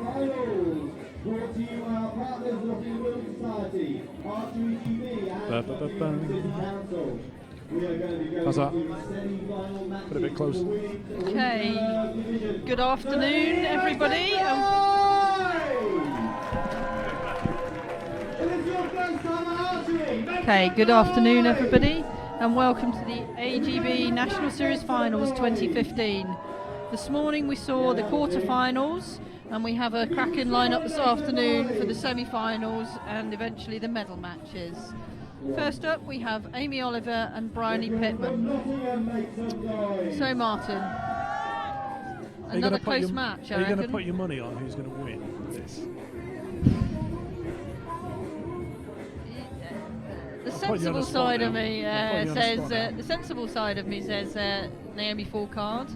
Finals, brought to you by our partners, Nottingham Society, Archery TV, and Nottingham City Council. We are going to be going How's that? to the semi-final matches. Put a bit closer. Okay, good afternoon everybody. Okay, good afternoon everybody and welcome to the AGB National Series Finals 2015. This morning we saw the quarter-finals and we have a cracking lineup this afternoon for the semi-finals and eventually the medal matches. First up we have Amy Oliver and Bryony Pittman. So Martin, another close match, I reckon. Are you going to put your money on who's going to win this? The sensible side of me says Naomi Fourcade,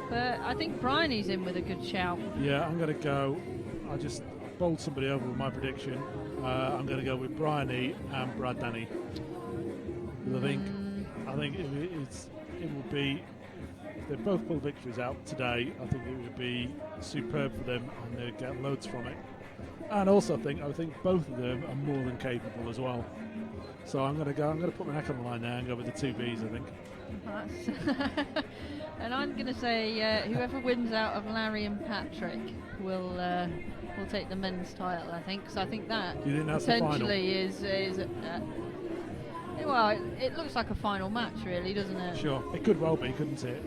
but I think Bryony's in with a good shout. Yeah, I'm going to go. I just bowled somebody over with my prediction. I'm going to go with Bryony and Brad Danny. I think it will be. If they both pull victories out today, I think it would be superb for them, and they'll get loads from it. And also, I think both of them are more than capable as well. So I'm going to put my neck on the line there and go with the two Bs, I think. And I'm going to say whoever wins out of Larry and Patrick will take the men's title, I think. So I think that potentially is well, it looks like a final match, really, doesn't it? Sure, it could well be, couldn't it?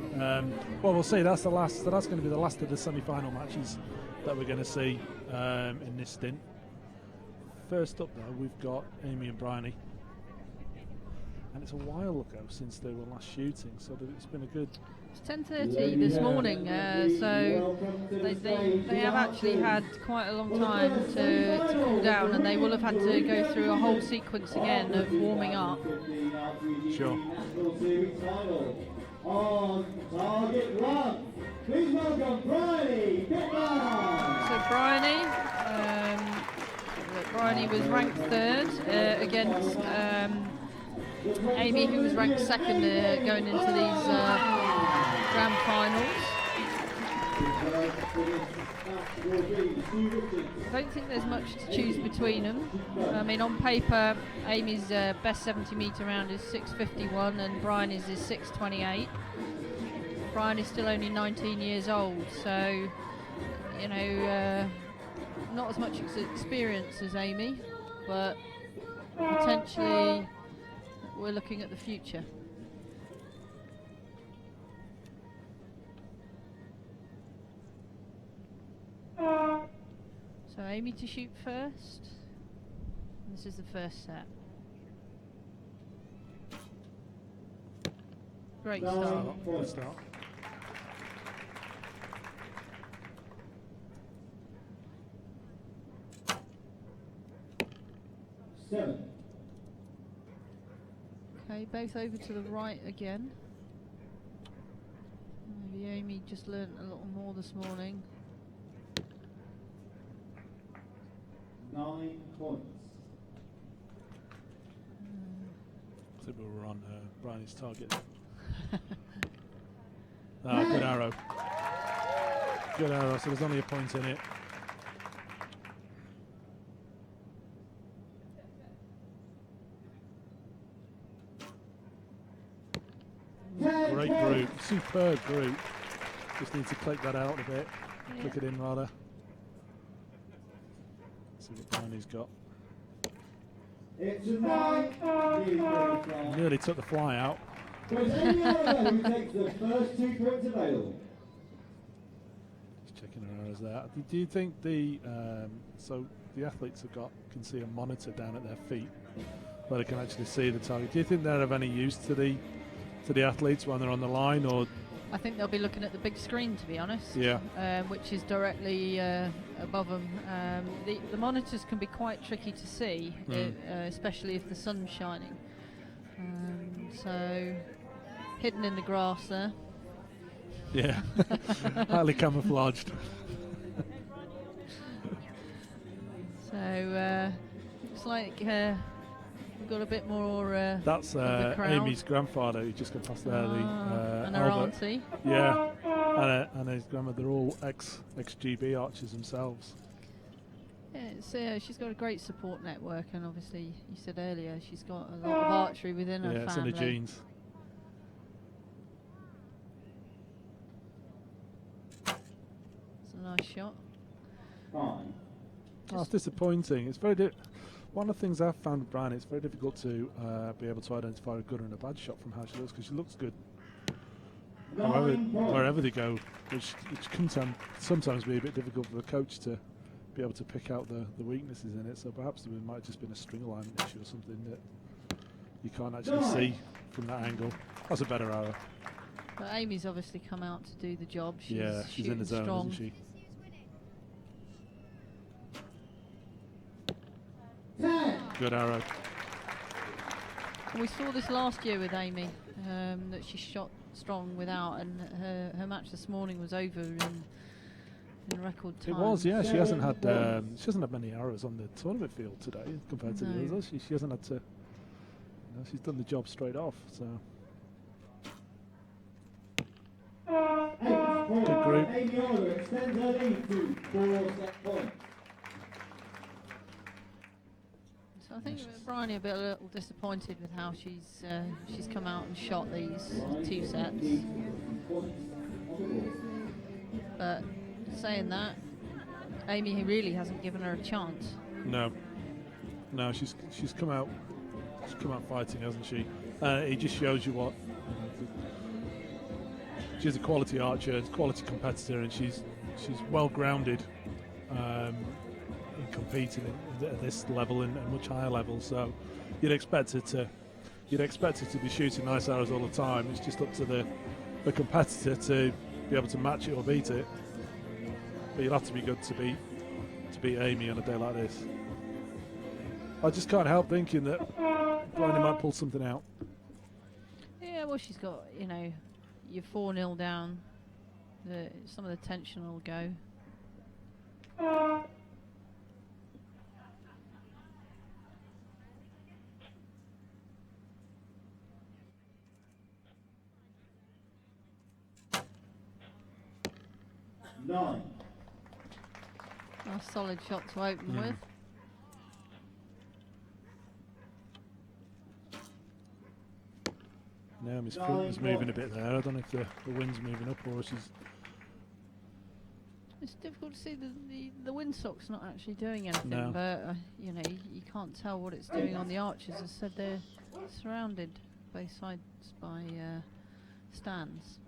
Well, we'll see. That's going to be the last of the semi-final matches that we're going to see in this stint. First up, though, we've got Amy and Bryony. And it's a while ago since they were last shooting, so it's been a good... It's 10:30 this morning, so they have actually had quite a long time to cool down, and they will have had to go through a whole sequence again of warming up. Sure. On target one, please welcome Bryony. So Bryony was ranked third against Amy, who was ranked second going into these grand finals. I don't think there's much to choose between them. I mean, on paper, Amy's best 70-metre round is 6:51 and Bryony's is 6:28. Bryony's still only 19 years old, so, you know, not as much experience as Amy, but potentially we're looking at the future. So Amy to shoot first. This is the first set. Great start. Good start. Seven. Okay, both over to the right again. Maybe Amy just learnt a little more this morning. 9 points. I think we were on Bryony's target. Good arrow. Good arrow, so there's only a point in it. Great group, superb group. Just need to click that out a bit, click it in rather. See what Bryony's got. It's a Nearly took the fly out. So it's Amy Oliver who takes the first 2 points available. Just checking her arrows there. Do you think the athletes can see a monitor down at their feet where they can actually see the target? Do you think they're of any use to the athletes when they're on the line, or? I think they'll be looking at the big screen, to be honest. Yeah. Which is directly above them. The monitors can be quite tricky to see, especially if the sun's shining. So, hidden in the grass there. Yeah. Highly camouflaged. So, looks like we've got a bit more. That's Amy's grandfather who just got past there. And her auntie. Yeah. and his grandmother, they're all ex-GB archers themselves. Yeah, she's got a great support network, and obviously, you said earlier, she's got a lot of archery within her Yeah, it's in family. her genes. It's a nice shot. Fine. Oh, it's disappointing. It's one of the things I've found with Brian, it's very difficult to be able to identify a good and a bad shot from how she looks, because she looks good wherever they go, which can sometimes be a bit difficult for the coach to be able to pick out the weaknesses in it. So perhaps there might have just been a string alignment issue or something that you can't actually see from that angle. That's a better arrow. But Amy's obviously come out to do the job. She's She's in the zone, strong. isn't she? Good arrow. And we saw this last year with Amy, that she shot strong without, and her match this morning was over in record time. It was, yeah. She hasn't had many arrows on the tournament field today compared to the others. She hasn't had to. She's done the job straight off. So good group. Amy Oliver extends her lead to 4 set points. So I think Bryony a little disappointed with how she's come out and shot these 2 sets. But saying that, Amy really hasn't given her a chance. No, she's come out fighting, hasn't she? It just shows you what she's a quality archer, a quality competitor, and she's well grounded in competing at this level and much higher levels. So you'd expect her to be shooting nice arrows all the time. It's just up to the competitor to be able to match it or beat it. But you'll have to be good to beat Amy on a day like this. I just can't help thinking that Bryony might pull something out. Yeah, well, she's got, you're 4-0 down. Some of the tension will go. Nine. Nice solid shot to open with. Naomi's foot is moving a bit there. I don't know if the wind's moving up or she's... It's difficult to see the windsock's not actually doing anything, No. but you can't tell what it's doing on the arches. As I said, they're surrounded both sides by stands.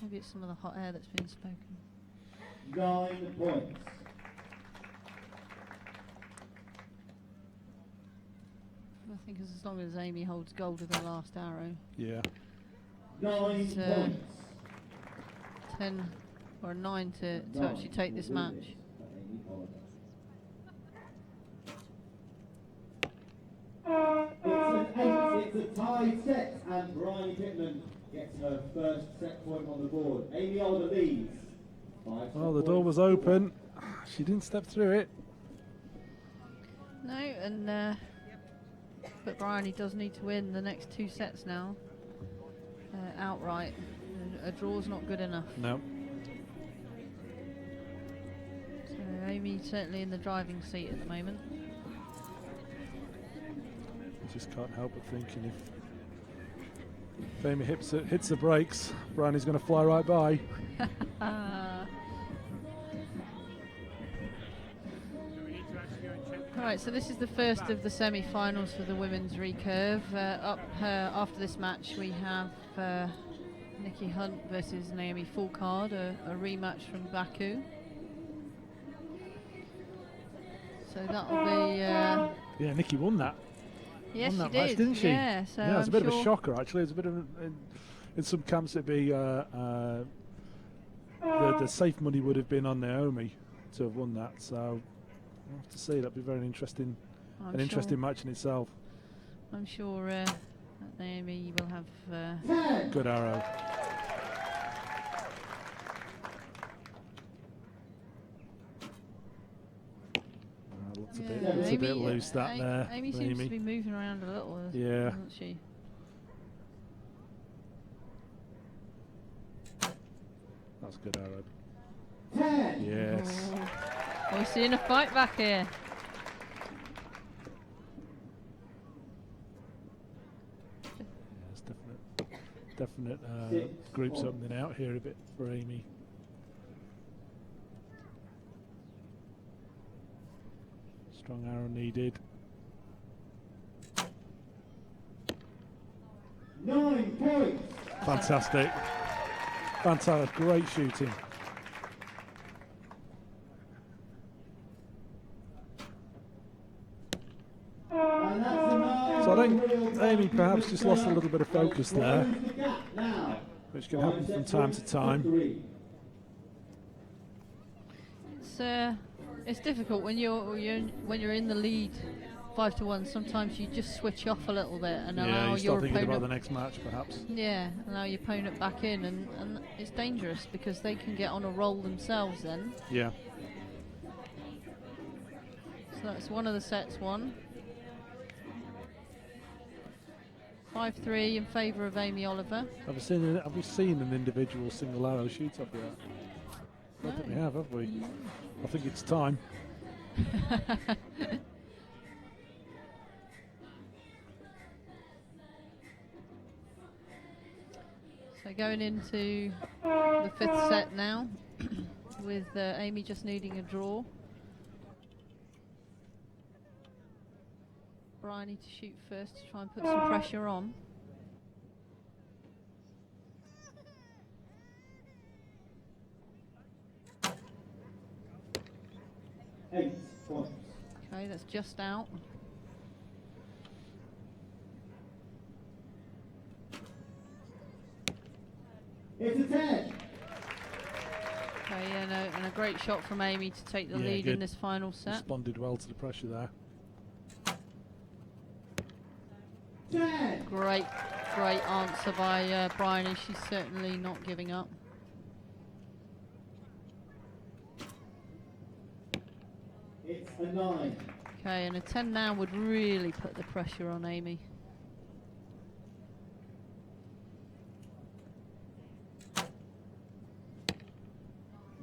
Maybe it's some of the hot air that's been spoken. 9 points. I think as long as Amy holds gold with her last arrow. Yeah. 9 She's, points. 10 or 9 to actually take this match. It's a tied set, and Bryony Pittman gets her first set point on the board. Amy Oliver leads. Well, the door was open. She didn't step through it. No, and but Bryony does need to win the next 2 sets now outright. A draw's not good enough. No. So Amy certainly in the driving seat at the moment. I just can't help but thinking if Amy hits the brakes, Bryony's going to fly right by. Right, so this is the first of the semi-finals for the women's recurve. After this match, we have Nikki Hunt versus Naomi Foulcard, a rematch from Baku. So that'll be. Yeah, Nikki won that. Yes, won that she match, did. didn't she? Yeah, so yeah, it's a I'm bit of sure a shocker actually. It's a bit of in some camps it'd be the safe money would have been on Naomi to have won that. So we'll have to see. That'd be very interesting. Interesting match in itself. I'm sure that Naomi will have. Good arrow. It's a bit loose that there. Amy seems to be moving around a little, yeah. doesn't she? That's a good arrow. 10. Yes. We're seeing a fight back here. Yes, definite groups opening out here a bit for Amy. Strong arrow needed. 9 points. Fantastic. Fantastic. Great shooting. And that's enough. So I think Amy perhaps just lost a little bit of focus there, Close the gap now. which can happen from time to time. It's difficult when you're in the lead 5-1. Sometimes you just switch off a little bit and Yeah, allow you start your thinking about opponent. the next match perhaps. Yeah, allow your opponent back in, and it's dangerous because they can get on a roll themselves then. Yeah. So that's one of the sets won. 5-3 in favour of Amy Oliver. Have we seen an individual single arrow shoot off yet? I don't think we have we? I think it's time. So going into the 5th set now, with Amy just needing a draw. Bryony to shoot first to try and put some pressure on. Eight points. Okay, that's just out. It's a 10. Okay, and a great shot from Amy to take the Yeah, lead good. in this final set. Responded well to the pressure there. 10. Great answer by Bryony. She's certainly not giving up. It's a 9. Okay, and a 10 now would really put the pressure on Amy.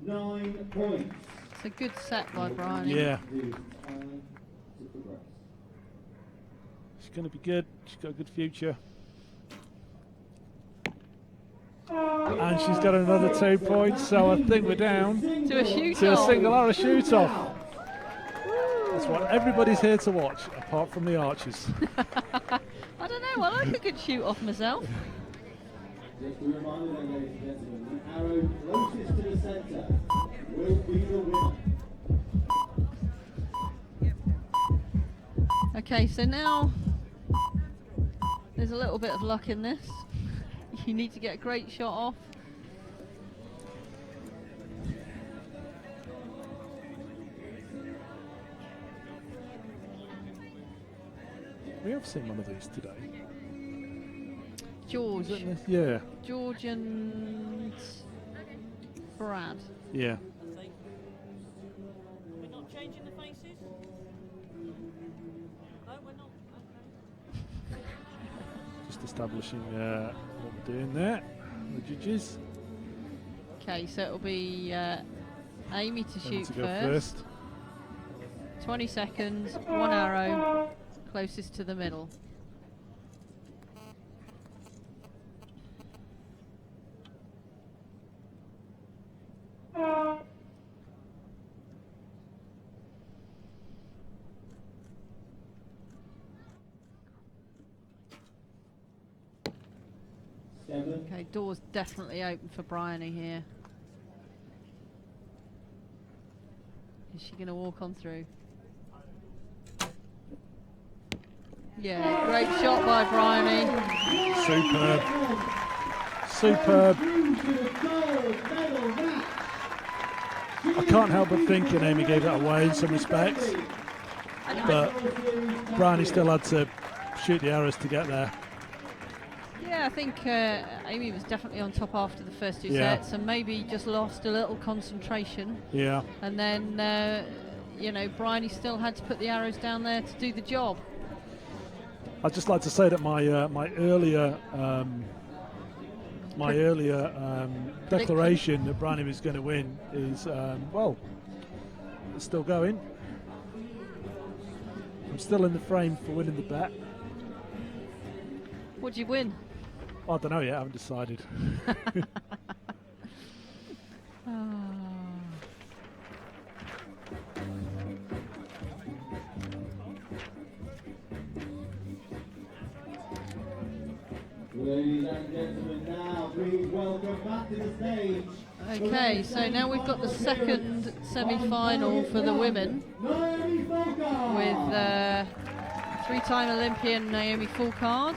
Nine points. It's a good set by Bryony. Yeah. Time to progress. She's going to be good. She's got a good future. And she's got another 2 points, so I think we're down To a shoot to a off. single arrow shoot off. That's what everybody's here to watch, apart from the archers. I don't know, I like a good shoot off myself. Just a reminder then, ladies and gentlemen, the arrow closest to the centre will be the winner. Okay, so now there's a little bit of luck in this. You need to get a great shot off. We have seen one of these today. George. Yeah. George and Brad. Yeah. We're not changing the faces? No, we're not. Okay. Just establishing what we're doing there. The judges. Okay, so it'll be Amy to Amy shoot to go first. 20 seconds, one arrow, closest to the middle. Okay, door's definitely open for Bryony here. Is she going to walk on through? Yeah, great shot by Bryony. Superb. Superb. I can't help but thinking Amy gave that away in some respects, but Bryony still had to shoot the arrows to get there. Yeah, I think Amy was definitely on top after the first two Yeah. sets and maybe just lost a little concentration. Yeah. And then, you know, Bryony still had to put the arrows down there to do the job. I'd just like to say that my my earlier my earlier declaration that Bryony was going to win is, well, it's still going. I'm still in the frame for winning the bet. What'd you win? I don't know yet, I haven't decided. Ladies and gentlemen, now please welcome back to the stage. Okay, so now we've got the second semi-final for the women with three-time Olympian Naomi Foulkard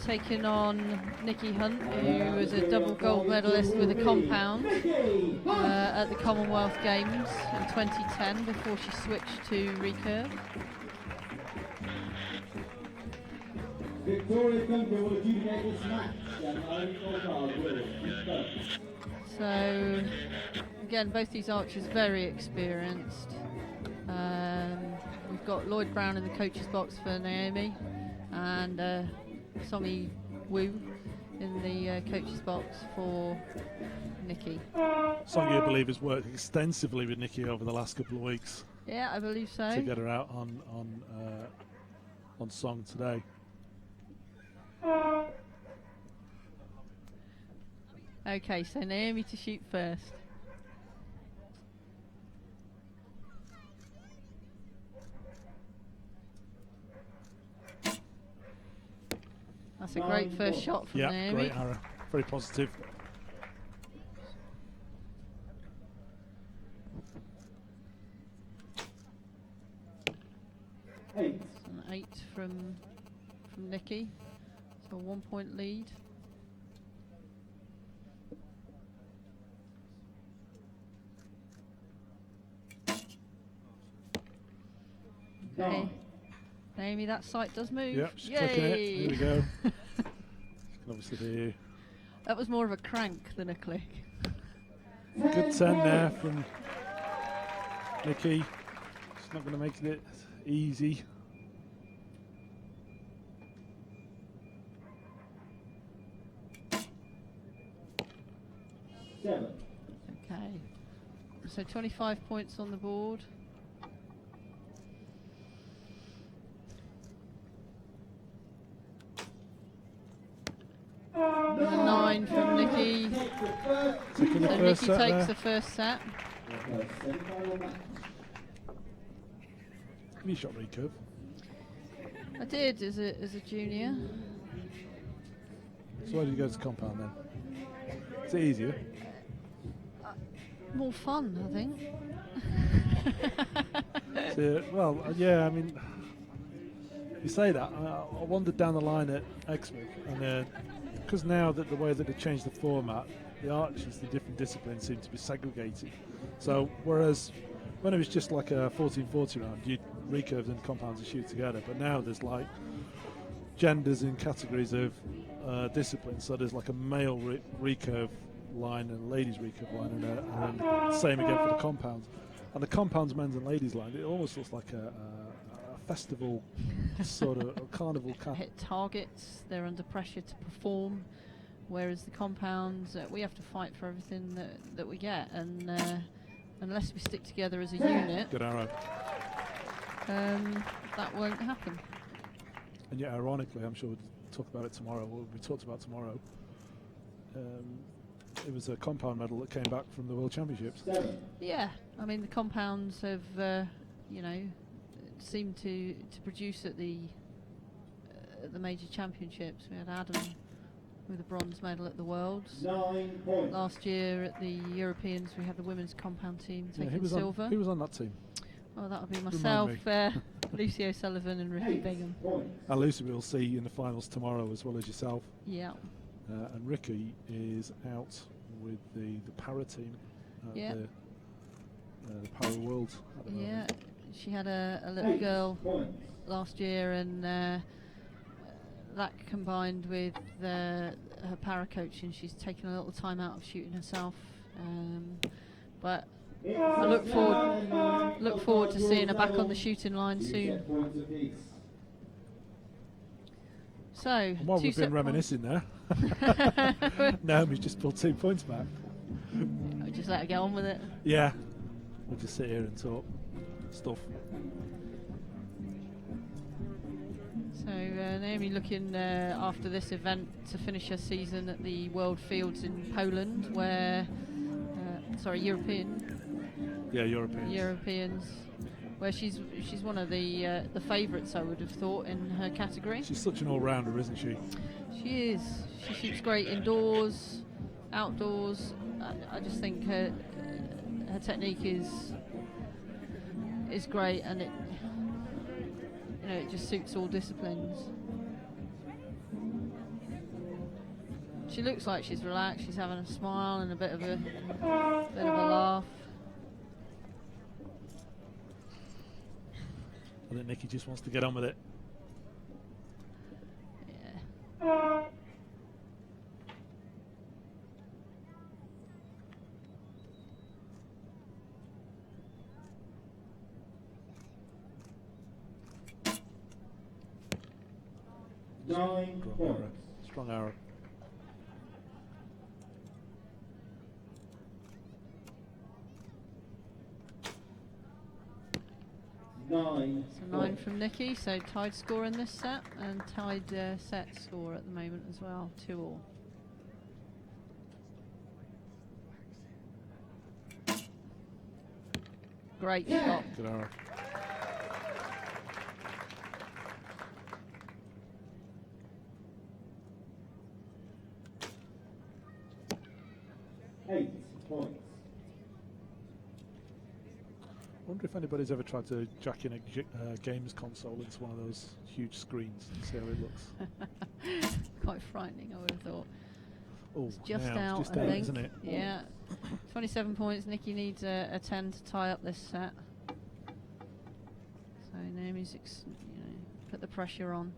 taking on Nikki Hunt, who was a double gold medalist with a compound at the Commonwealth Games in 2010 before she switched to recurve. Victoria's country will adjudicate this match, and Naomi Foulkard will be first. So, again, both these archers very experienced. We've got Lloyd Brown in the coach's box for Naomi, and Somi Wu in the coach's box for Nikki. Songy, I believe, has worked extensively with Nikki over the last couple of weeks. Yeah, I believe so. To get her out on song today. Okay, so Naomi to shoot first. That's a great first shot from Naomi. Yeah, great arrow. Very positive. Eight. An 8 from Nikki. So a 1 point lead. Okay. Naomi, that sight does move. Yep, she's Yay! clicking it. There we go. You can obviously hear you. That was more of a crank than a click. Good 10 there from Nikki. She's not going to make it easy. Seven. Okay. So 25 points on the board. And a 9 from Nikki. Taking the So first Nikki set takes there. the first set. Have you shot recurve? I did as a junior. So why did you go to compound then? Is it easier? More fun, I think. So, well, yeah, I mean, you say that. I wandered down the line at Exmouth, and because now that the way that they changed the format, the archers, the different disciplines seem to be segregated. So whereas when it was just like a 14-40 round, you'd recurves and compounds and shoot together, but now there's like genders and categories of disciplines. So there's like a male recurve line and a ladies recurve line, and then same again for the compounds. And the compounds men's and ladies line, it almost looks like a festival sort of a carnival Hit targets, they're under pressure to perform, whereas the compounds, we have to fight for everything that we get, and unless we stick together as a unit, good arrow. that won't happen. And yet, ironically, I'm sure we'll talk about it tomorrow. We'll be talked about tomorrow. It was a compound medal that came back from the World Championships. Yeah, I mean the compounds have, seemed to produce at the major championships. We had Adam with a bronze medal at the Worlds. 9 points. Last year at the Europeans, we had the women's compound team taking who silver. was on that team? Oh, that would be myself, Remind Lucy O'Sullivan, and Ricky Bingham. And Lucy we'll see in the finals tomorrow as well as yourself. Yeah. And Ricky is out with the para team at the Para World at the moment. She had a little girl last year, and that combined with her para coaching, she's taken a little time out of shooting herself. But I look forward to seeing her back on the shooting line soon. So, And while we've been reminiscing there, Naomi's just pulled 2 points back. Just let her get on with it. Yeah, we'll just sit here and talk stuff. So Naomi looking after this event to finish her season at the World Fields in Poland, where Europeans, where she's one of the favourites, I would have thought, in her category. She's such an all-rounder, isn't she? She is. She shoots great indoors, outdoors. I just think her technique is great, and it just suits all disciplines. She looks like she's relaxed. She's having a smile and a bit of a laugh. I think Nikki just wants to get on with it. Yeah. Strong arrow. So 9 from Nikki, so tied score in this set, and tied set score at the moment as well, 2-all. Great shot. Good arrow. I wonder if anybody's ever tried to jack in a games console into one of those huge screens and see how it looks. Quite frightening, I would have thought. Oh, it's just now, out, just I out, think. isn't it? Yeah. 27 points. Nikki needs a 10 to tie up this set. So Naomi's, put the pressure on.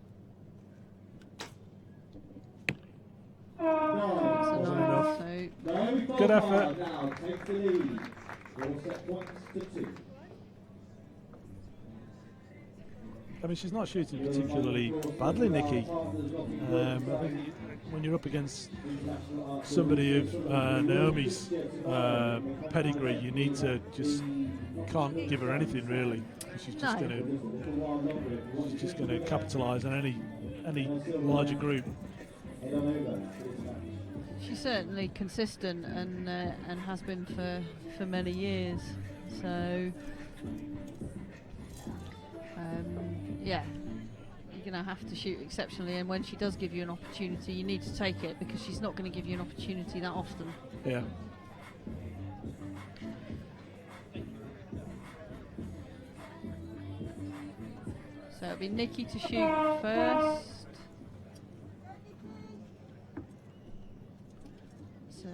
That's a 9, so good effort. Now take the lead. 4 set points to 2. I mean, she's not shooting particularly badly, Nikki. I think when you're up against somebody of Naomi's pedigree, you need to can't give her anything really. She's just going to capitalise on any larger group. She's certainly consistent and has been for many years. So. Yeah, you're going to have to shoot exceptionally, and when she does give you an opportunity, you need to take it, because she's not going to give you an opportunity that often. Yeah. So it'll be Nikki to shoot first. So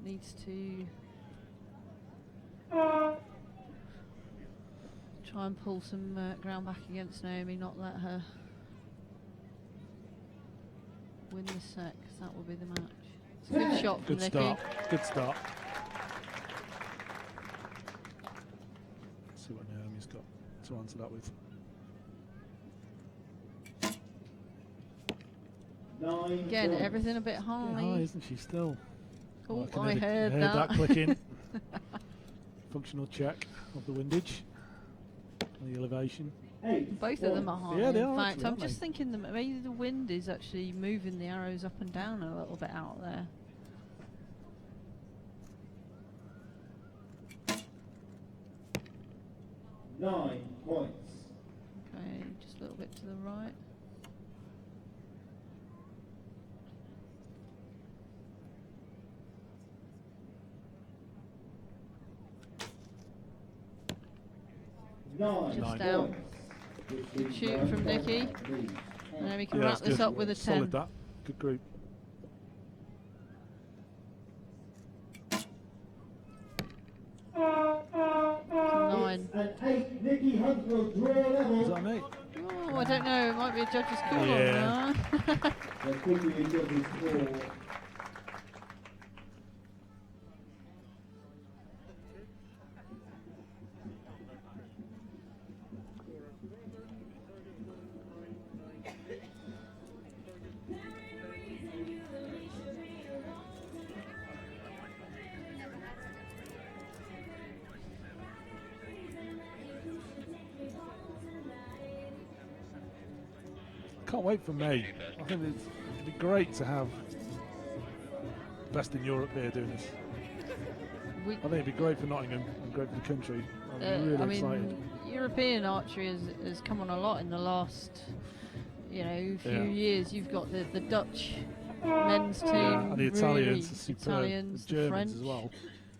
needs to try and pull some ground back against Naomi, not let her win the set, because that will be the match. It's a good shot from Nikki. Good start. Let's see what Naomi's got to answer that with. 9 Again, everything a bit high. High, isn't she still? Oh, I I heard that clicking. Functional check of the windage. The elevation. Both of them are high. Yeah, they in are. fact, Actually, I'm just thinking that maybe the wind is actually moving the arrows up and down a little bit out there. Nine points. Okay, just a little bit to the right. Just out. Good shoot from Nikki. And then we can wrap this up with a 10. Solid that. Good group. Nine. An 8. Nikki Hunt will draw level. Is that an 8? Oh, I don't know. It might be a judge's call Yeah. on that. There could be a judge's call. Can't wait for May. I think it'd be great to have best in Europe here doing this. I think it'd be great for Nottingham and great for the country. I'm really excited. European archery has come on a lot in the last, few years. You've got the Dutch men's team, and the Italians, really, are superb. Italians, the Germans French as well.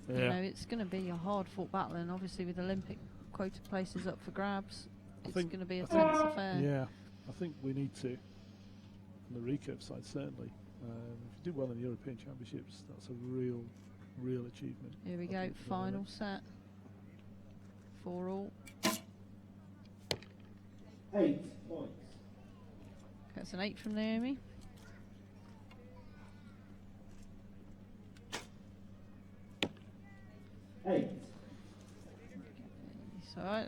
It's going to be a hard-fought battle, and obviously with Olympic quota places up for grabs, it's going to be a tense affair. Yeah, I think we need to, on the recurve side certainly. If you do well in the European Championships, that's a real achievement. Here we go, final set. 4 all. 8 points. That's an 8 from Naomi. So I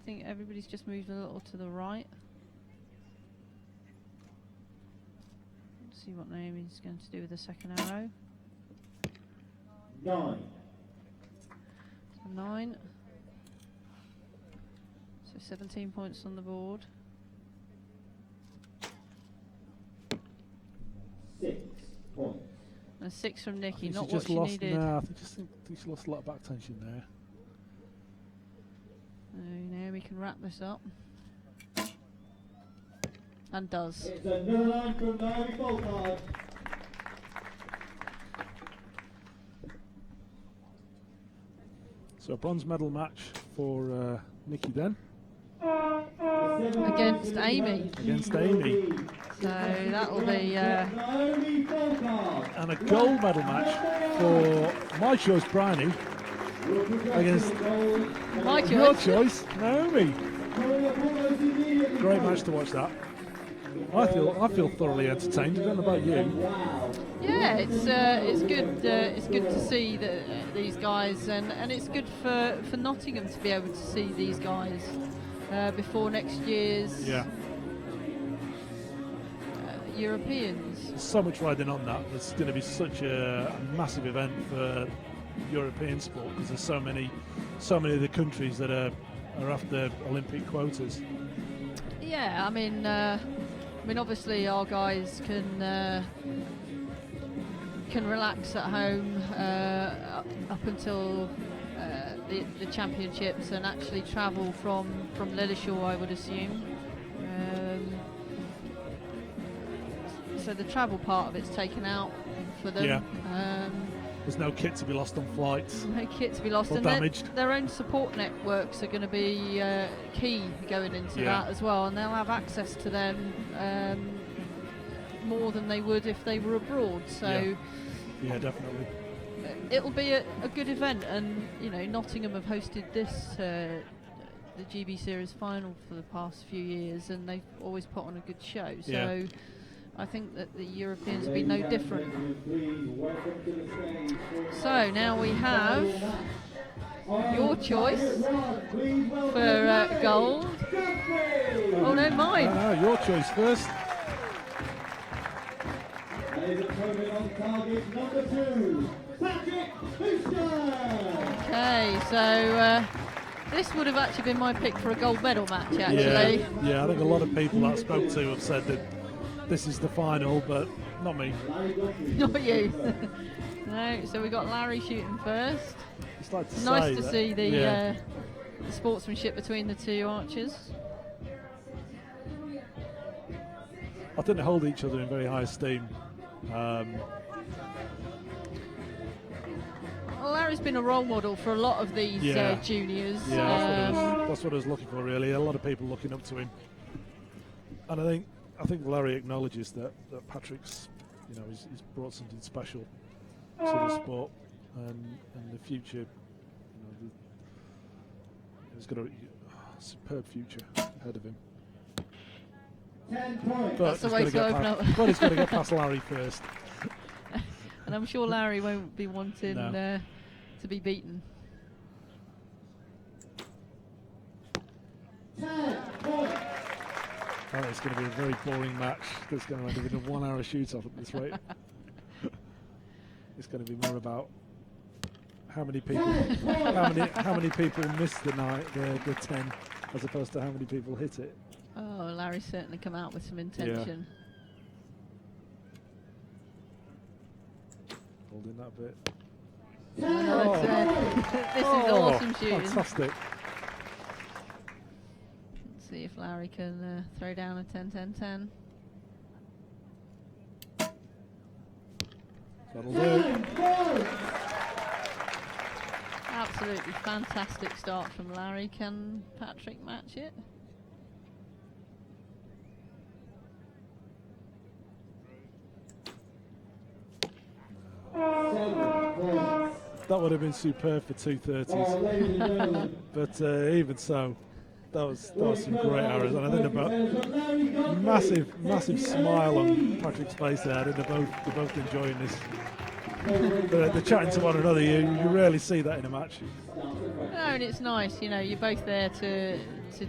think everybody's just moved a little to the right. Let's see what Naomi's going to do with the second arrow. 9. 9. So 17 points on the board. 6 points. And 6 from Nikki, not she what just she lost, needed. Nah, I think she lost a lot of back tension there. Naomi can wrap this up. And does. It's another line from Naomi Boltard. So a bronze medal match for Nikki then. Against Amy. Against Amy. So that'll be... Naomi Boltard. And a gold medal match for my choice, Bryony, against my your choice. choice, Naomi. Great match to watch that. I feel thoroughly entertained. I don't know about you. Yeah, it's good. It's good to see these guys, and it's good for Nottingham to be able to see these guys before next year's Europeans. There's so much riding on that. It's going to be such a massive event for European sport because there's so many of the countries that are after Olympic quotas. Yeah, I mean, obviously our guys can relax at home up until the championships and actually travel from Lilleshall, I would assume. So the travel part of it's taken out for them. Yeah. There's no kit to be lost on flights. No kit to be lost, or and damaged. Their own support networks are going to be key going into that as well, and they'll have access to them more than they would if they were abroad. So yeah, definitely. It'll be a good event, and Nottingham have hosted this the GB Series final for the past few years, and they've always put on a good show. So I think that the Europeans will be no different. So now we have your choice for gold. Oh no, mine. Your choice first. Okay, so this would have actually been my pick for a gold medal match, actually. Yeah, I think a lot of people that I spoke to have said that this is the final, but not me. Not you. No, so we got Larry shooting first. It's like nice to see the sportsmanship between the two archers. I think they hold each other in very high esteem. Well, Larry's been a role model for a lot of these juniors. Yeah, that's what I was looking for, really. A lot of people looking up to him, and I think Larry acknowledges that Patrick's, he's brought something special to the sport, and the future. He's got a superb future ahead of him. 10 points. But that's the way to open up. But he's got to get past Larry first. And I'm sure Larry won't be wanting to be beaten. 10 points. It's going to be a very boring match that's going to end up in a 1 hour shoot off at this rate. It's going to be more about how many people how many people miss the 10 as opposed to how many people hit it. Oh, Larry's certainly come out with some intention. Holding that bit. This is awesome shooting. Fantastic. Let's see if Larry can throw down a 10-10-10. That'll do. Absolutely fantastic start from Larry. Can Patrick match it? That would have been superb for 230s. But even so, that was some great arrows. And I think about massive smile on Patrick's face there. I think they're both enjoying this. They're chatting to one another. You rarely see that in a match. No, and it's nice, you know, you're both there to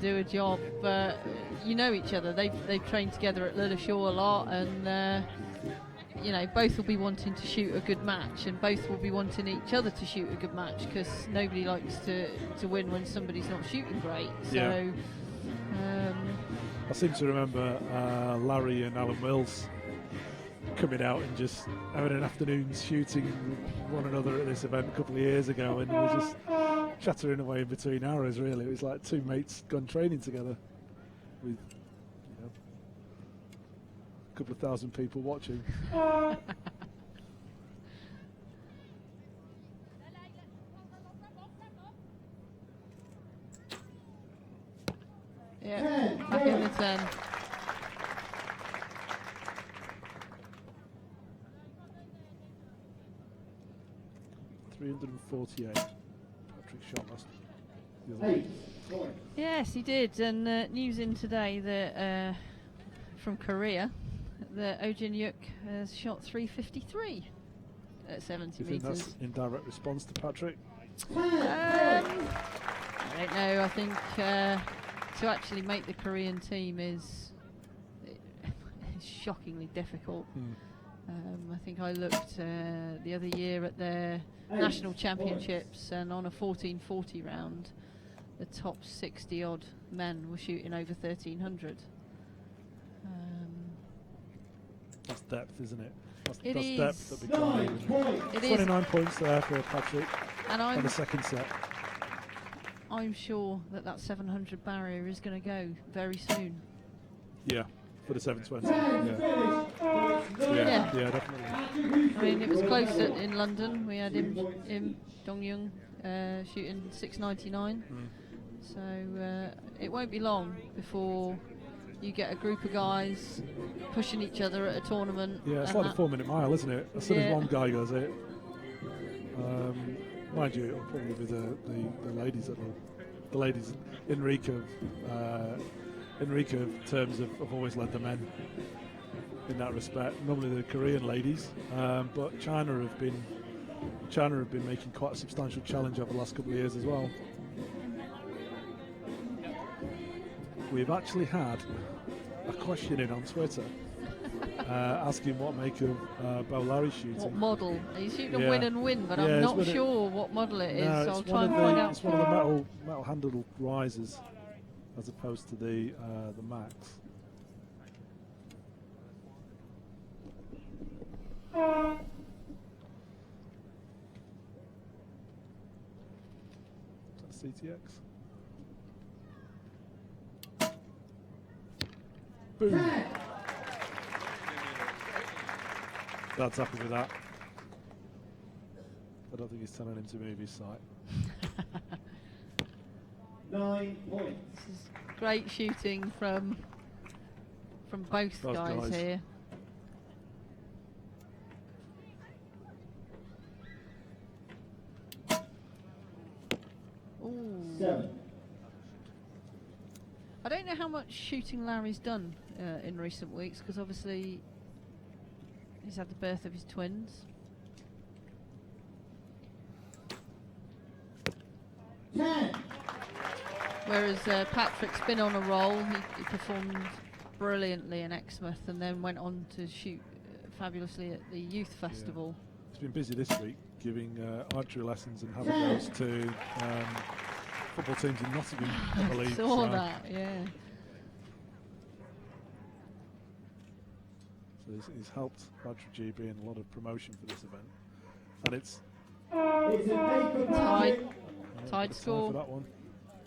do a job, but you know each other. They've trained together at Lilleshall a lot, and you know, both will be wanting to shoot a good match, and both will be wanting each other to shoot a good match, because nobody likes to win when somebody's not shooting great. So Yeah. I seem to remember Larry and Alan Wills coming out and just having an afternoon shooting one another at this event a couple of years ago, and we were just chattering away in between arrows. Really, it was like two mates gone training together with, you know, a couple of thousand people watching. yeah, back in the 10. .348. Patrick shot last the other week. Yes, he did, and news in today that from Korea that Ojin Yuk has shot 353 at 70 Do you think metres. that's in direct response to Patrick? I don't know. I think to actually make the Korean team is shockingly difficult. I think I looked the other year at their national championships, and on a 1440 round, the top 60 odd men were shooting over 1300. That's depth, isn't it? That's It depth is. that becomes It is, 29 points there for Patrick and on the second set. I'm sure that 700 barrier is going to go very soon. Yeah, for the 720. Yeah, definitely. I mean, it was close in London. We had him Dong-Young shooting 699. So it won't be long before you get a group of guys pushing each other at a tournament. Yeah, it's like a 4-minute mile, isn't it? As soon as one guy goes it, mind you, it'll probably be the ladies that will. The ladies in Recurve terms have always led the men in that respect. Normally the Korean ladies, but China have been making quite a substantial challenge over the last couple of years as well. We've actually had a question in on Twitter asking what make of Bo Larry's shooting. What model? He's shooting a win and win, but I'm not sure what model it is. No, So I'll try and find out. It's one of the metal handled risers, as opposed to the Max. Is that CTX? Boom. Dad's happy with that. I don't think he's telling him to move his sight. 9 points. This is great shooting from both guys here. Ooh. 7. I don't know how much shooting Larry's done in recent weeks, because obviously he's had the birth of his twins. Whereas Patrick's been on a roll. He performed brilliantly in Exmouth and then went on to shoot fabulously at the youth festival. Yeah. He's been busy this week giving archery lessons and having goes to football teams in Nottingham, I believe. Saw that, yeah. He's helped Archery GB in a lot of promotion for this event, and it's It's a day for Patrick. Tied good time score. for that one.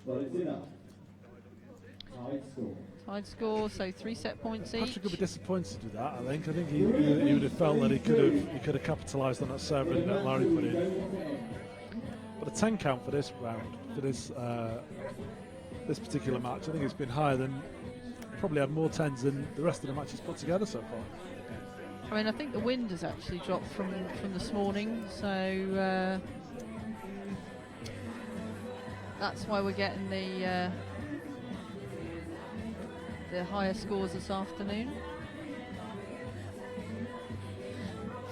But it's enough. Tied score. Tied score, so 3 set points each. Patrick would be disappointed with that. I think he would have felt that he could have capitalised on that serve that Larry put in. But a 10 count for this round, for this particular match, I think it's been higher than, probably had more 10s than the rest of the matches put together so far. I mean, I think the wind has actually dropped from this morning, so that's why we're getting the higher scores this afternoon.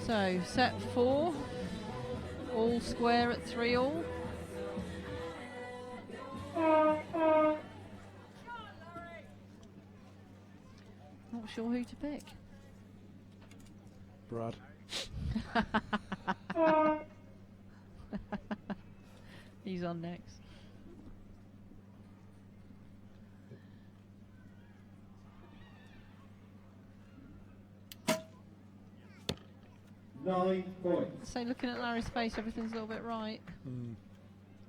So set 4, all square at 3-all. Not sure who to pick. Brad. He's on next. Nine points. So looking at Larry's face, everything's a little bit right. Mm.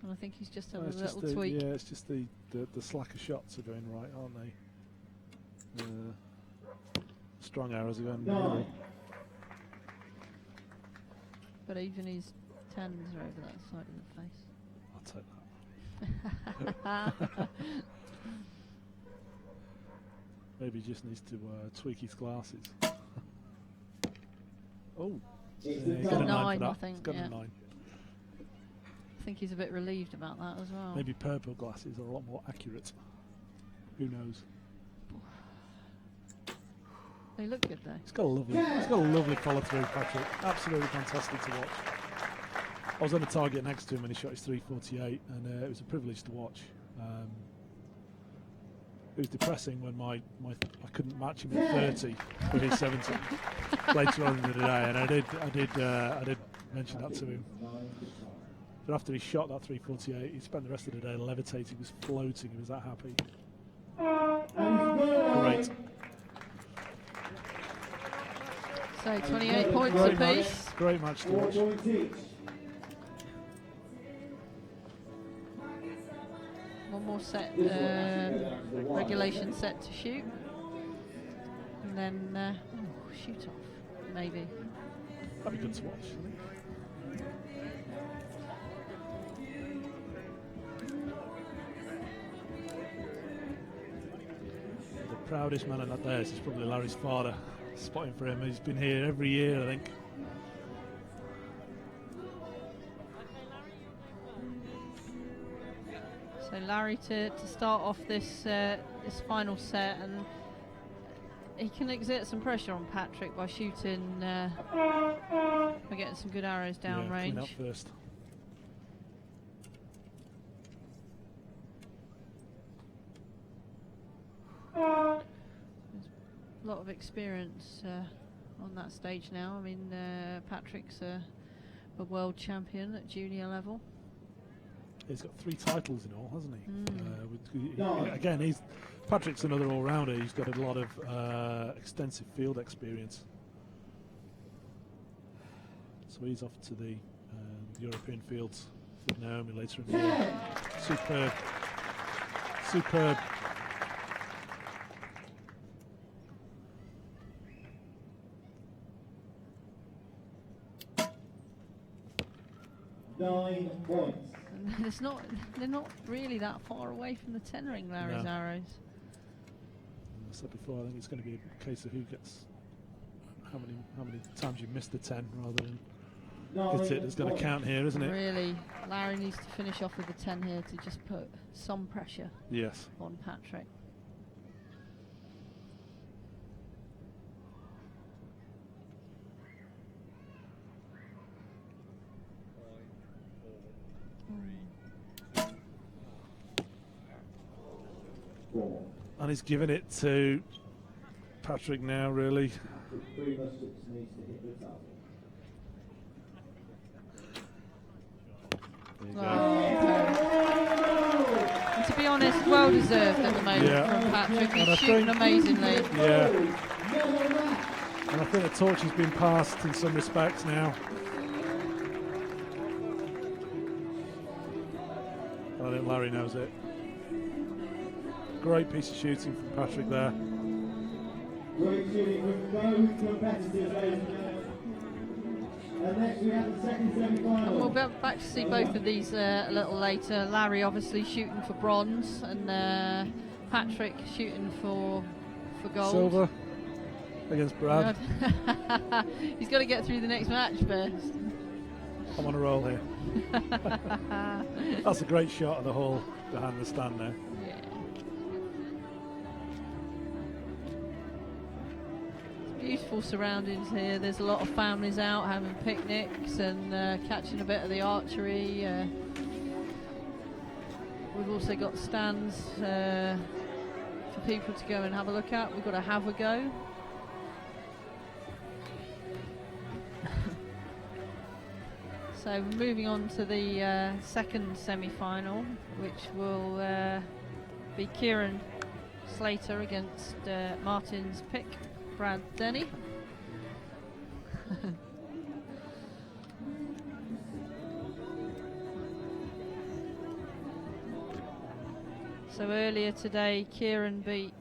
And I think he's just had No, a it's just little tweak. Yeah, it's just the slacker shots are going right, aren't they? Strong arrows are going Nine. right. But even his 10s are over that side of the face. I'll take that. Maybe he just needs to tweak his glasses. Oh, It's yeah, a he's got a 9 9, for that. I think, He's got yeah. a 9. I think he's a bit relieved about that as well. Maybe purple glasses are a lot more accurate. Who knows? They look good though. He's got a lovely follow through, Patrick. Absolutely fantastic to watch. I was on the target next to him when he shot his 348, and it was a privilege to watch. It was depressing when I couldn't match him at 30 with his 70 later on in the day, and I did mention that to him. But after he shot that 348, he spent the rest of the day levitating. He was floating. He was that happy. Great. So 28 points apiece. Great match to 4 watch. points each. One more set, regulation set to shoot. And then, shoot off, maybe. That'd be good to watch, I think. The proudest man in that day is probably Larry's father. Spotting for him. He's been here every year, I think. So Larry to start off this this final set, and he can exert some pressure on Patrick by shooting, by getting some good arrows down Clean range. up first. A lot of experience on that stage now. I mean, Patrick's a world champion at junior level. He's got 3 titles in all, hasn't he? No. Again, Patrick's another all-rounder. He's got a lot of extensive field experience. So he's off to the European fields with Naomi later in the year. Superb. Superb. Nine points. And they're not really that far away from the 10 ring, Larry's No. arrows. I said before, I think it's going to be a case of who gets how many times you miss the 10 rather than hit it. It's going to count here, isn't it? Really, Larry needs to finish off with the 10 here to just put some pressure Yes. on Patrick. And he's giving it to Patrick now, really. Pretty much just needs to hit the target. There you go. And to be honest, well deserved at the moment Yeah. from Patrick. And I He's shooting think- amazingly. Yeah. And I think the torch has been passed in some respects now. I think Larry knows it. Great piece of shooting from Patrick there. Great shooting from both competitors, ladies and gentlemen. And next we have the second semi-final. And we'll be back to see both of these a little later. Larry obviously shooting for bronze, and Patrick shooting for gold. Silver against Brad. He's got to get through the next match first. I'm on a roll here. That's a great shot of the hole behind the stand there. Yeah. It's beautiful surroundings here. There's a lot of families out having picnics and catching a bit of the archery. We've also got stands for people to go and have a look at. We've got to have a go. So moving on to the second semi-final, which will be Kieran Slater against Martin's pick, Brad Denny. So earlier today, Kieran beat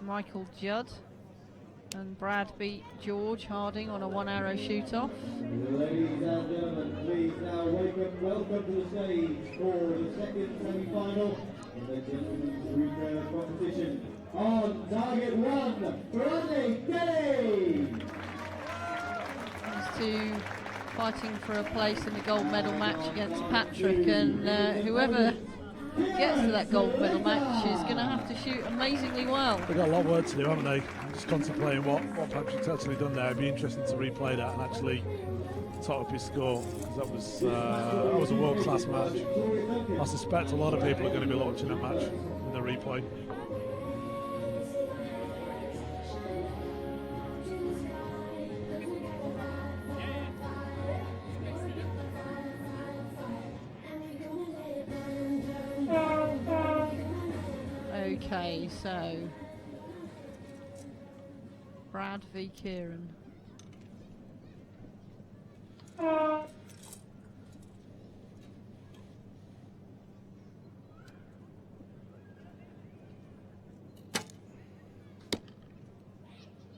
Michael Judd, and Brad beat George Harding on a one-arrow shoot-off. Ladies and gentlemen, please now welcome to the stage for the second semi-final in the gentlemen's recurve competition. On target one, Bradley Kelly! These two fighting for a place in the gold medal match against Patrick, and whoever gets to that gold medal match is going to have to shoot amazingly well. They've got a lot of work to do, haven't they? I'm just contemplating what Patrick's actually done there. It'd be interesting to replay that and actually top up his score, because that was a world-class match. I suspect a lot of people are going to be watching that match in the replay. Okay, so Brad v Kieran.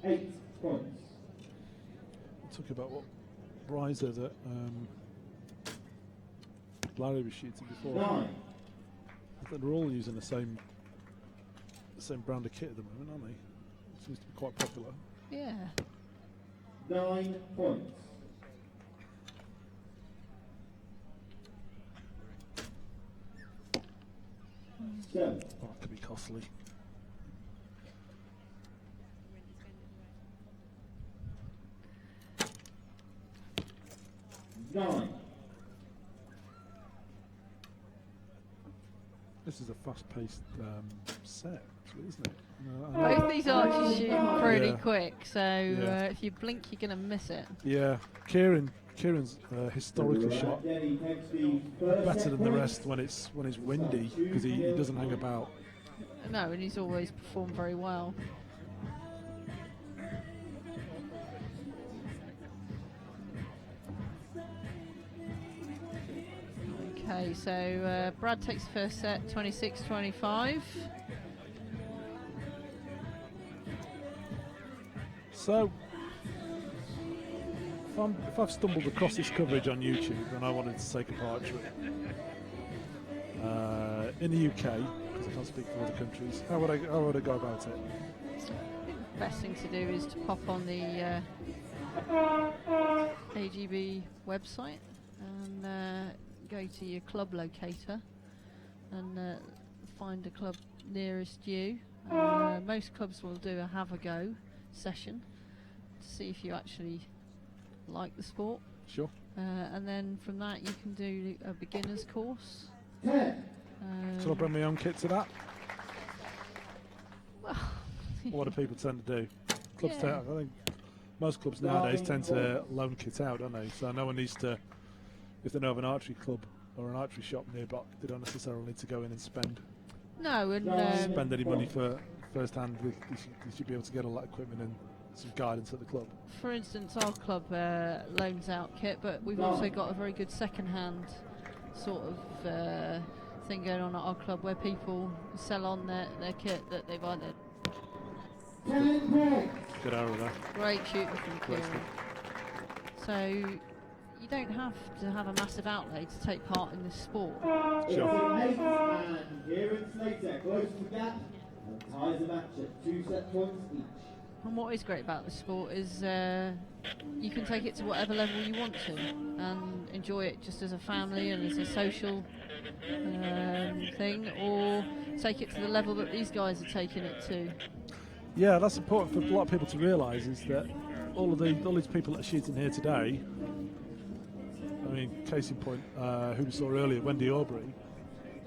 Eight points. Talk about what riser that Larry was shooting before. 9. I think they're all using the same brand of kit at the moment, aren't they? It seems to be quite popular. Yeah. 9 points. Seven. Oh, that could be costly. Nine. This is a fast-paced set, actually, isn't it? Both these archers shoot pretty Yeah. quick, so Yeah. if you blink, you're going to miss it. Yeah, Kieran's historically shot better than the rest when it's windy, because he doesn't hang about. No, and he's always performed very well. Okay, so Brad takes the first set, 26-25. So, if I've stumbled across this coverage on YouTube and I wanted to take a part in the UK, because I can't speak for other countries, how would I go about it? The best thing to do is to pop on the AGB website and go to your club locator and find a club nearest you. Most clubs will do a have a go session to see if you actually like the sport. Sure. And then from that you can do a beginner's course. Shall I bring my own kit to that? Well, What do people tend to do? Clubs Yeah. I think most clubs nowadays tend to loan kit out, don't they? So no one needs to, if they know of an archery club or an archery shop nearby, they don't necessarily need to go in and spend no, and any money for first hand. They should be able to get all that equipment some guidance at the club. For instance, our club loans out kit, but we've also got a very good second-hand sort of thing going on at our club where people sell on their kit that they've either. 10 points. Good arrow there. Great shooting from Great Kieran. So you don't have to have a massive outlay to take part in this sport. It's Sure. an 8, and Kieran Slater closes the gap and ties the match at 2 set points each. And what is great about this sport is you can take it to whatever level you want to and enjoy it just as a family and as a social thing, or take it to the level that these guys are taking it to. Yeah, that's important for a lot of people to realise, is that all these people that are shooting here today, I mean, case in point, who we saw earlier, Wendy Aubrey,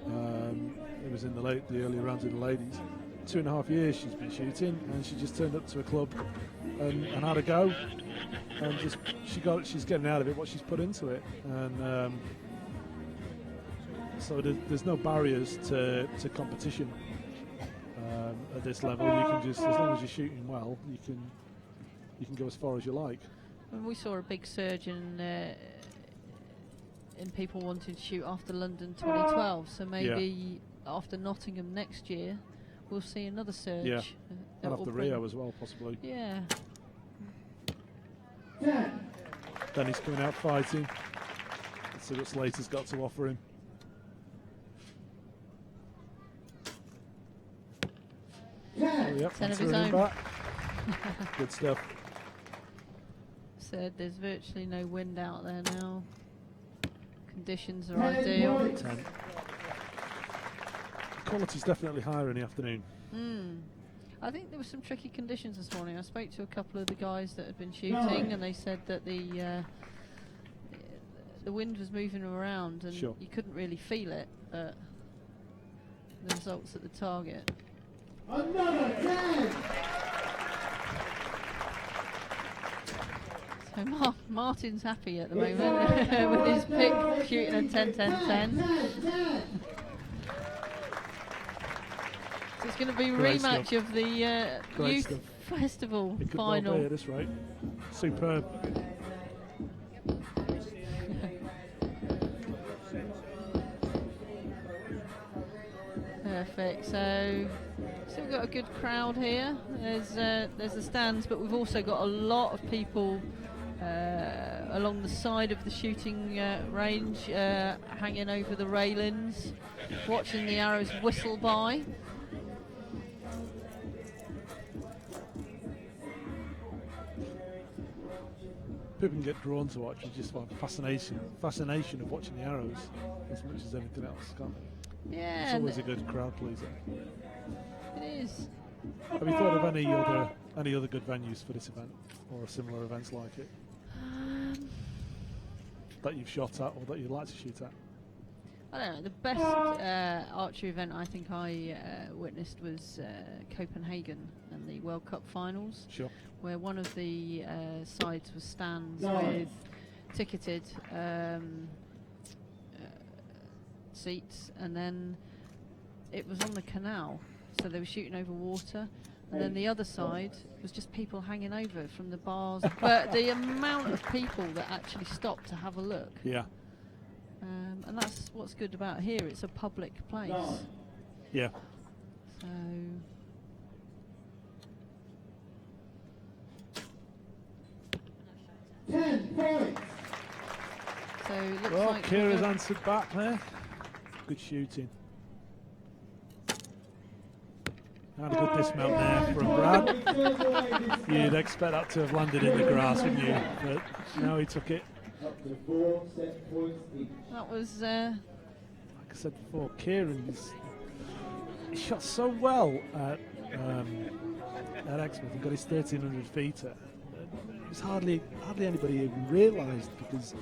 it was in the early rounds in the ladies. 2.5 years she's been shooting, and she just turned up to a club and had a go, and she's getting out of it what she's put into it, and so there's no barriers to competition at this level. You can just, as long as you're shooting well, you can go as far as you like. And we saw a big surge in people wanting to shoot after London 2012, so maybe after Nottingham next year we'll see another surge. Yeah, that and will after bring- Rio as well, possibly. Yeah. 10. Then he's coming out fighting. Let's see what Slater's got to offer him. Oh, yep, 10 of threw his him own. back. Good stuff. Said there's virtually no wind out there now. Conditions are 10 ideal. points. 10. Quality's definitely higher in the afternoon. I think there were some tricky conditions this morning. I spoke to a couple of the guys that had been shooting, and they said that the wind was moving them around, and Sure. you couldn't really feel it. But the results at the target. Another 10. So Martin's happy at the moment with his pick shooting a 10-10-10. 10. So it's going to be a Great rematch stuff. of the Great youth stuff. festival It could final. well be at this rate. Superb. Perfect. So still got a good crowd here. There's the stands, but we've also got a lot of people along the side of the shooting range, hanging over the railings, watching the arrows whistle by. People can get drawn to watch with just like fascination of watching the arrows as much as anything else, can't they? Yeah, It's always a good crowd pleaser. it is. Have you thought of any other good venues for this event, or similar events like it, that you've shot at or that you'd like to shoot at? I don't know. The best archery event I think I witnessed was Copenhagen and the World Cup finals, Sure. where one of the sides was stands Nice. with ticketed seats, and then it was on the canal, so they were shooting over water, and then the other side was just people hanging over from the bars. But the amount of people that actually stopped to have a look, Yeah. and that's what's good about here, it's a public place. Yeah. So 10 points. so it looks Well, like Kira's we've- answered back there. Good shooting. And a good dismount there from Brad. You'd expect that to have landed in the grass, wouldn't you? But no, he took it. Up to 4 set points each. that was Like I said before, Kieran's he shot so well at Exmouth and got his 1300 feet. It was hardly anybody even realised, because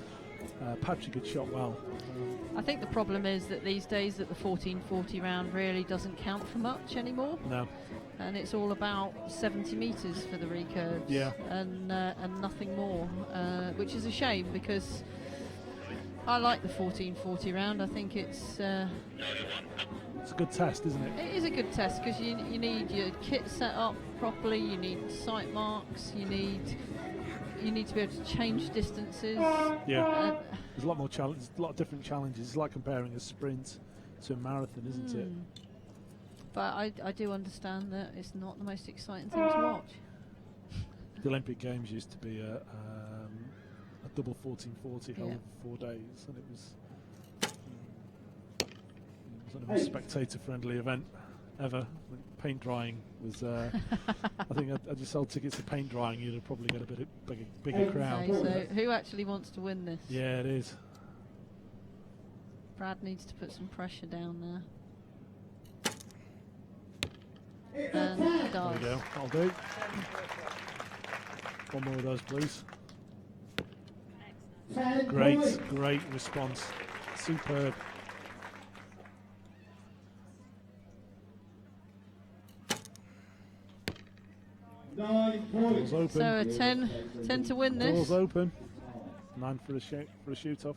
Patrick had shot well. I think the problem is that these days that the 1440 round really doesn't count for much anymore, No, and it's all about 70 metres for the recurves, Yeah. and nothing more, which is a shame, because I like the 1440 round. I think it's It's a good test, isn't it? It is a good test because you need your kit set up properly. You need sight marks. You need to be able to change distances. Yeah. There's a lot more challenges, a lot of different challenges. It's like comparing a sprint to a marathon, isn't it? But I do understand that it's not the most exciting thing to watch. The Olympic Games used to be a double 1440 held 4 days, and it wasn't the most spectator-friendly event ever. Paint drying was. I think I just sold tickets to paint drying. You'd have probably got a bigger crowd. Okay, so who actually wants to win this? Yeah, it is. Brad needs to put some pressure down there. And There we go. That'll do. One more of those, please. Great response. Superb. Doors open. So a 10 to win this. Doors open. 9 for a shoot off.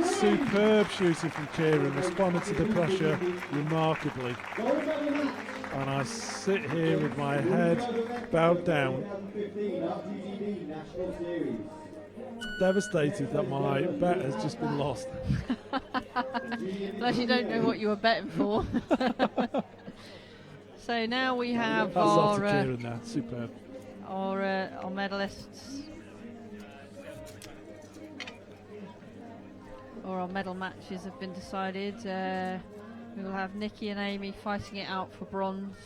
Superb shooting from Kieran. Responded to the pressure remarkably. And I sit here with my head bowed down, devastated that my bet has just been lost. Unless you don't know what you were betting for. So now we have That's off to our Kieran now. Superb. our medalists, or our medal matches have been decided. We will have Nikki and Amy fighting it out for bronze,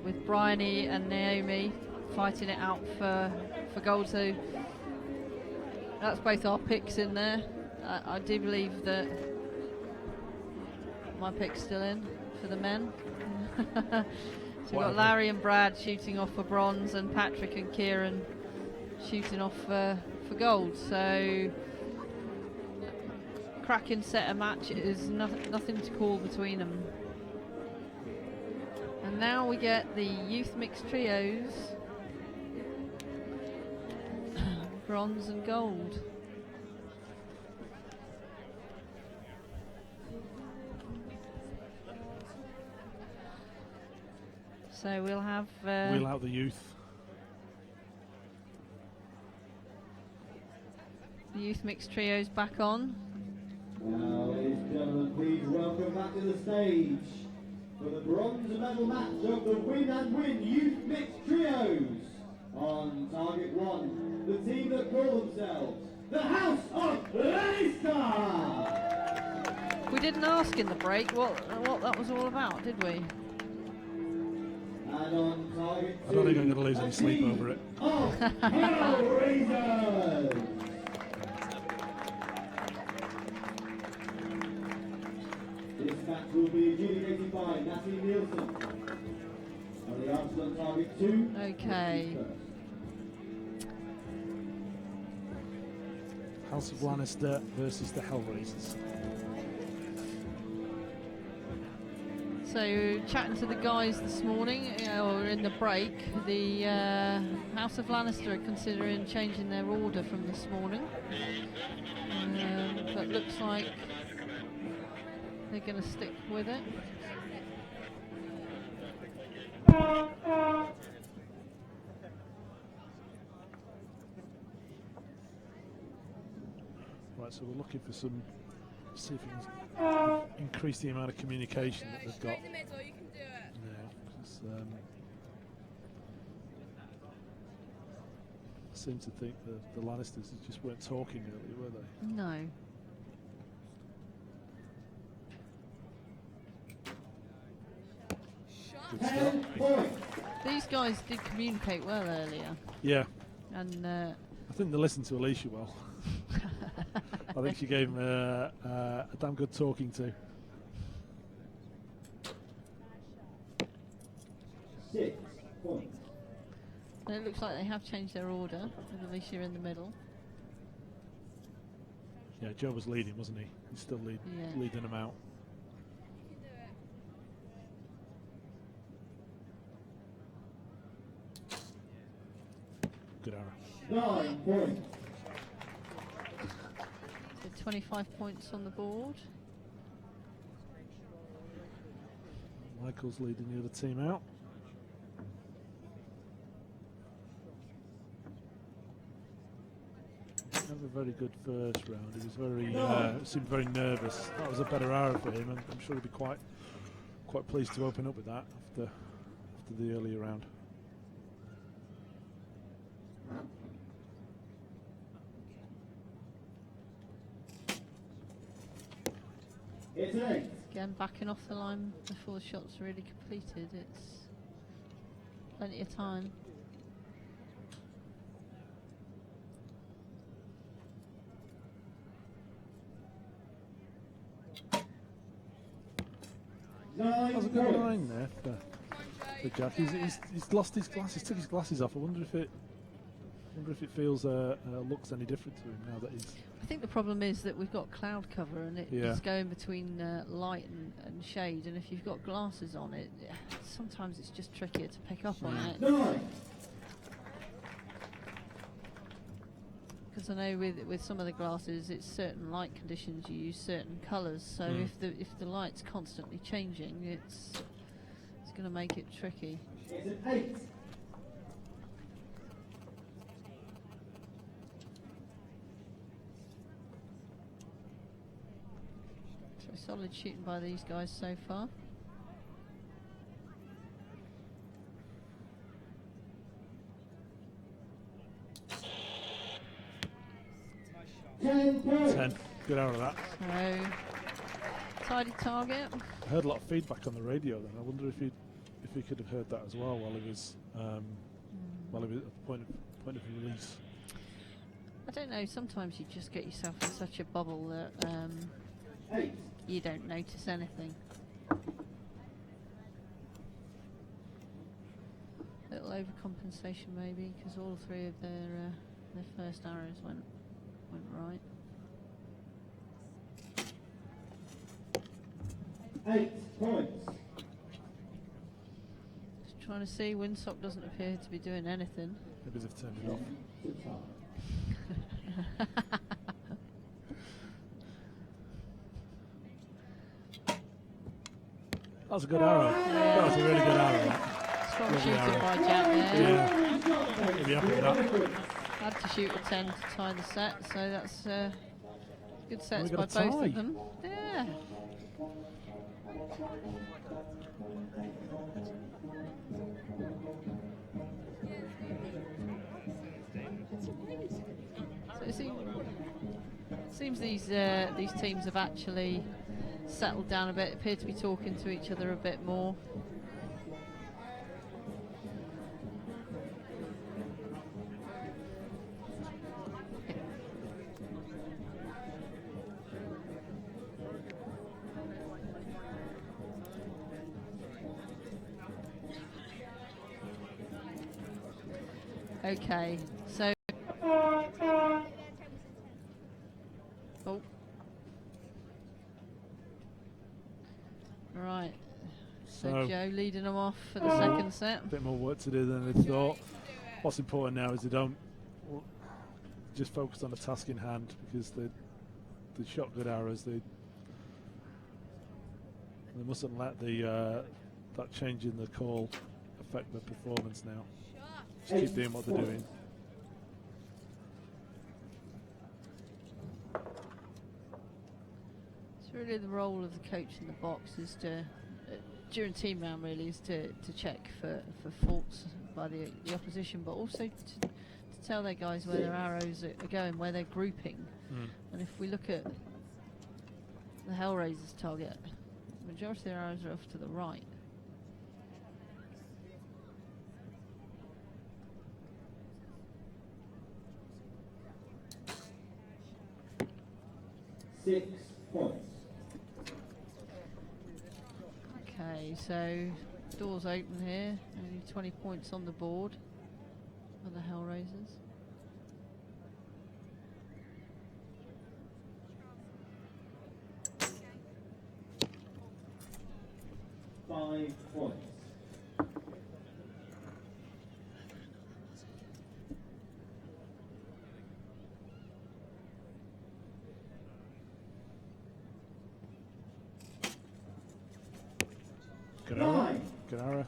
with Bryony and Naomi fighting it out for gold. So that's both our picks in there. I do believe that my pick's still in for the men. So we've got Larry and Brad shooting off for bronze, and Patrick and Kieran shooting off for gold. So cracking set a match. It is nothing to call between them. And now we get the youth mixed trios, bronze and gold. So we'll have Wheel out the youth. the youth mixed trios back on. Now, ladies and gentlemen, please welcome back to the stage for the bronze medal match of the Win and Win Youth Mixed Trios. On target 1, the team that call themselves the House of Lannister. We didn't ask in the break what that was all about, did we? And on target 2, I don't think I'm going to lose any sleep over it. of Hellraisers. This match will be adjudicated by Natalie Nielsen. And the answer on target 2. Okay. House of Lannister versus the Hellraisers. So chatting to the guys this morning, or in the break, the House of Lannister are considering changing their order from this morning. But looks like they're going to stick with it. Right, so we're looking for some, see if we can increase the amount of communication that they've got. In the middle, you can do it. Yeah, 'cause, I seem to think that the Lannisters just weren't talking earlier, were they? No. Good stuff. These guys did communicate well earlier. Yeah, And I think they listened to Alicia well. I think she gave him a damn good talking to. 6 points. and it looks like they have changed their order, with Alicia in the middle. Yeah, Joe was leading, wasn't he? He's still leading them out. Good arrow. 9 points. 25 points on the board. Michael's leading the other team out. Never a very good first round. He was very seemed very nervous. That was a better arrow for him, and I'm sure he'll be quite pleased to open up with that after the earlier round. It's an 8. Again, backing off the line before the shot's really completed. It's plenty of time. That was a good line there for Jack. He's lost his glasses, took his glasses off. I wonder if it feels looks any different to him now that he's. I think the problem is that we've got cloud cover and it's going between light and shade, and if you've got glasses on it, sometimes it's just trickier to pick up on it. Because I know with some of the glasses, it's certain light conditions, you use certain colours, so if the light's constantly changing, it's going to make it tricky. It's an 8. So solid shooting by these guys so far. Ten. Good out of that. So tidy target. I heard a lot of feedback on the radio then. I wonder if he could have heard that as well while he was at the point of release. I don't know, sometimes you just get yourself in such a bubble that you don't notice anything. Little overcompensation maybe, because all three of their first arrows went right. 8 points. Just trying to see, Windsock doesn't appear to be doing anything. Maybe they've turned it off. That was a good arrow. That was a really good arrow. Strong Lovely shooting arrow. by Jack there. Yeah. He'll be happy with that. Had to shoot a 10 to tie the set, so that's good sets we by got a both tie. of them. Yeah. So it seems these teams have actually settled down a bit, appear to be talking to each other a bit more. Okay, so right. So Joe leading them off for the second set. A bit more work to do than they thought. What's important now is they don't just focus on the task in hand, because they shot good arrows. They mustn't let that change in the call affect their performance now. Just keep doing what they're doing. It's really the role of the coach in the box is to, during team round really, is to check for faults by the opposition, but also to tell their guys where their arrows are going, where they're grouping. And if we look at the Hellraiser's target, the majority of their arrows are off to the right. Six points. Okay, so doors open here, only 20 points on the board for the Hellraisers. Five points. 9. Good arrow.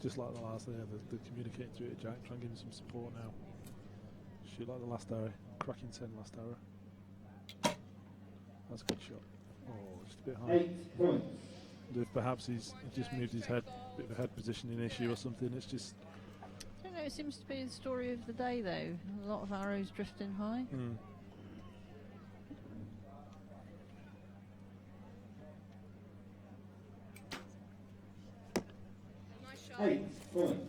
Just like the last there, they're communicating through it, Jack. Try and give him some support now. Shoot like the last arrow. Cracking 10 last arrow. That's a good shot. Oh, just a bit high. 8 points. If perhaps he's just moved his head, bit of a head positioning issue or something. It's just. I don't know, it seems to be the story of the day though. A lot of arrows drifting high. 8 points.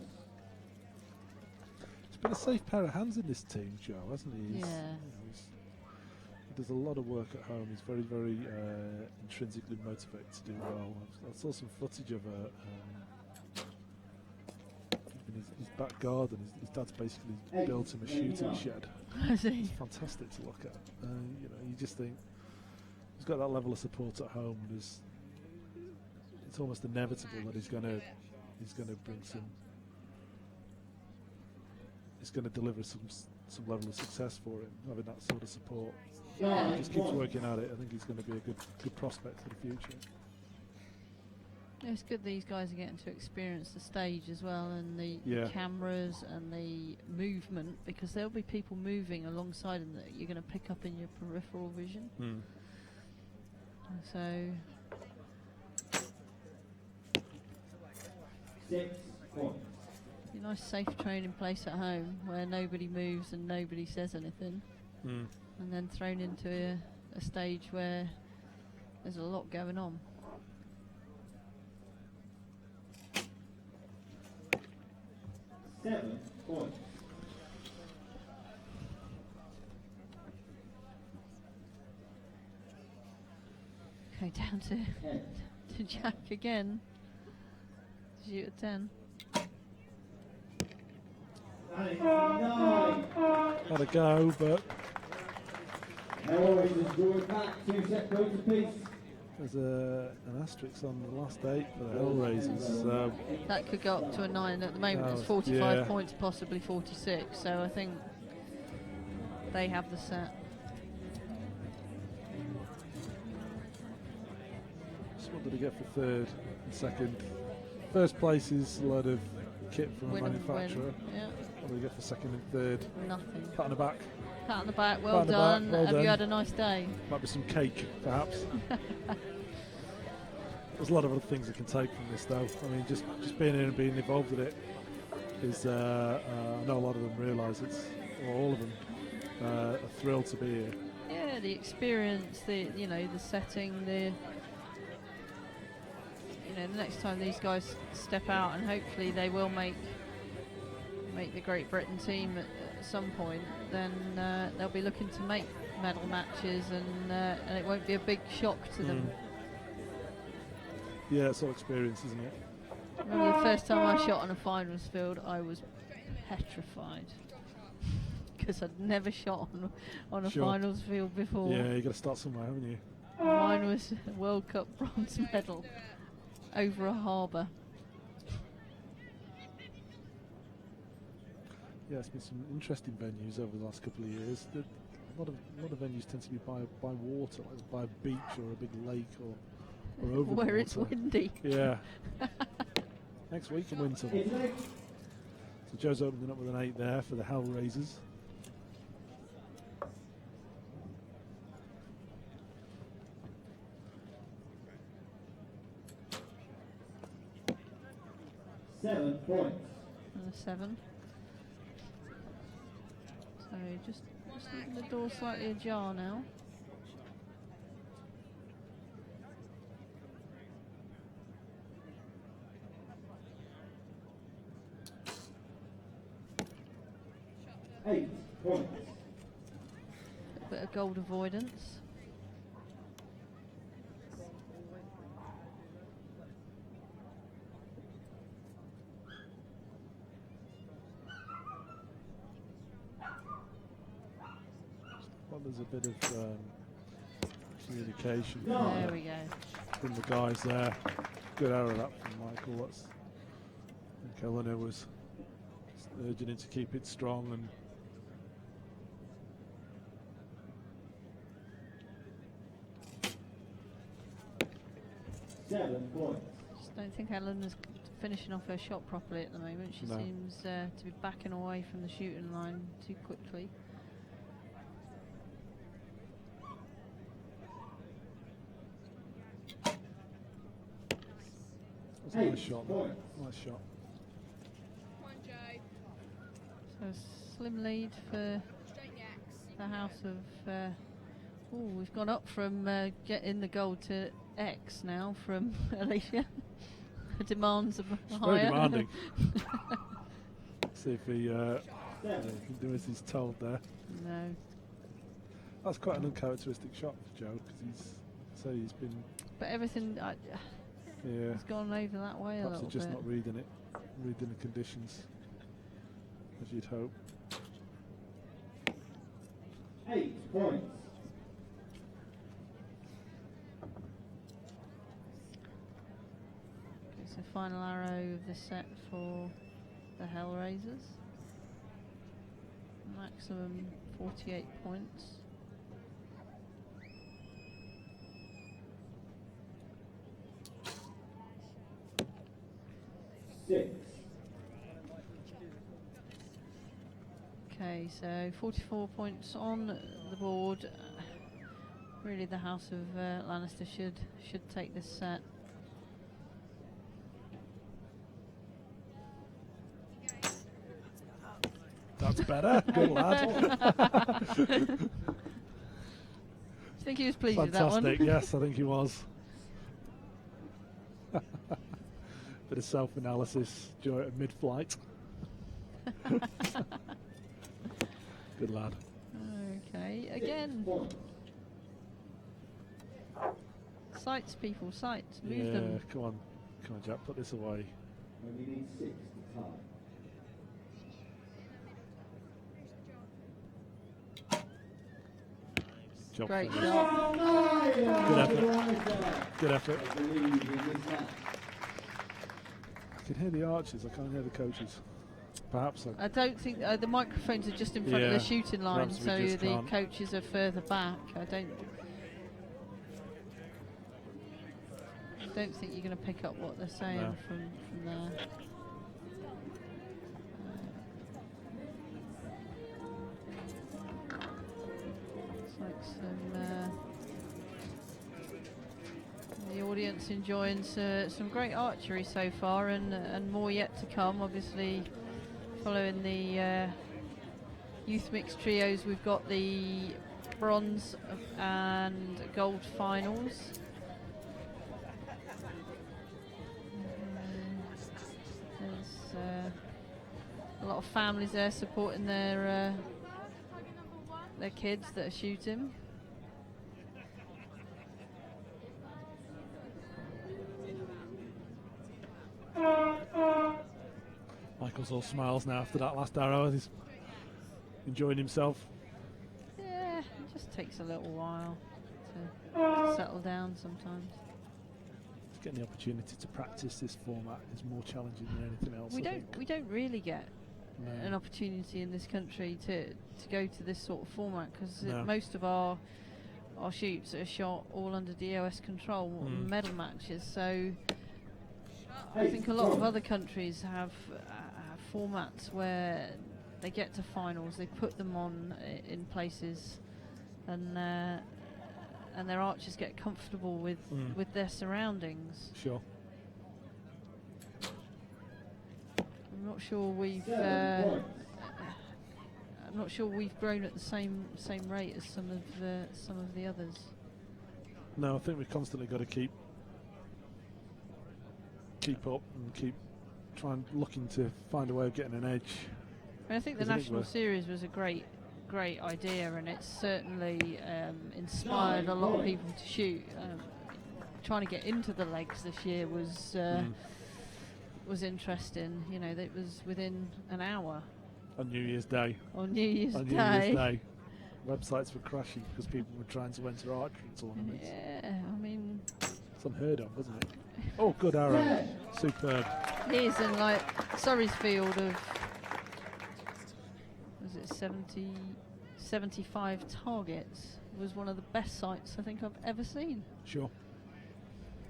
He's been a safe pair of hands in this team, Joe, hasn't he? Yeah. He does a lot of work at home. He's very, very intrinsically motivated to do well. I saw some footage of in his back garden. His dad's basically built him a shooting shed. Has he? It's fantastic to look at. You know, you just think he's got that level of support at home. It's almost inevitable that he's going to bring some. He's going to deliver some level of success for him, having that sort of support. He just keeps working at it. I think he's going to be a good prospect for the future. It's good these guys are getting to experience the stage as well, and the cameras and the movement, because there'll be people moving alongside them that you're going to pick up in your peripheral vision. So 6 points. a nice safe training place at home where nobody moves and nobody says anything, and then thrown into a stage where there's a lot going on. Seven points. Okay, down to Jack again. Shoot at 10. 9. Had a go, but Hellraisers drawing back 2 set points apiece. there's an asterisk on the last 8 for the Hellraisers. So That could go up to a 9. At the moment it's 45 points, possibly 46, so I think they have the set. so what did he get for third and second? First place is a load of kit from a Win and manufacturer. win, yeah. What did he get for second and third? Nothing. Pat on the back. Pat on the back, well Pat on the back, done. well Have done. you had a nice day? Might be some cake, perhaps. There's a lot of other things you can take from this, though. I mean, just being in and being involved with it is. I know a lot of them realise it's, or all of them, a thrill to be here. Yeah, the experience, the setting, the next time these guys step out, and hopefully they will make the Great Britain team at some point, then they'll be looking to make medal matches, and it won't be a big shock to them. Yeah, it's all experience, isn't it? I remember the first time I shot on a finals field, I was petrified because I'd never shot on a finals field before. Yeah, you got to start somewhere, haven't you? Mine was a World Cup bronze medal over a harbour. Yeah, it's been some interesting venues over the last couple of years. A lot of venues tend to be by water, like by a beach or a big lake or over where water. it's windy. Yeah. Next week in Winton. So Joe's opening up with an 8 there for the Hellraisers. Seven points. And a 7. So just leaving the door slightly ajar now. Eight points. A bit of gold avoidance. Well, there's a bit of communication There we go. from the guys there. Good arrow that from Michael. I think Eleanor was urging him to keep it strong, and 7 points. Just don't think Ellen is finishing off her shot properly at the moment. She No. seems to be backing away from the shooting line too quickly. That's a nice 8 shot. points. Nice shot. So a slim lead for the house of. We've gone up from getting the gold to X now from Alicia. The demands of It's higher. very demanding. See if he can do as he's told there. No. That's quite an uncharacteristic shot for Joe because he's been But everything has gone over that way a perhaps little he's just bit. not reading the conditions as you'd hope. 8 points. It's the final arrow of the set for the Hellraisers. Maximum 48 points. Okay, so 44 points on the board. Really, the House of Lannister should take this set. That's better. Good lad. I think he was pleased with that one. Fantastic. Yes, I think he was. Bit of self-analysis during mid-flight. Good lad. Okay, again. Sights, people, sights. Move them. Come on, Jack. Put this away. Only need 6 to tie. Job Great for you. shot. Good effort. Good effort. I believe in this match. I can hear the archers. I can't hear the coaches. Perhaps I don't think the microphones are just in front of Yeah, the shooting line, perhaps we so just the can't. coaches are further back. I don't think you're going to pick up what they're saying No. from there. Looks like the audience enjoying some great archery so far, and more yet to come. Obviously, following the youth mixed trios, we've got the bronze and gold finals. There's a lot of families there supporting their kids that are shooting. Michael's all smiles now after that last arrow. He's enjoying himself. Yeah, it just takes a little while to settle down sometimes. Getting the opportunity to practice this format is more challenging than anything else. We don't really get No. an opportunity in this country to go to this sort of format, because No. most of our shoots are shot all under DOS control, medal matches. So I think a lot of other countries have formats where they get to finals, they put them on in places, and their archers get comfortable with their surroundings. Sure. I'm not sure we've grown at the same rate as some of the others. No, I think we've constantly got to keep up and keep trying looking to find a way of getting an edge. I think the Isn't it national worth- series was a great idea, and it's certainly inspired a lot of people to shoot. Trying to get into the legs this year was interesting. You know, it was within an hour On New Year's Day. on New Year's On Day. New Year's Day. Websites were crashing because people were trying to enter archery tournaments. Yeah, I mean, It's unheard of, wasn't it? Oh, good arrow. Superb. he's in like Surrey's field of, was it 75 targets. It was one of the best sights I think I've ever seen. Sure.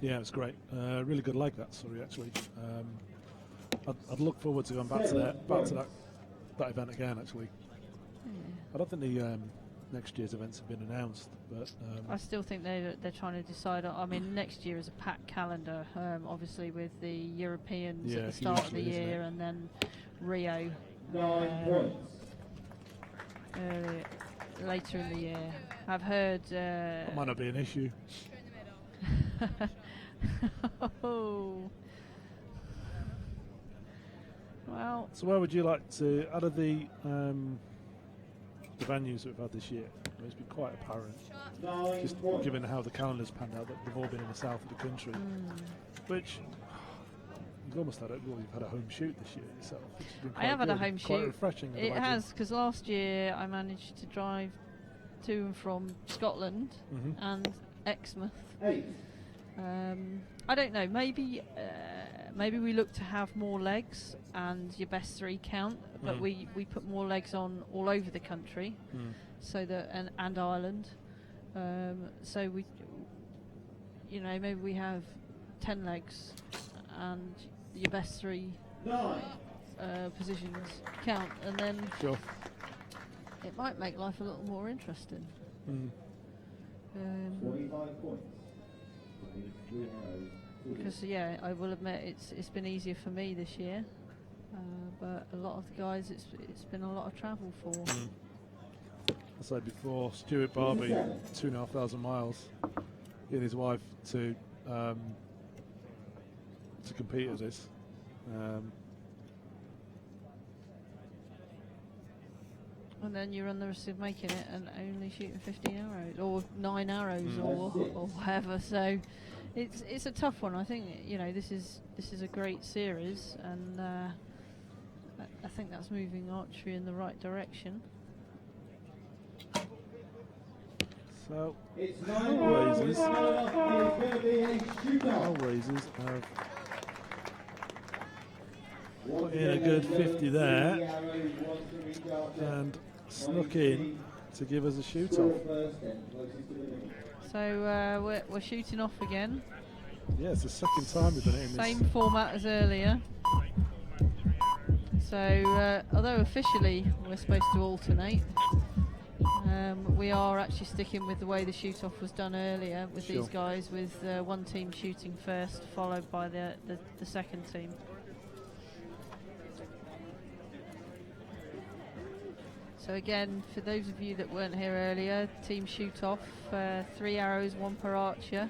Yeah, it was great. Really good leg that, sorry, actually. I'd look forward to going back to that event again, actually. I don't think the next year's events have been announced, but I still think they're trying to decide. I mean, next year is a packed calendar, obviously with the Europeans at the start of the hugely, isn't year, it? and then Rio 9 points. later in the year. I've heard. that might not be an issue. Oh. Well, So where would you like to, out of the venues that we've had this year, it's been quite apparent, 9 just points. given how the calendar's panned out, that they've all been in the south of the country, which you've almost had you've had a home shoot this year yourself. Which has been I have quite had a good, home quite shoot. refreshing. I'd It imagine. has, because last year I managed to drive to and from Scotland Mhm. and Exmouth. 8. I don't know. Maybe we look to have more legs and your best 3 count, but we put more legs on all over the country, so that and Ireland. So we, maybe we have 10 legs and your best 3 9. positions count, and then Sure. it might make life a little more interesting. 25 points. Because I will admit it's been easier for me this year, but a lot of the guys it's been a lot of travel for. I said before, Stuart Barbie, 2,500 miles, he and his wife to compete at this. And then you run the risk of making it and only shooting 15 arrows or 9 arrows or whatever. So it's a tough one. I think this is a great series, and I think that's moving archery in the right direction. So It's 9 Hell points. raises. It's not enough. It's going to be a shootout. Hellraisers have put in a good 50 there and snuck in to give us a shoot-off. So we're shooting off again. Yeah, it's the second time we've done it in this. Same format as earlier. So although officially we're supposed to alternate, we are actually sticking with the way the shoot-off was done earlier with Sure. these guys, with one team shooting first, followed by the second team. So again, for those of you that weren't here earlier, team shoot-off, 3 arrows, 1 per archer.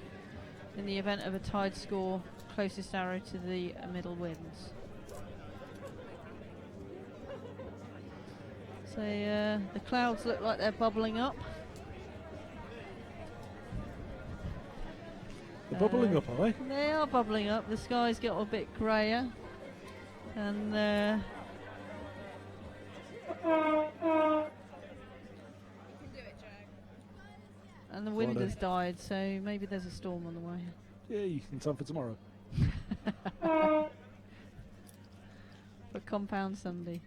In the event of a tied score, closest arrow to the middle wins. So the clouds look like they're bubbling up. They're bubbling up, are they? They are bubbling up. The sky's got a bit greyer, and the wind Righto. has died. So maybe there's a storm on the way. Yay, in time for tomorrow. But compound Sunday.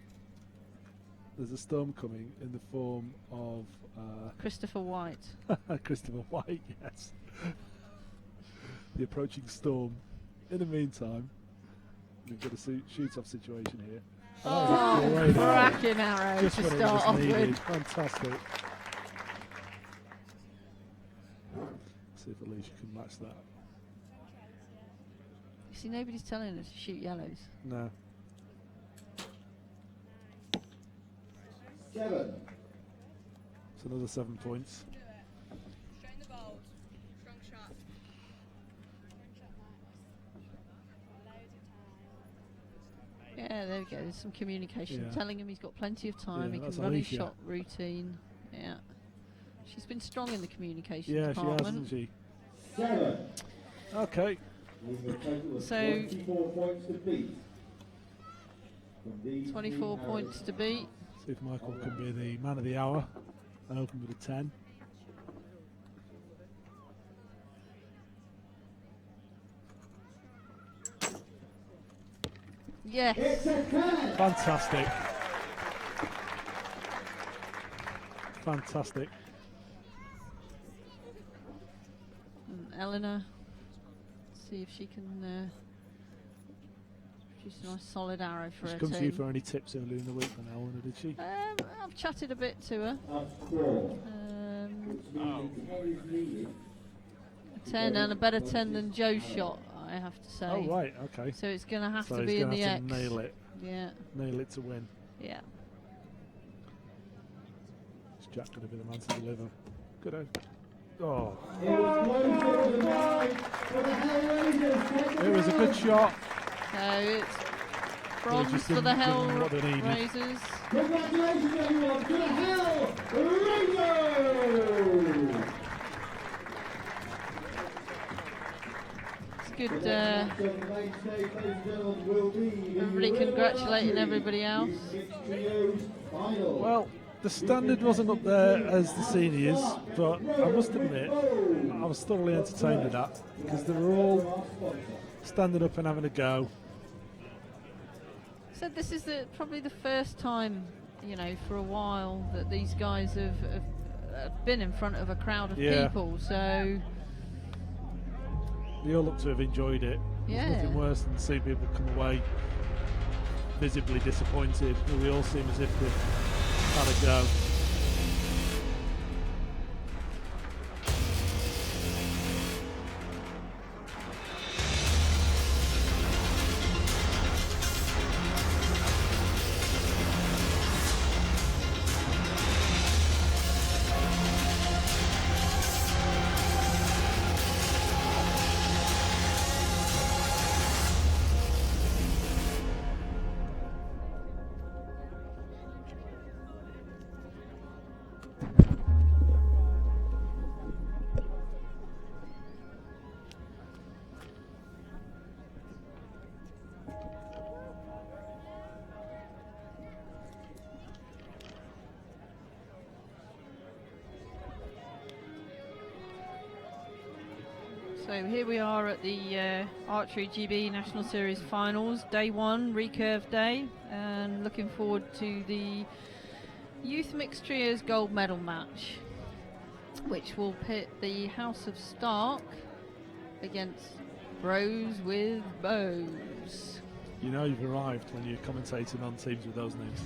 There's a storm coming in the form of Christopher White. Christopher White, yes. The approaching storm. In the meantime, we've got a shoot-off situation here. Oh, Great arrow. cracking arrow Just to when it start was off needed. with. Fantastic. See if Alicia can match that. You see, nobody's telling us to shoot yellows. No. 7. It's another 7 points. Straighten the bolt. Strong shot. Yeah, there we go. There's some communication. Yeah. Telling him he's got plenty of time. Yeah, he that's can run his Alicia. shot routine. Yeah. She's been strong in the communication Yeah, she has, department. hasn't she? 7. Okay. With a total of So- 24 points to beat. From these 24 three points to beat. See if Michael can be the man of the hour and open with a 10. Yes. It's a 10. Fantastic. Fantastic. And Eleanor see if she can produce a nice solid arrow for She her come to you team. for any tips earlier in the week then, Eleanor, did she? I've chatted a bit to her. Up 4. A 10 and a better 10 than Joe's shot, I have to say. Oh, right, okay. So it's going to have So to he's be in gonna the have X. to nail it. Yeah, Nail it to win. yeah. Is Jack going to be the man to deliver? Good out. Oh, It was close to the line for the Hellraisers. it was a good shot. So it's bronze just for the didn't give them what they needed. Hellraisers. Congratulations everyone to the Hellraisers! It's good. Everybody congratulating everybody else. Well, the standard wasn't up there as the seniors, but I must admit, I was thoroughly entertained with that because they were all standing up and having a go. So this is probably the first time, for a while that these guys have been in front of a crowd of Yeah. people. So They all look to have enjoyed it. Yeah. There's nothing worse than seeing people come away visibly disappointed. They all seem as if they've had a go. So here we are at the Archery GB National Series Finals, day one, Recurve day, and looking forward to the Youth Mixed Trios Gold Medal match, which will pit the House of Stark against Bros with Bows. You know you've arrived when you're commentating on teams with those names.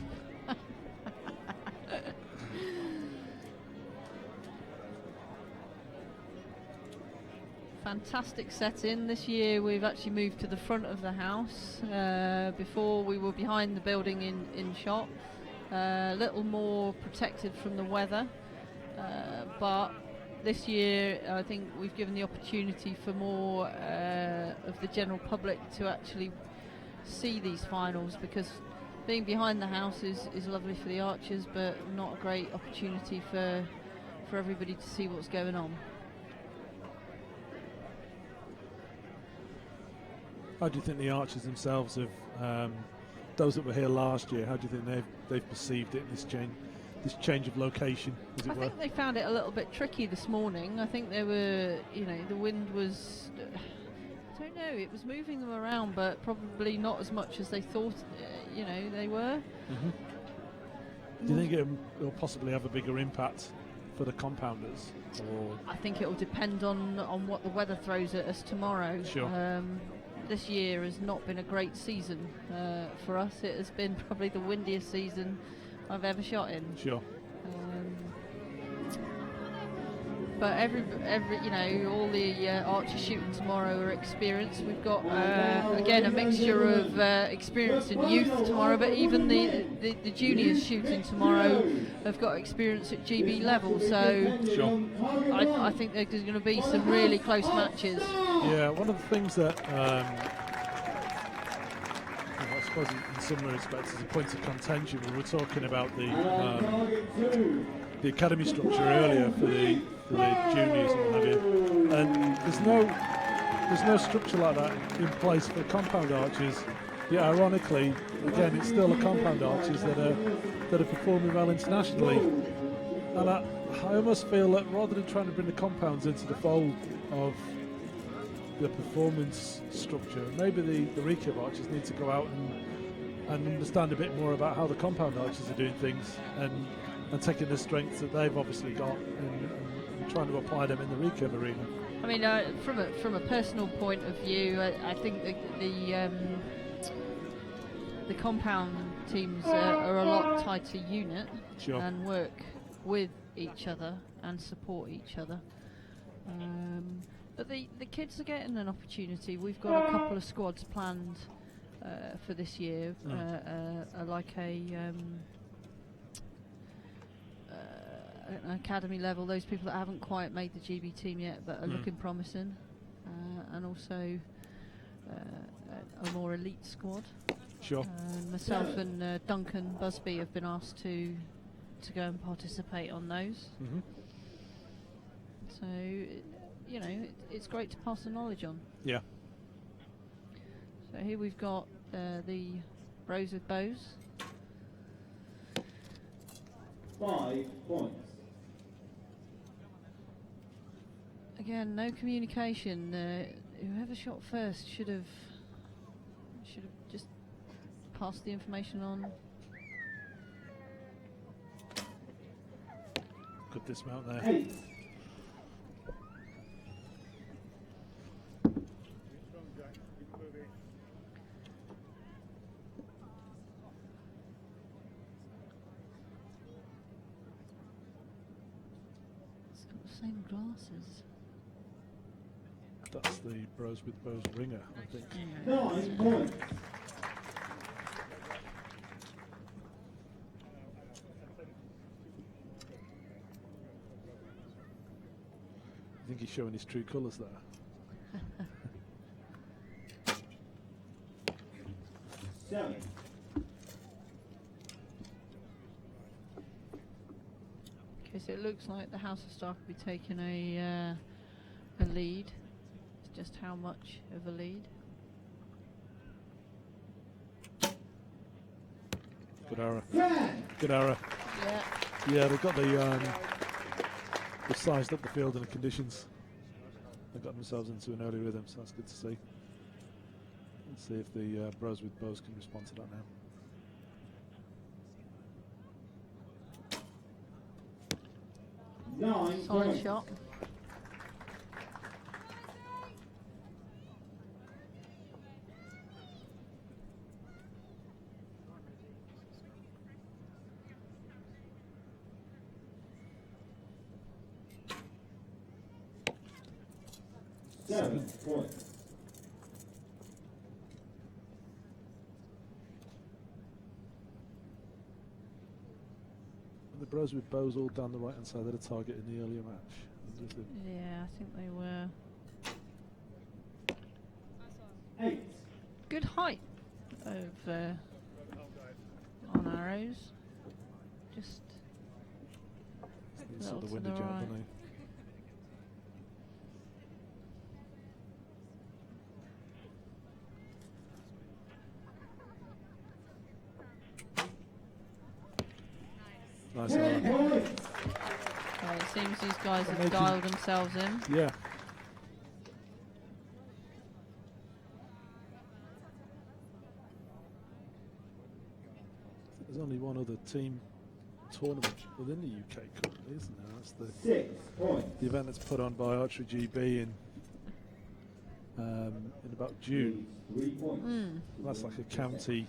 Fantastic setting. This year we've actually moved to the front of the house. Before we were behind the building in shot. A little more protected from the weather. But this year I think we've given the opportunity for more of the general public to actually see these finals, because being behind the house is lovely for the archers, but not a great opportunity for everybody to see what's going on. How do you think the archers themselves have, those that were here last year, how do you think they've perceived it, this change of location, as it I were? think they found it a little bit tricky this morning. I think they were, the wind was, I don't know, it was moving them around, but probably not as much as they thought, they were. Mm-hmm. Do you think it will possibly have a bigger impact for the compounders? Or I think it will depend on what the weather throws at us tomorrow. Sure. This year has not been a great season for us. It has been probably the windiest season I've ever shot in. Sure. But every all the archers shooting tomorrow are experienced. We've got again a mixture of experience and youth tomorrow, but even the juniors shooting tomorrow have got experience at GB level. So Sure. I think there's going to be some really close matches. Yeah, one of the things that I suppose in some respects is a point of contention. We were talking about the academy structure earlier for the juniors and what have you, and there's no structure like that in place for compound archers. Yet ironically, again, it's still the compound archers that are performing well internationally, and I almost feel that rather than trying to bring the compounds into the fold of the performance structure, maybe the Recurve archers need to go out and understand a bit more about how the compound archers are doing things, and taking the strengths that they've obviously got and trying to apply them in the Recurve arena. I mean, from a personal point of view, I think the compound teams are a lot tighter unit Sure. and work with each other and support each other. But the kids are getting an opportunity. We've got a couple of squads planned for this year, like an academy level. Those people that haven't quite made the GB team yet, but are looking promising, and also a more elite squad. Sure. Myself and Duncan Busby have been asked to go and participate on those. Mm-hmm. So, you know, it's great to pass the knowledge on. Yeah. So here we've got the Bros with Bows. 5 points. Again, no communication. Whoever shot first should have just passed the information on. Good dismount there. 8. It's got the same glasses. That's the Bros with Bows ringer, I think. 9 points. I think he's showing his true colours there. 7. Okay, so it looks like the House of Stark will be taking a lead. It's just how much of a lead? Good arrow. 10. Good arrow. Yeah. Yeah, they've got they've sized up the field and the conditions. They've got themselves into an early rhythm, so that's good to see. Let's see if the Bros with Bows can respond to that now. 9 Solid points. shot. Seven points. The Bros with Bows all down the right hand side of the target in the earlier match. Yeah, I think they were. 8. Good height of on arrows. Just It's little sort of to windy the jab, right. don't they? Nice 10 arrow. points. It seems these guys have Making- dialed themselves in. Yeah. There's only one other team tournament within the UK currently, isn't there? That's the 6 points. event that's put on by Archery GB in about June. 3 points. That's like a county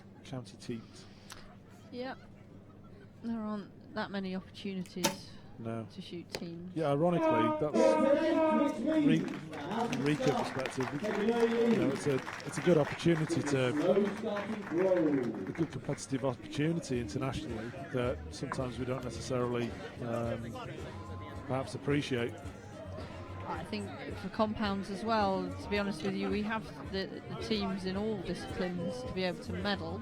teams. Yeah. There aren't that many opportunities No. to shoot teams. Yeah, ironically, that's Which means from Recurve perspective. You know, it's a good opportunity to low starting throw. a good competitive opportunity internationally that sometimes we don't necessarily perhaps appreciate. I think for compounds as well, to be honest with you, we have the teams in all disciplines to be able to medal,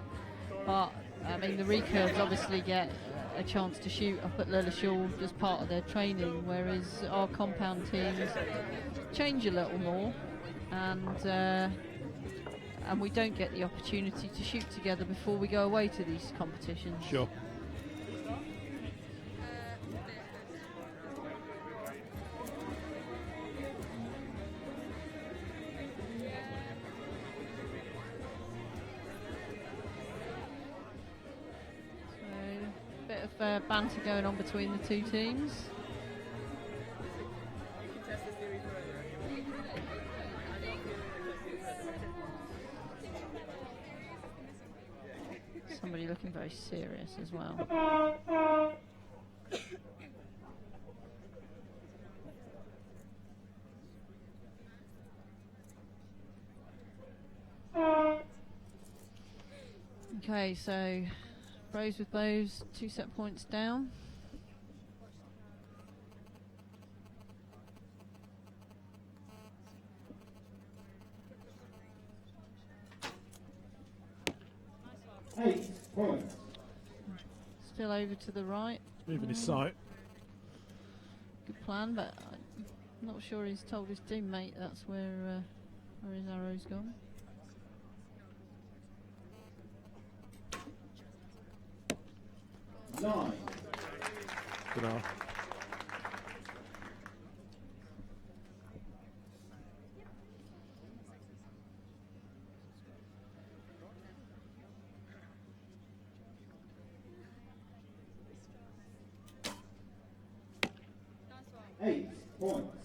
but I mean the recurves obviously get a chance to shoot up at Lilleshall as part of their training, whereas our compound teams change a little more, and we don't get the opportunity to shoot together before we go away to these competitions. Sure. Banter going on between the two teams. looking very serious as well. Okay, so Bros with bows, 2 set points down. Eight points. Still over to the right. Moving his sight. Good plan, but I'm not sure he's told his teammate that's where his arrow's gone. Nine. Good eye. Nice one. 8 points.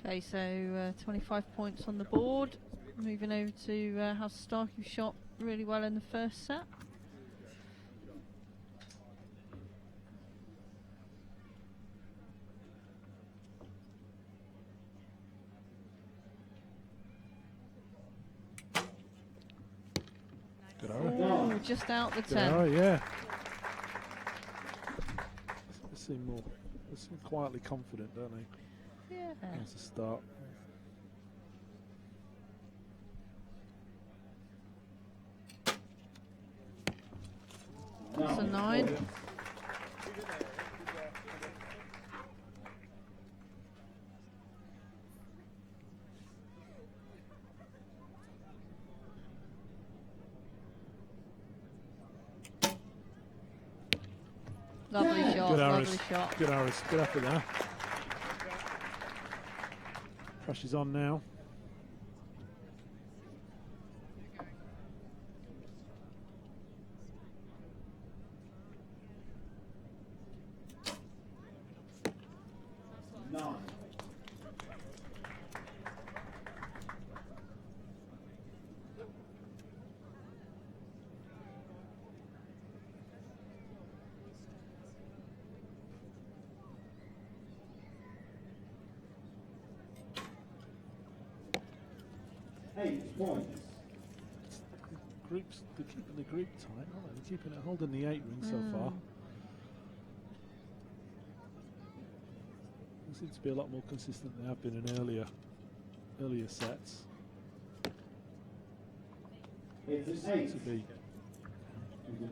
Okay, so 25 points on the board. Moving over to House Stark, who shot really well in the first set. Good arrow. Oh, just out the Good 10. arrow, yeah. They seem more, they seem quietly confident, don't they? Yeah. That's a start. That's a 9. points. Lovely Yeah. shot, Good lovely arrows. shot. Good arrows. Good effort there. Pressure's on now. Nine. Eight points. Groups, they're keeping the group tight, aren't they? They're keeping it, holding the 8 ring so far. They seem to be a lot more consistent than they have been in earlier sets. It's Seem an 8. to be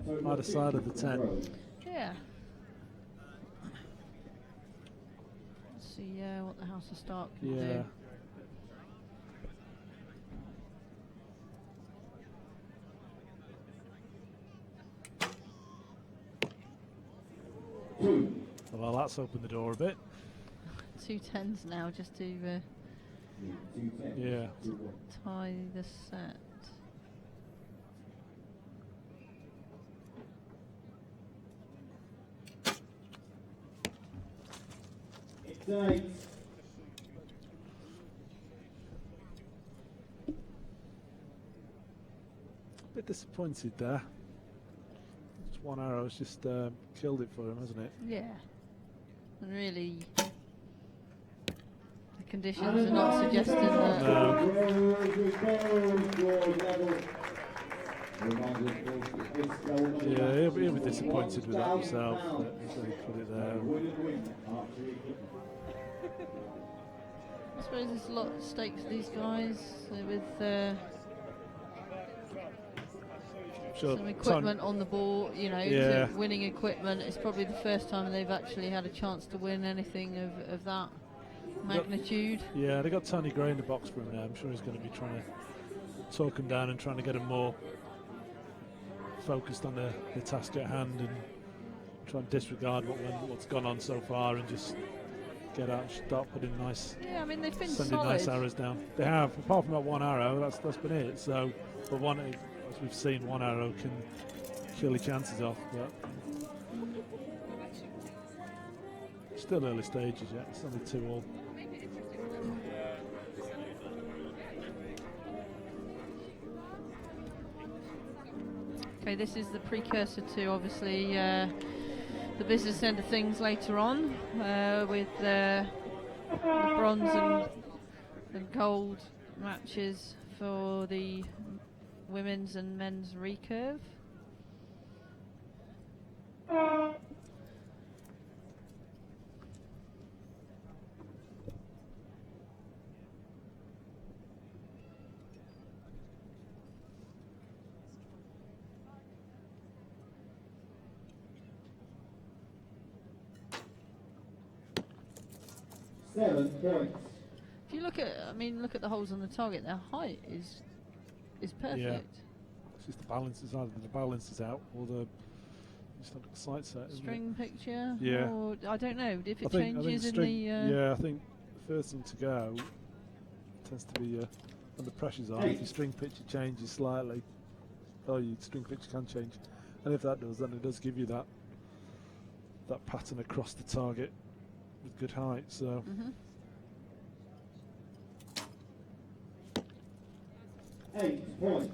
Total either side of the 50 10. rows. Yeah. Let's see what the House of Stark can Yeah. do. Two. Well, that's opened the door a bit. 2 10s now just to 2 10. Yeah. 2 1. tie the set. It's 8. A bit disappointed there. Just one arrow's just killed it for him, hasn't it? Yeah. And really, the conditions are not suggesting that. Yeah, he'll be disappointed with that himself. That he put it there. I suppose there's a lot at stake for these guys with Sure, some equipment on the board, you know, Yeah. to winning equipment. It's probably the first time they've actually had a chance to win anything of that magnitude. Yeah, they got Tony Gray in the box for him now. I'm sure he's going to be trying to talk him down and trying to get him more focused on the task at hand and try and disregard what's gone on so far and just get out and start putting Yeah, I mean, they've been sending solid. nice arrows down. They have, apart from that one arrow, that's been it. So, but one, as we've seen, one arrow can kill your chances off. But still early stages yet. It's only 2-all. Okay, this is the precursor to obviously the business end of things later on with the bronze and gold matches for the women's and men's recurve. If you look at the holes on the target, their height is perfect. Yeah. It's just the balance is either the balance is out or the just look at the sight set. String picture. Yeah. Or I don't know if it I think changes in string, the. yeah, I think the first thing to go tends to be when the pressure's on. If your string picture changes slightly, your string picture can change, and if that does, then it does give you that pattern across the target with good height. So. Mm-hmm. 8 points.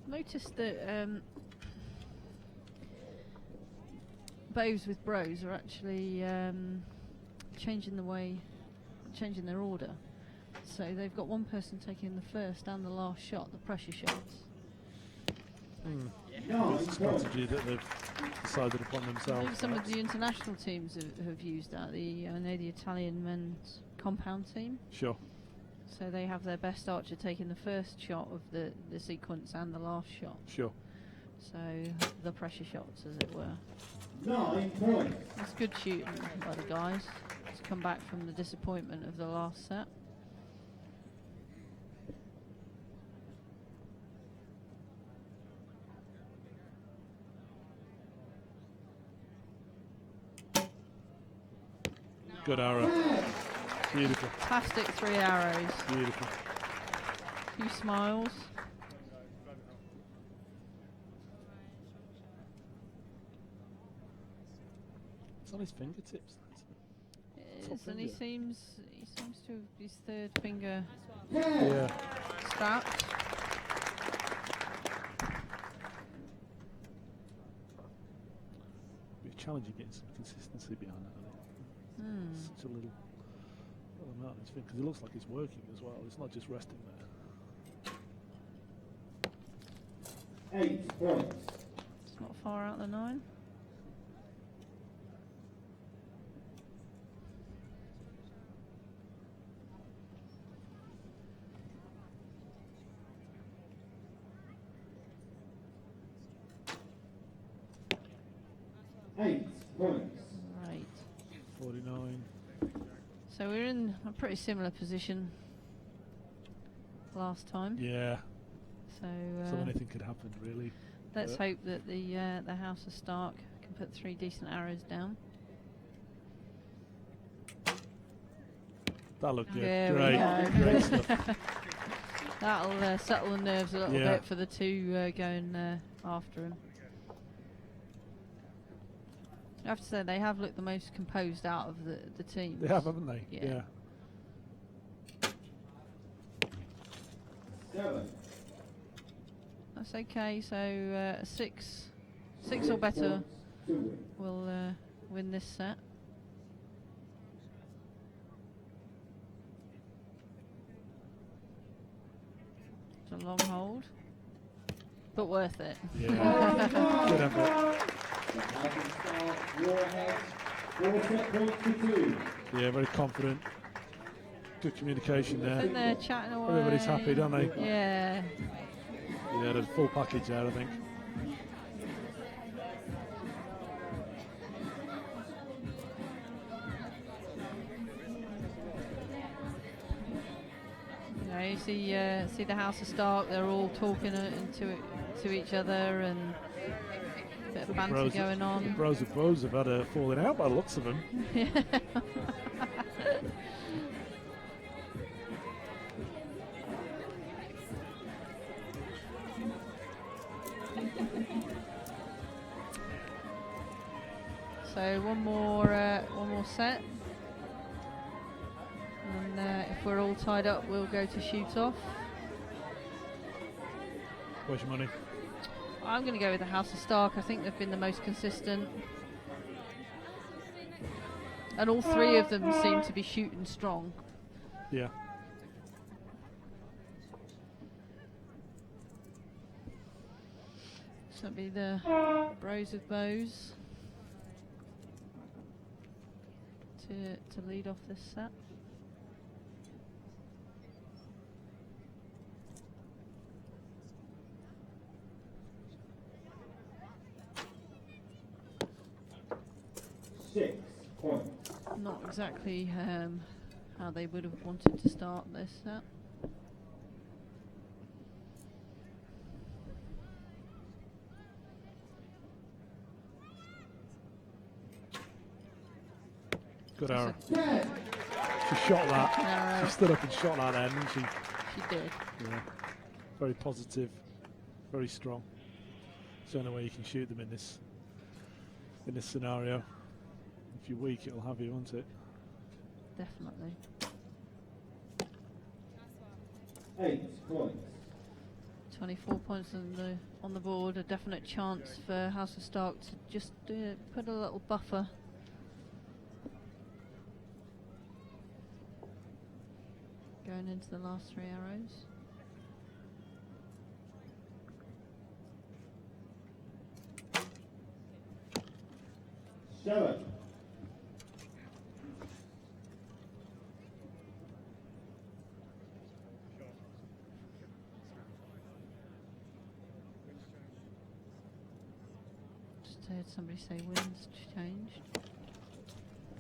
Noticed that bows with bros are actually changing their order. So they've got one person taking the first and the last shot, the pressure shots. It's a strategy that they've decided upon I themselves. think some of the international teams have used that. I know the Italian men's compound team. Sure. So they have their best archer taking the first shot of the sequence and the last shot. Sure. So the pressure shots, as it were. 9 points. It's good shooting by the guys to come back from the disappointment of the last set. Good arrow. Beautiful. Fantastic 3 arrows. Beautiful. Few smiles. It's on his fingertips. It is, and he seems to have his third finger Yeah. strapped. Be challenging getting some consistency behind that. Such a little amount on his finger because it looks like it's working as well. It's not just resting there. 8 points. It's not far out the 9. Eight points. Right. 49. So we're in a pretty similar position last time. Yeah. So, So anything could happen, really. let's hope that the House of Stark can put 3 decent arrows down. That looked good. There we Great. go. Great stuff. That'll settle the nerves a little Yeah. bit for the two going after him. I have to say they have looked the most composed out of the teams. They have, haven't they? Yeah. 7. That's okay. So a 6 or better will win this set. It's a long hold, but worth it. Yeah. Good effort. Yeah, very confident. Good communication I think there. they're chatting away. Everybody's happy, don't they? Yeah. Yeah, there's a full package there, I think. You know, you see the House of Stark. They're all talking to each other, and a bit of banter going The on. bros of bros have had a falling out by the looks of them. So one more set, and if we're all tied up, we'll go to shoot off. Where's your money? I'm going to go with the House of Stark. I think they've been the most consistent. And all three of them seem to be shooting strong. Yeah. So it'll be the Bros with Bows to lead off this set. Not exactly how they would have wanted to start this set. Good arrow. She shot that. She stood up and shot that then, didn't she? She did. Yeah. Very positive, very strong. It's the only way you can shoot them in this scenario. If you're weak, it'll have you, won't it? Definitely. 8 points. 24 points on the board. A definite chance for House of Stark to just put a little buffer. Going into the last 3 arrows. Seven. Just heard somebody say winds changed.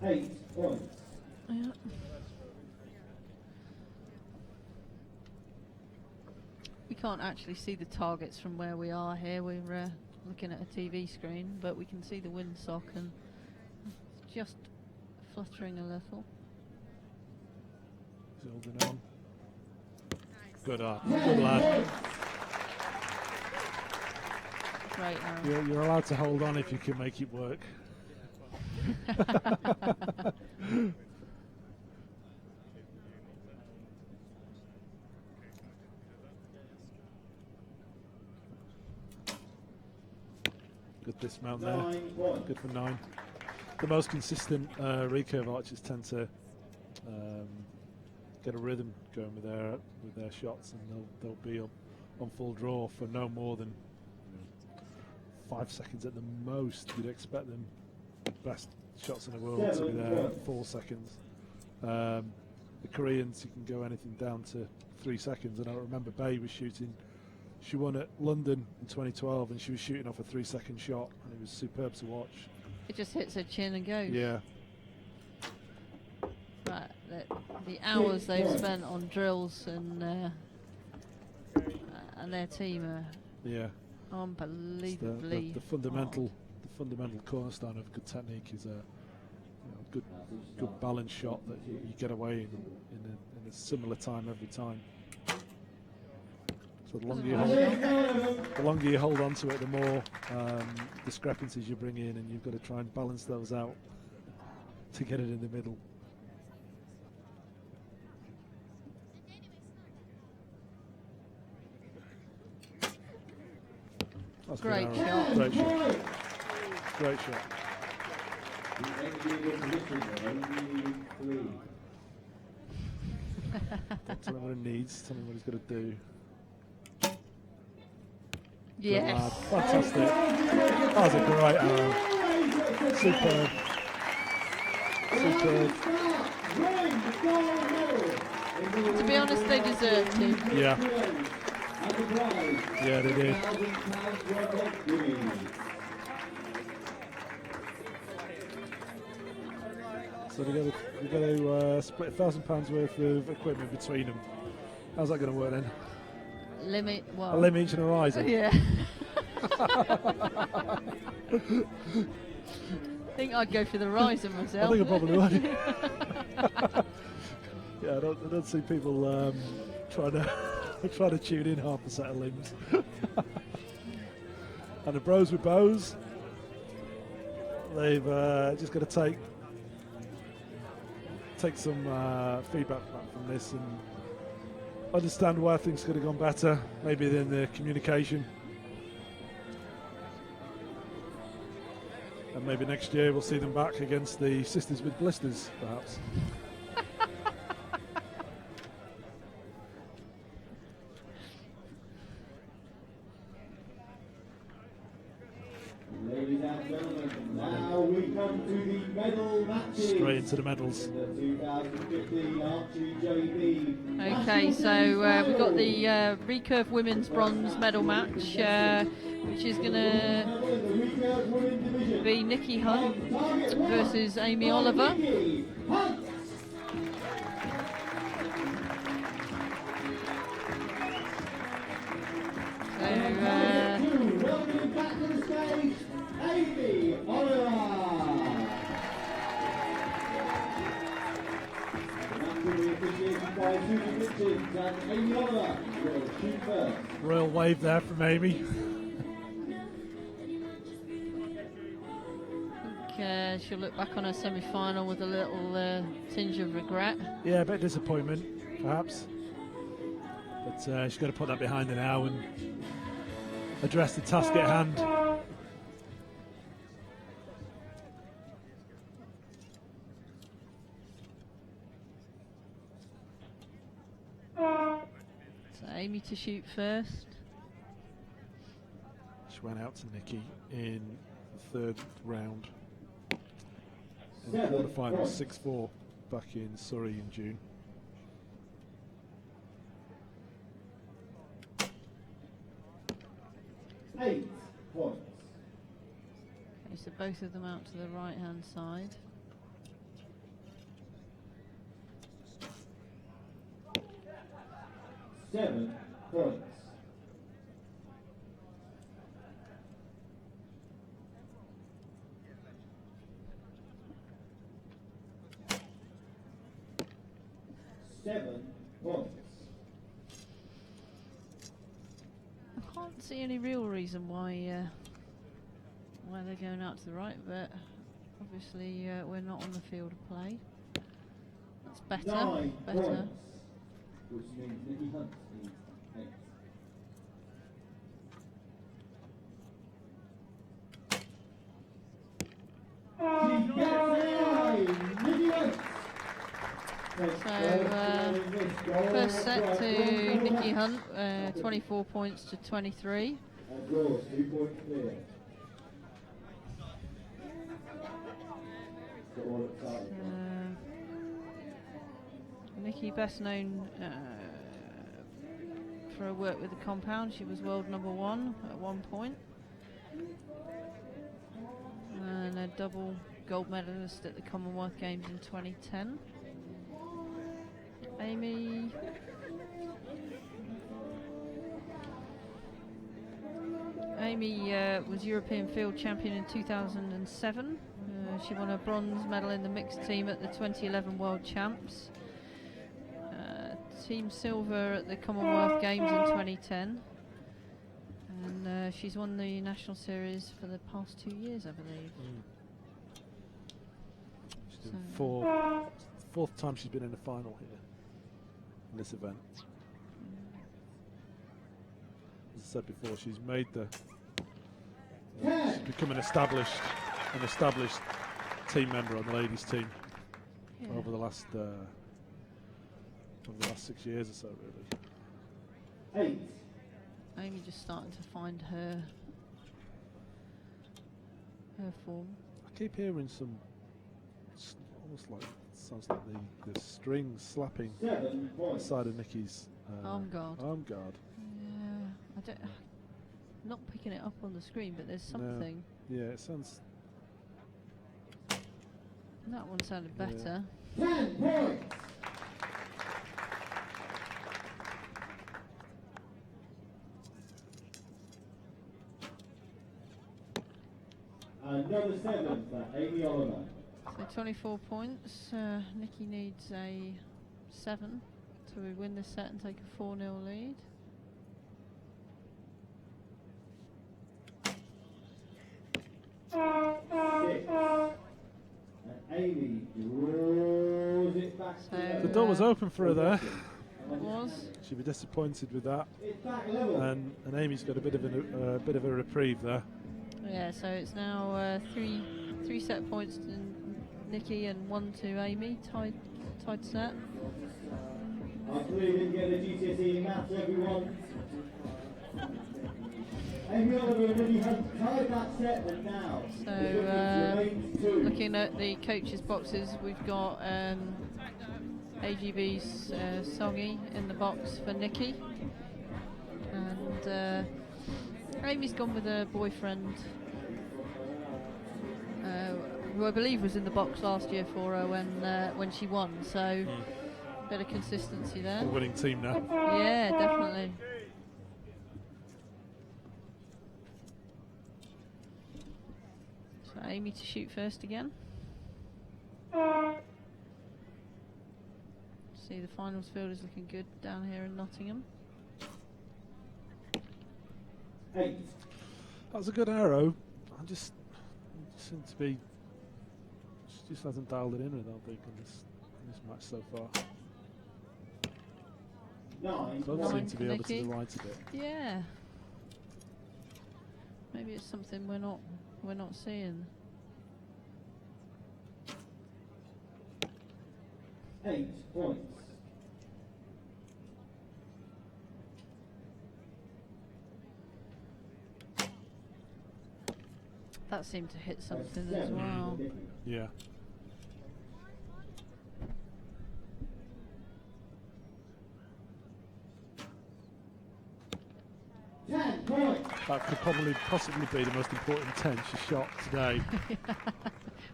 8 points. Yeah. We can't actually see the targets from where we are here. We're looking at a TV screen, but we can see the windsock and it's just fluttering a little. He's holding on. Good lad. Great arrow. You're allowed to hold on if you can make it work. Good dismount there. 9 points. Good for 9. The most consistent recurve archers tend to get a rhythm going with their shots, and they'll be on full draw for no more than 5 seconds at the most. You'd expect them, best shots in the world, to be there at 4 seconds. The Koreans, you can go anything down to 3 seconds, and I remember Bay was shooting. She won at London in 2012, and she was shooting off a 3-second shot, and it was superb to watch. It just hits her chin and goes. Yeah. Right, the hours they've spent on drills and their team are unbelievably. The fundamental cornerstone of good technique is a good balance shot that you get away in a similar time every time. So the longer you hold on to it, the more discrepancies you bring in, and you've got to try and balance those out to get it in the middle. That's Great good shot. arrow. Great shot. Great shot. Don't tell him what he needs, tell him what he's got to do. Yes. Fantastic. That was a great arrow. Superb. Superb. To be honest, they deserve to. Yeah. Yeah, they did. So we've got to split £1,000 worth of equipment between them. How's that going to work then? A limb each and a riser. Yeah. I think I'd go for the riser myself. I think I probably would. Yeah, I don't see people trying to tune in half a set of limbs. And the Bros with Bows, they've just got to take some feedback back from this and understand why things could have gone better, maybe in the communication. And maybe next year we'll see them back against the Sisters with Blisters, perhaps. Ladies and gentlemen, now we come to the medal matches. Straight into the medals. The 2015 Archery JB. Okay, so we've got the Recurve Women's Bronze Medal match, which is going to be Nikki Hunt versus Amy Oliver. Welcome back to the stage, Amy Oliver. By Susan Richards and Amy Oliver will shoot first. Royal wave there from Amy. I think she'll look back on her semi-final with a little tinge of regret. Yeah, a bit of disappointment, perhaps. But she's got to put that behind her now and address the task at hand. So Amy to shoot first. She went out to Nikki in the third round. In the quarterfinal, 6-4 back in Surrey in June. Eight points. Okay, so both of them out to the right-hand side. Seven points. Seven points. I can't see any real reason why they're going out to the right, but obviously we're not on the field of play. That's better. 9 Better. points. Which means Nikki Hunt needs 8. She gets it! Nikki Hunt! So first set to Nikki Hunt, 24 points to 23. And draws 2 points clear. Got all excited. Nikki, best known for her work with the compound. She was world #1 at one point. And a double gold medalist at the Commonwealth Games in 2010. Amy. Amy was European field champion in 2007. She won a bronze medal in the mixed team at the 2011 World Champs. Team silver at the Commonwealth Games in 2010. And she's won the national series for the past 2 years, I believe. She's doing fourth time she's been in the final here in this event. As I said before, she's made she's become an established team member on the ladies' team over the last 6 years or so, really. 8. Amy just starting to find her form. I keep hearing some almost like sounds like the strings slapping 7 the points. side of Nikki's Arm guard. Yeah, I don't. Not picking it up on the screen, but there's something. Yeah, it sounds. That one sounded better. 10 points. Another 7 for Amy Oliver. So 24 points. Nikki needs a 7 to win this set and take a 4-0 lead. And Amy draws it back. So The door was open for her there. It was. She'll be disappointed with that. It's back level. And Amy's got a bit of a reprieve there. Yeah, so it's now three set points to Nikki and 1 to Amy. Tied set. Our three didn't get the GCSE in maths, everyone. Amy Oliver and Nikki Hunt tied that set, and now So, the difference remains 2. Looking at the coaches' boxes, we've got AGB's Songy in the box for Nikki, and Amy's gone with her boyfriend, who I believe was in the box last year for her when she won. So, bit of consistency there. The winning team now. Yeah, definitely. So Amy to shoot first again. See, the finals field is looking good down here in Nottingham. 8. That was a good arrow. I just seem to be. She just hasn't dialed it in, I don't think, in this match so far. 9. Both seem to be able Nikki. to the right of it. Yeah. Maybe it's something we're not seeing. 8 points. That seemed to hit something as well. Yeah. That could possibly be the most important 10 she shot today.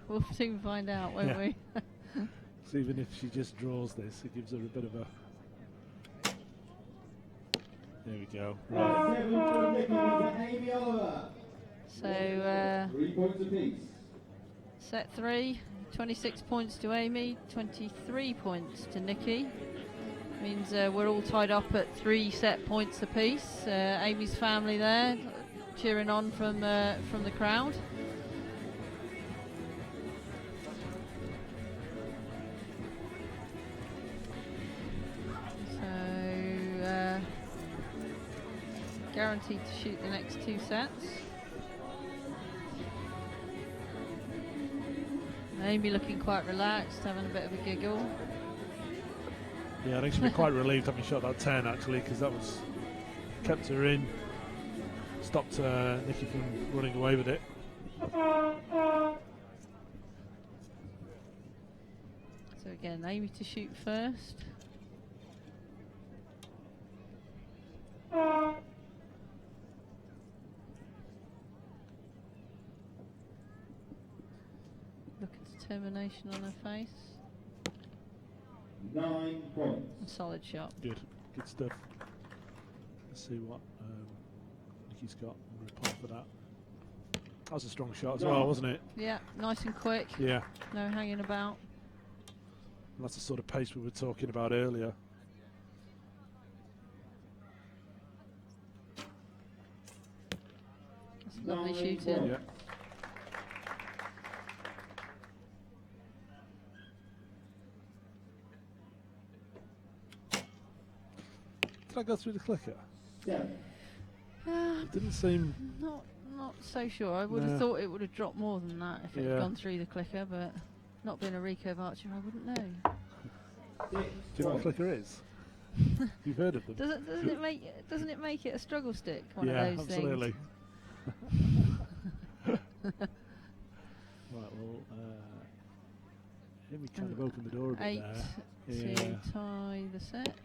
We'll soon find out, won't we? So even if she just draws this, it gives her a bit of a. There we go. So 3 points apiece. set 3, 26 points to Amy, 23 points to Nikki. Means we're all tied up at 3 set points apiece. Amy's family there cheering on from the crowd. So guaranteed to shoot the next 2 sets. Amy looking quite relaxed, having a bit of a giggle. Yeah, I think she'll be quite relieved having shot that 10 actually, because that was kept her in, stopped Nikki from running away with it. So again, Amy to shoot first. Look at determination on her face. 9 points. Solid shot. Good stuff. Let's see what Nikki's got in reply for that. That was a strong shot as well, wasn't it? Yeah, nice and quick. Yeah. No hanging about. And that's the sort of pace we were talking about earlier. That's lovely 9 shooting. points. Yeah. Did I go through the clicker? 7. It didn't seem. Not so sure. I would have No. thought it would have dropped more than that if it Yeah. had gone through the clicker, but not being a recurve archer, I wouldn't know. 6 Do you know what a points. clicker is? You've heard of them? Doesn't it make it a struggle stick? One yeah, of those absolutely. things. Right, well, here we kind of opened the door a bit 8 there. to tie the set.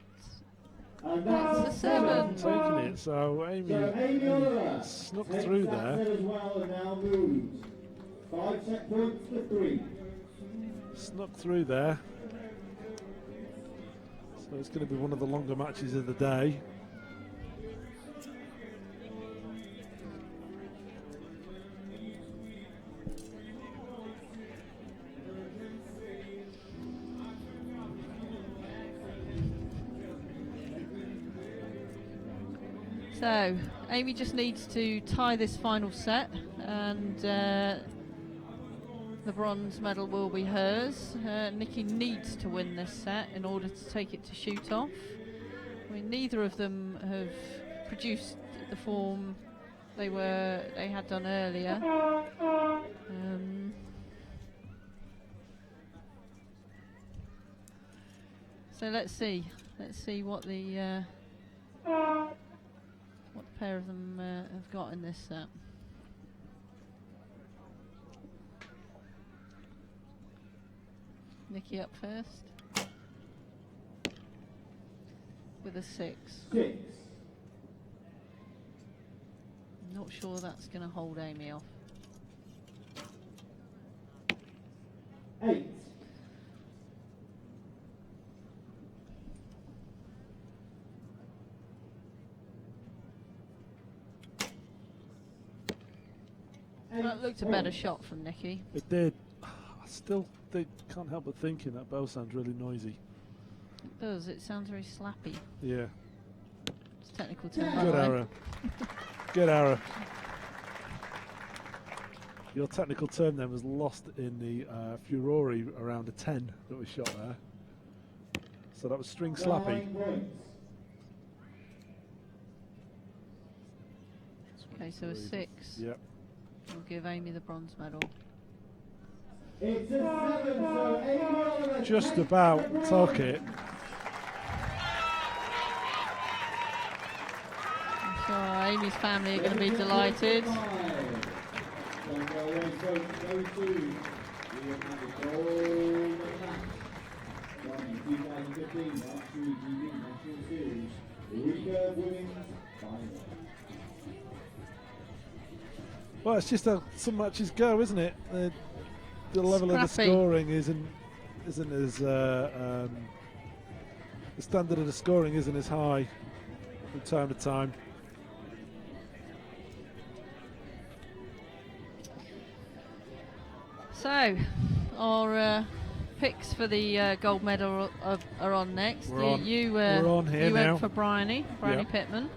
And that's That's a a 7. seven. Taking it, so Amy, So Amy Oliver snuck takes through that there. set as well and now moves 5 set points to 3. Snuck through there. So it's going to be one of the longer matches of the day. So Amy just needs to tie this final set, and the bronze medal will be hers. Nikki needs to win this set in order to take it to shoot off. mean, neither of them have produced the form they had done earlier. So let's see what the pair of them have got in this set. Nikki up first with a 6. 6. Not sure that's going to hold Amy off. 8. 8. That looked a better shot from Nikki. It did. I still can't help but thinking that bow sounds really noisy. It does. It sounds very slappy. Yeah. It's a technical term. by Good the way. arrow. Good arrow. Your technical term then was lost in the furore around a 10 that was shot there. So that was string slappy. 9 points. Okay, so a 6. Yep. We'll give Amy the bronze medal. It's a 7, so Amy Oliver Just takes about the took bronze. it. I'm sure Amy's family are going to be delighted. Well, it's just how some matches go, isn't it? The level of the Scrappy. scoring isn't as the standard of the scoring isn't as high from time to time. So, our picks for the gold medal are on next. We're on. You We're on here you now. went for Bryony Yep. Pittman,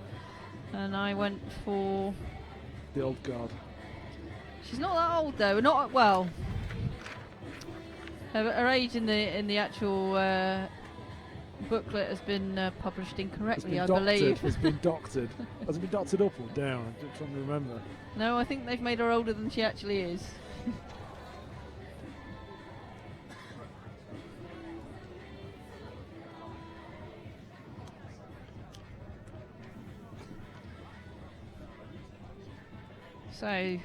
and I went for. The old guard. She's not that old though. Not well. Her age in the actual booklet has been published It's incorrectly, been I doctored. believe. It's been doctored. Has it been doctored up or down? I'm just trying to remember. No, I think they've made her older than she actually is. So,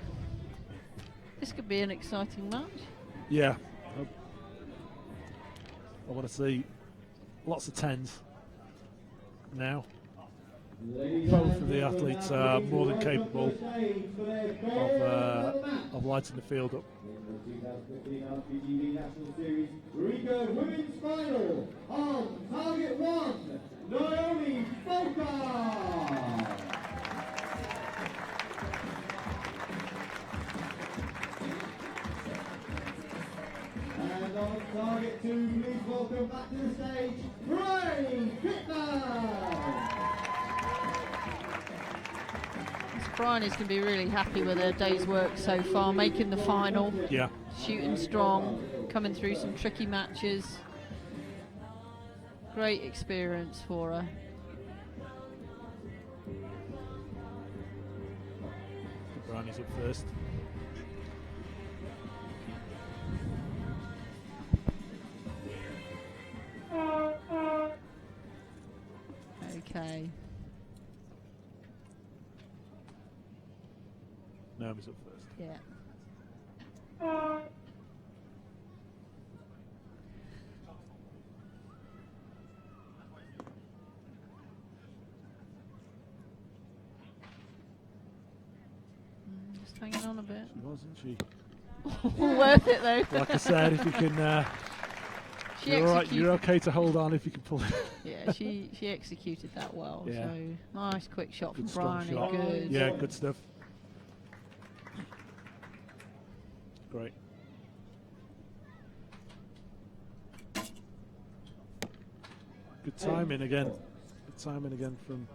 this could be an exciting match. Yeah. I want to see lots of 10s now. Both of the athletes are more than capable of lighting the field up. Recurve Women's Final on target 1, Naomi Folker. And on target 2, please welcome back to the stage, Ray Pittman. Bryony's going to be really happy with her day's work so far, making the final, Yeah. shooting strong, coming through some tricky matches. Great experience for her. Bryony's up first. Okay. Naomi's up first. Yeah. Just hanging on a bit. She wasn't she? Worth it though. Like I said, if you can, She you're all right. executed- You're okay to hold on if you can pull it. Yeah, she executed that well. Yeah. So nice quick shot from Good strong Bryony. shot. Good. Yeah, good stuff. Great. Good timing again. Good timing again from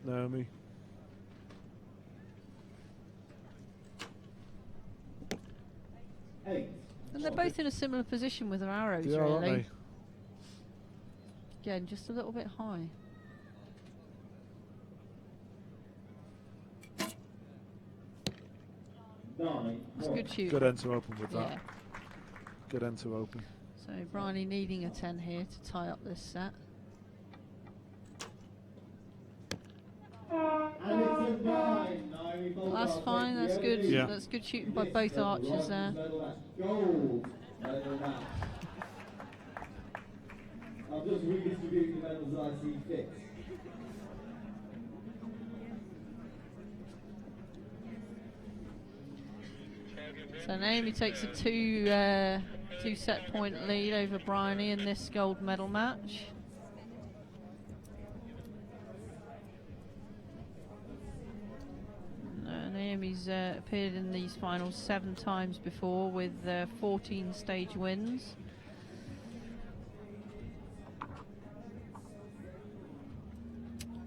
Naomi. Eight. And they're both in a similar position with their arrows, They are, aren't really. they? Again, just a little bit high. It's good shoot. Good end to open with that. Yeah. Good end to open. So Bryony needing a 10 here to tie up this set. And it's a 9. Naomi Well, that's Bolthoff fine. takes That's the good. early Yeah. That's good shooting by lead. both This archers there. medal match. Gold medal match. I'll just redistribute the medals I see fit. So Naomi takes a two set point lead over Bryony in this gold medal match. Naomi's appeared in these finals 7 times before with 14 stage wins.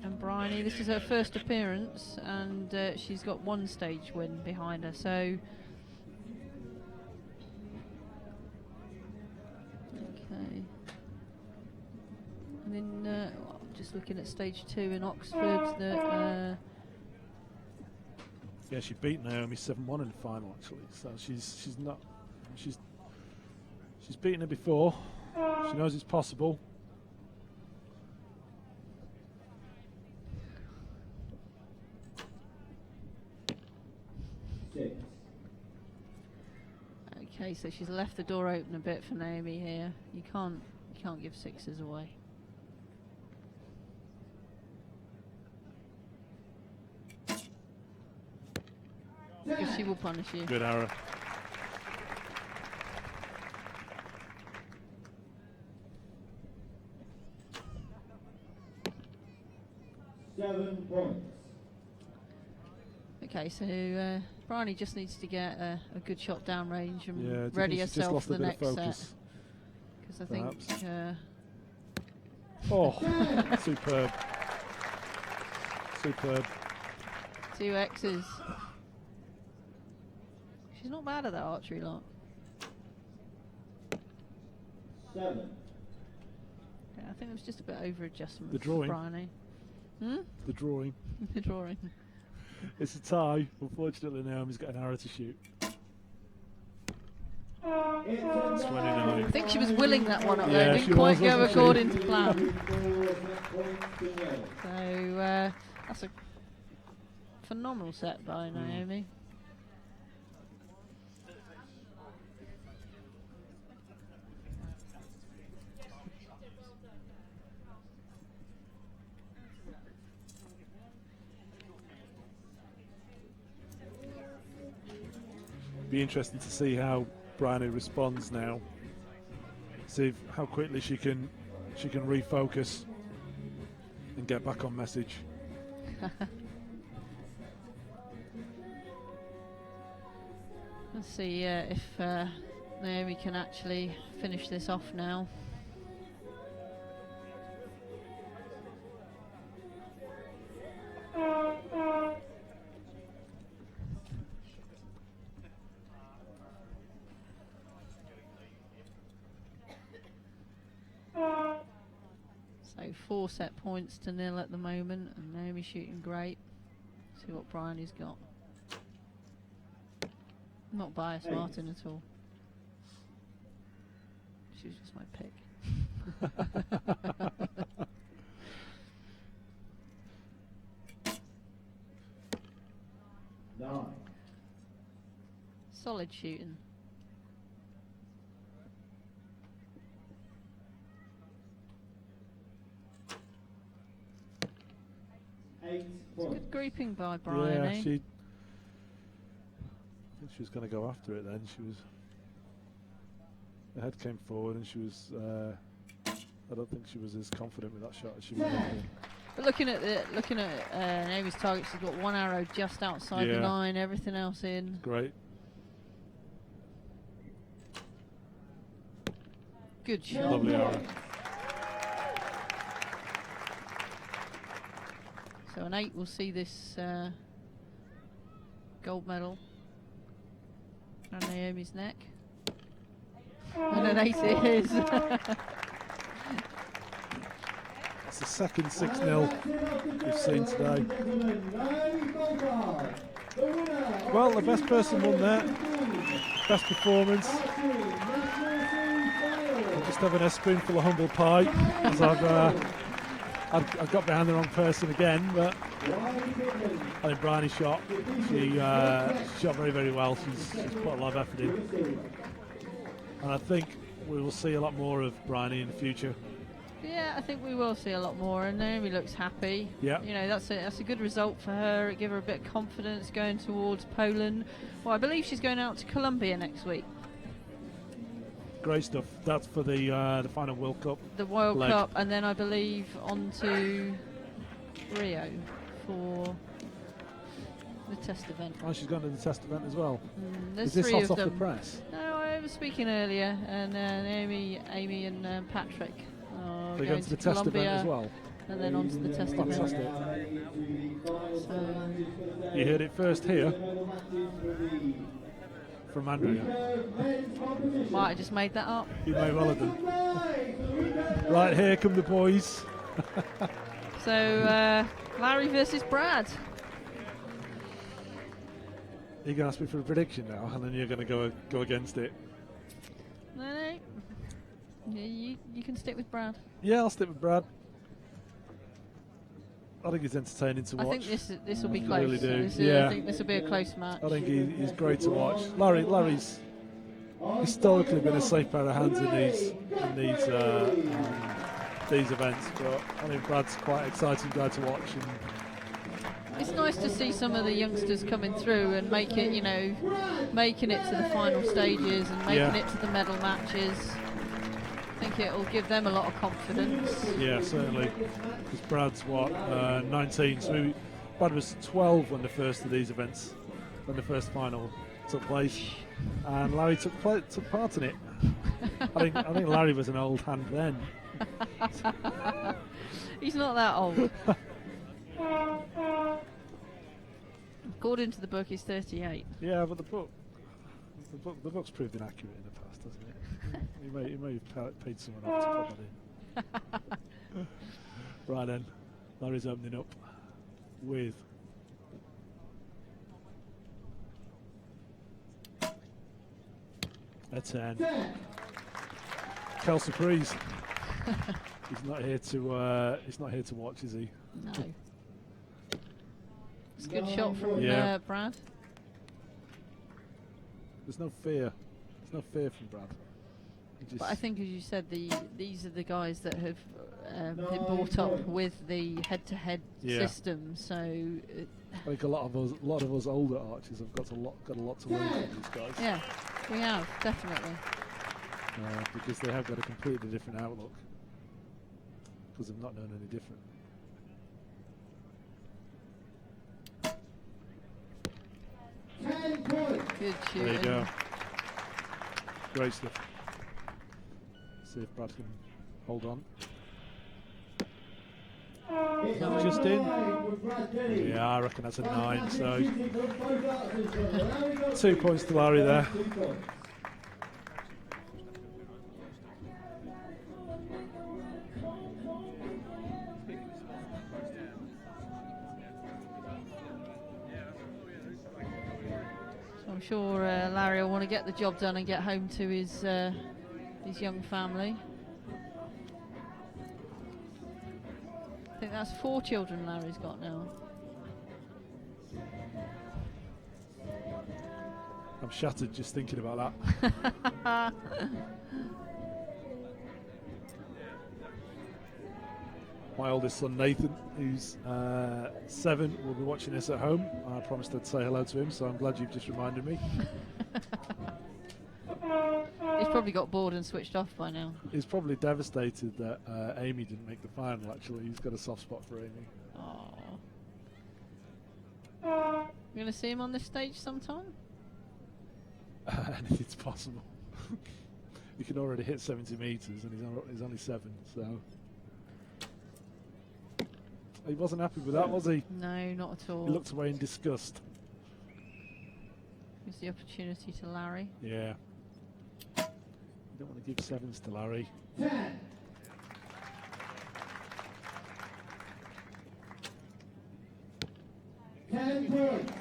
And Bryony, this is her first appearance, and she's got 1 stage win behind her. So, okay. And then just looking at stage 2 in Oxford, that. Yeah, she beat Naomi 7-1 in the final actually. So she's beaten her before. She knows it's possible. Okay, so she's left the door open a bit for Naomi here. You can't give 6s away. Because she will punish you. Good arrow. Seven points. Okay, so Bryony just needs to get a good shot down range and Yeah, do you ready think she's just herself lost for a the bit of next set. focus? Because I think Oh, superb. Superb. 2 X's. She's not bad at that archery lot. 7. Yeah, I think it was just a bit over adjustment The for drawing. Bryony. Hmm? The drawing. The drawing. It's a tie. Unfortunately, Naomi's got an arrow to shoot. It's 29. I think she was willing that one up Yeah, there. she Didn't quite was, go wasn't she? according to plan. So that's a phenomenal set by Naomi. Be interesting to see how Bryony responds now. See how quickly she can refocus and get back on message. Let's see if Naomi can actually finish this off now. So 4 set points to 0 at the moment, and Naomi shooting great. See what Bryony's got. Not biased, Martin, at all. She was just my pick. Solid shooting. Good grouping by Bryony. Yeah, I think she was going to go after it then. The head came forward and she was, I don't think she was as confident with that shot as she was. But looking at Naomi's target, she's got 1 arrow just outside the 9, everything else in. Great. Good shot. Lovely arrow. So an 8 will see this gold medal around Naomi's neck. And an 8 it is. That's the second 6-0 we've seen today. Well, the best person won there. Best performance. I'm just having a spoonful of humble pie as I've got behind the wrong person again, but I think Bryony shot. She shot very, very well. She's put a lot of effort in. And I think we will see a lot more of Bryony in the future. Yeah, I think we will see a lot more, and Naomi looks happy. Yeah. You know, that's a good result for her. It give her a bit of confidence going towards Poland. Well, I believe she's going out to Colombia next week. Great stuff. That's for the final World Cup. The World leg. Cup, and then I believe on to Rio for the test event. Oh, she's gone to the test event as well. There's Is this three hot of off the them. press? No, I was speaking earlier, and Naomi, Amy, and Patrick are They're going to the to test Colombia, event as well. and then on to the test event. Fantastic. So, You heard it first here from Andrea. might have just made that up. You may well have done. Right, here come the boys. So Larry versus Brad. You're going to ask me for a prediction now, and then you're going to go against it. No. Yeah, you can stick with Brad. Yeah, I'll stick with Brad. I think he's entertaining to watch. I think this will be I close. really do. I think this will be a close match. I think he's great to watch. Larry's historically been a safe pair of hands in these events, but I think Brad's quite an exciting guy to watch. And It's nice to see some of the youngsters coming through and making it to the final stages and making it to the medal matches. I think it will give them a lot of confidence. yeah, certainly. Because Brad's 19, so Brad was 12 when the first of these events, when the first final took place, and Larry took part in it. I think Larry was an old hand then. He's not that old. According to the book, he's 38. Yeah, but the book's proved inaccurate in the past, hasn't it? You may have paid someone off to put that in. Right then, Larry's opening up with a 10. Kel surprise. He's not here to watch, is he? No. It's a good shot from Brad. There's no fear. There's no fear from Brad. But I think, as you said, these are the guys that have been brought up with the head-to-head system. So I think a lot of us older archers have got a lot to learn from these guys. yeah, we have definitely. Because they have got a completely different outlook. Because they've not known any different. Good shooting. There you go. Great stuff. See if Brad can hold on. Just in. Yeah, I reckon that's a 9. So 2 points to Larry there. I'm sure Larry will want to get the job done and get home to his young family. I think that's 4 children Larry's got now. I'm shattered just thinking about that. My oldest son Nathan, who's 7, will be watching this at home. I promised I'd say hello to him, so I'm glad you've just reminded me. He's probably got bored and switched off by now. He's probably devastated that Amy didn't make the final, actually. He's got a soft spot for Amy. Aww. You going to see him on this stage sometime? Anything's possible. He can already hit 70 metres and he's only 7, so... He wasn't happy with that, was he? No, not at all. He looked away in disgust. Gives the opportunity to Larry. Yeah. You don't want to give 7s to Larry. 10 points.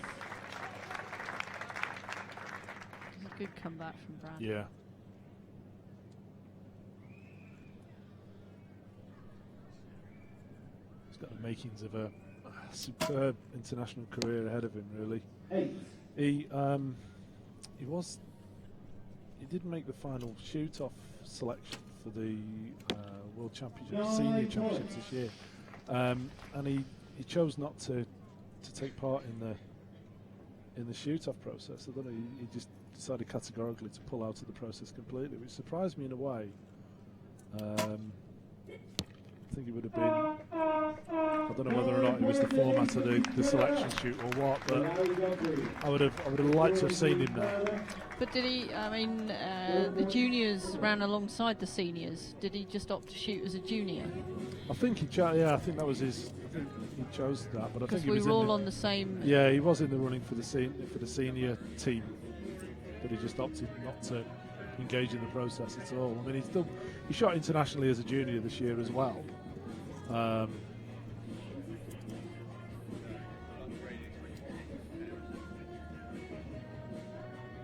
It's a good comeback from Brad. Yeah. He's got the makings of a superb international career ahead of him, really. 8. He didn't make the final shoot-off selection for the World Championships, Senior Championships this year, and he chose not to take part in the shoot-off process. I don't know, he just decided categorically to pull out of the process completely, which surprised me in a way. I think it would have been, I don't know whether or not it was the format of the selection shoot or what, but I would have liked to have seen him there. But did he, I mean, the juniors ran alongside the seniors. Did he just opt to shoot as a junior? I think he I think that was his, I think he chose that, but I think Because he we was were all on the same... Yeah, he was in the running for the senior team, but he just opted not to engage in the process at all. I mean, he shot internationally as a junior this year as well.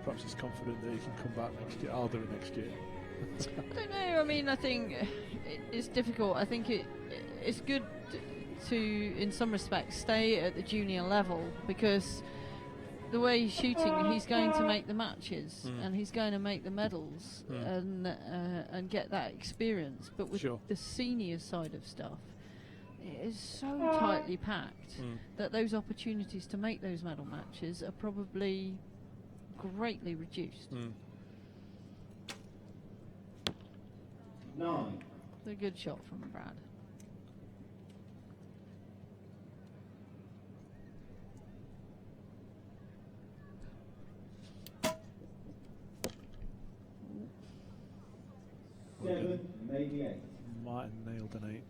Perhaps he's confident that he can come back next year. I'll do it next year. I don't know. I mean, I think it's difficult. I think it's good to, in some respects, stay at the junior level, because the way he's shooting, he's going to make the matches and he's going to make the medals and get that experience. But with the senior side of stuff, it is so tightly packed that those opportunities to make those medal matches are probably greatly reduced. 9. It's a good shot from Brad. Maybe 8. Might have nailed an 8.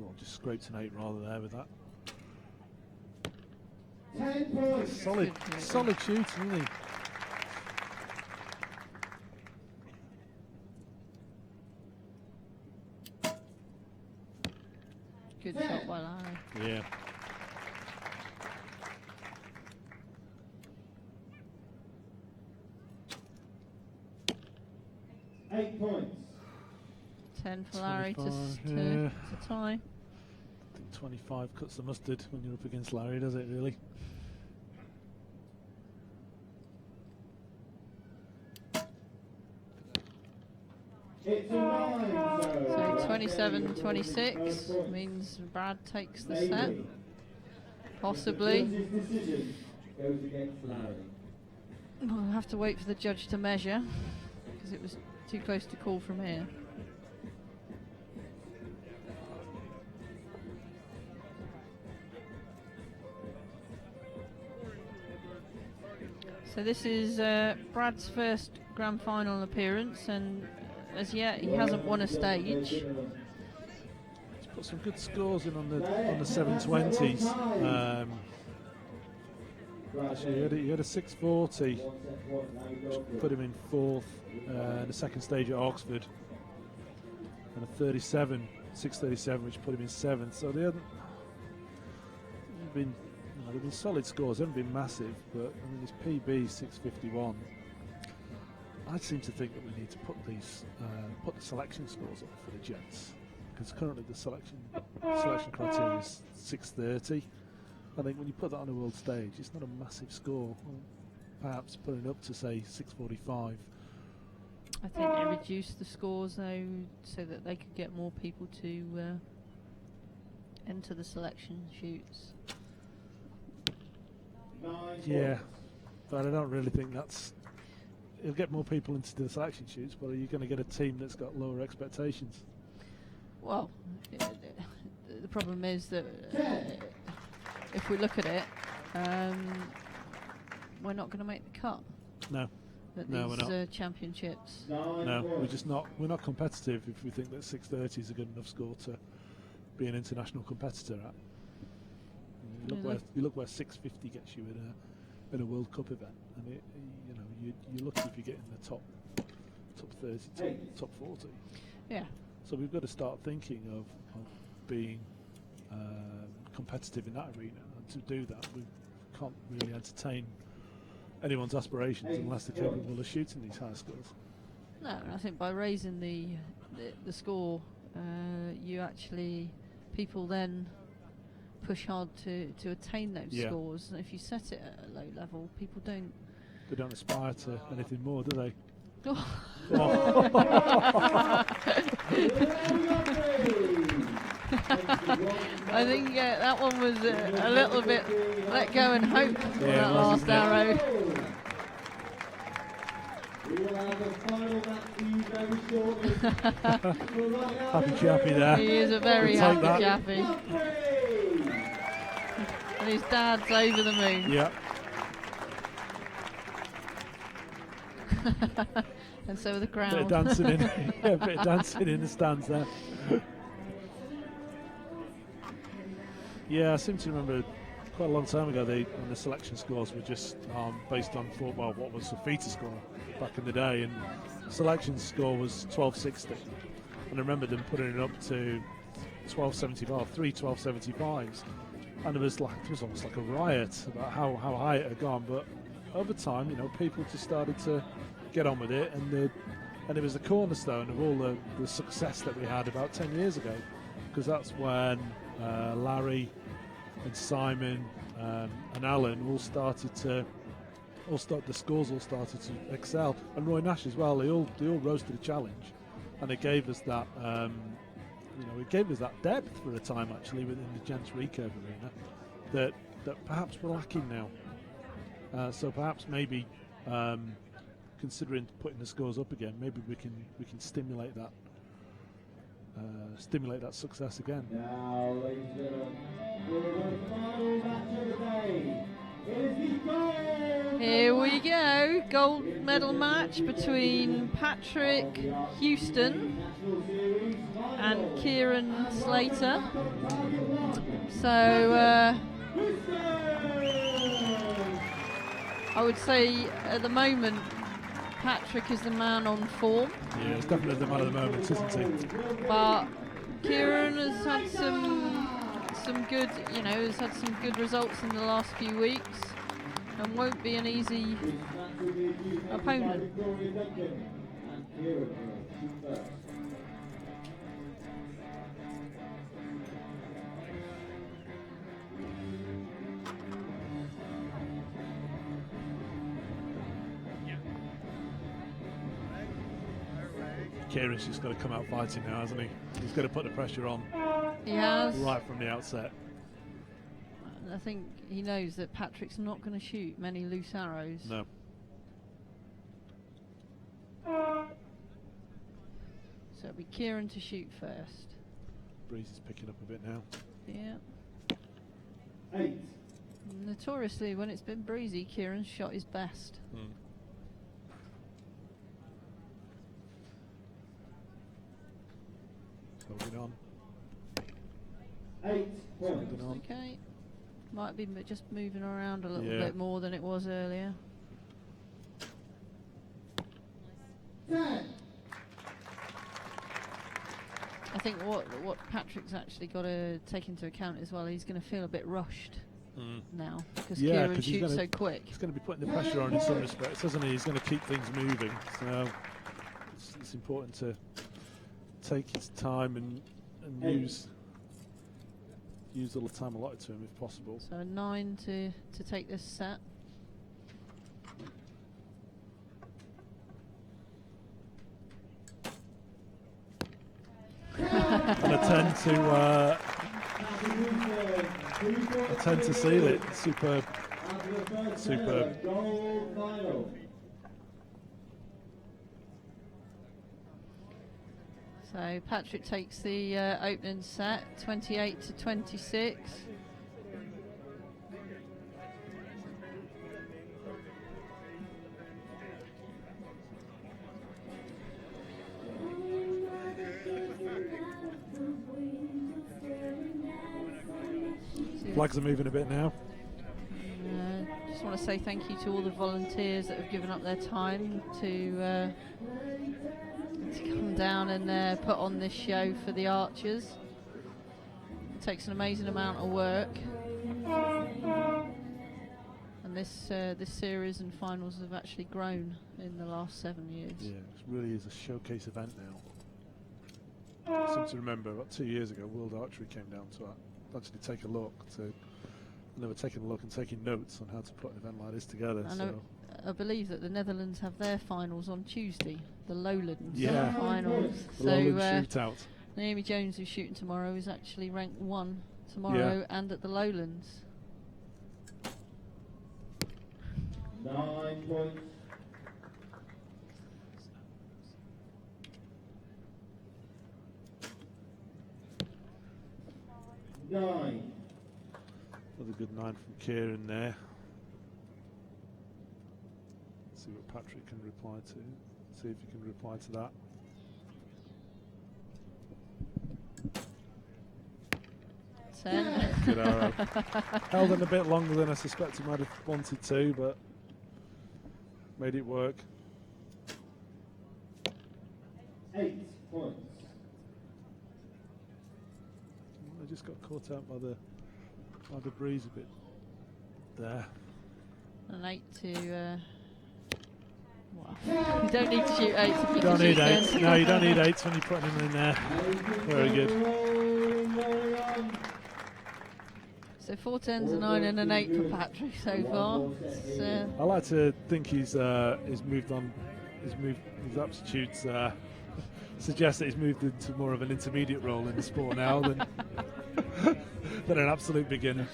Or just scraped an 8 rather there with that. 10 points. Solid shooting, isn't he? Good shot by Larry. Yeah. Eight points. 10 for Larry to tie. I think 25 cuts the mustard when you're up against Larry, does it really? It's a 9. So 27-26 means Brad takes the set. Possibly. Decision goes against Larry. We'll have to wait for the judge to measure, because it was too close to call from here. So this is Brad's first grand final appearance, and as yet he hasn't won a stage. He's put some good scores in on the 720s. Actually, he had a 640, which put him in 4th in the second stage at Oxford, and a 637, which put him in 7th. So they haven't been. They've been solid scores, they haven't been massive, but I mean, his PB 651. I seem to think that we need to put these put the selection scores up for the gents, because currently the selection criteria is 630. I think when you put that on a world stage, it's not a massive score. Perhaps putting it up to say 645. I think they reduced the scores though, so that they could get more people to enter the selection shoots. Yeah, but I don't really think that's. It'll get more people into the selection shoots, but are you going to get a team that's got lower expectations? Well, the problem is that if we look at it, we're not going to make the cut. No. At No, these we're not. championships. No, we're just not. We're not competitive if we think that 630 is a good enough score to be an international competitor at. You look where 650 gets you in a World Cup event, and you're lucky if you get in the top 30, top 40. Yeah. So we've got to start thinking of being competitive in that arena, and to do that, we've can't really entertain anyone's aspirations unless they're capable of shooting these high scores. No, and I think by raising the score, you actually, people then push hard to attain those scores. And if you set it at a low level, people don't. They don't aspire to anything more, do they? I think that one was a little bit let go and hope for that last arrow. Happy chappy there. He is a very We'll happy take chappy. And his dad's over the moon. Yeah. And so are the crowd. Bit of dancing in, yeah, a bit of dancing in the stands there. Yeah, I seem to remember quite a long time ago when the selection scores were just based on what was the FITA score back in the day, and the selection score was 1260, and I remember them putting it up to 1275, 3 1275s, and it was almost like a riot about how high it had gone. But over time, people just started to get on with it, and it was the cornerstone of all the success that we had about 10 years ago, because that's when Larry and Simon and Alan the scores all started to excel, and Roy Nash as well. They all rose to the challenge, and it gave us that it gave us that depth for a time actually within the gents recurve arena that perhaps we're lacking now. So perhaps maybe considering putting the scores up again, maybe we can stimulate that success again. Now, ladies and gentlemen, we're the final match of the day. It is the gold. Here we go, gold medal match between Patrick Houston and Kieran Slater. So I would say at the moment Patrick is the man on form. Yeah, it's definitely the man of the moment, isn't he? But Kieran has had some good, has had some good results in the last few weeks, and won't be an easy opponent. Kieran's just got to come out fighting now, hasn't he? He's got to put the pressure on. He has. Right from the outset. I think he knows that Patrick's not going to shoot many loose arrows. No. So it'll be Kieran to shoot first. Breeze is picking up a bit now. Yeah. 8. Notoriously, when it's been breezy, Kieran's shot is best. Holding on. 8 points. Holding on. Okay. Might be just moving around a little Yeah. bit more than it was earlier. 10. I think what Patrick's actually got to take into account as well, he's going to feel a bit rushed now because Kieran 'cause he's shoots gonna- so quick. He's going to be putting the pressure on in some respects, isn't he? He's going to keep things moving. So it's important to take his time and use all the time allotted to him if possible. So a 9 to take this set. And I tend to seal it. Superb. Superb. Gold final. So Patrick takes the opening set, 28 to 26. Flags are moving a bit now. Just want to say thank you to all the volunteers that have given up their time to come down and put on this show for the archers. It takes an amazing amount of work. this series and finals have actually grown in the last 7 years. Yeah, it really is a showcase event now. I seem to remember about 2 years ago, World Archery came down to actually take a look. They were taking a look and taking notes on how to put an event like this together. I believe that the Netherlands have their finals on Tuesday, the Lowlands Yeah. finals. The Lowland shootout. Naomi Jones, who's shooting tomorrow, is actually ranked 1 tomorrow and at the Lowlands. 9 points. Nine. Another good 9 from Kieran there. Let's see what Patrick can reply to. See if he can reply to that. Good arrow. Held it a bit longer than I suspect he might have wanted to, but made it work. 8 points. I just got caught out by the breeze a bit there. An 8 to. You don't need to shoot 8s if you Don't can need shoot 8s. 10s. No, you don't need 8s when you're putting them in there. Very good. So 4 10s, a 9 and an 8 for Patrick so far. I like to think he's moved on. His aptitudes suggest that he's moved into more of an intermediate role in the sport now than than an absolute beginner.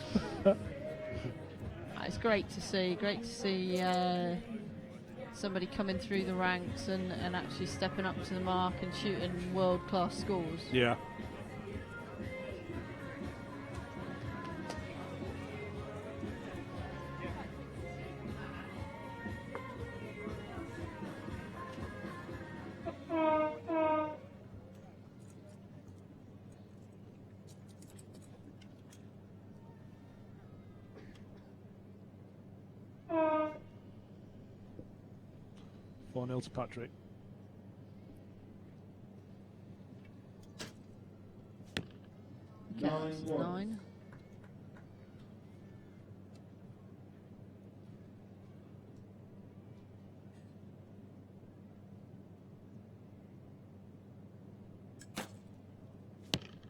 It's great to see somebody coming through the ranks and actually stepping up to the mark and shooting world-class scores. Yeah. To Patrick. Okay, that's 9.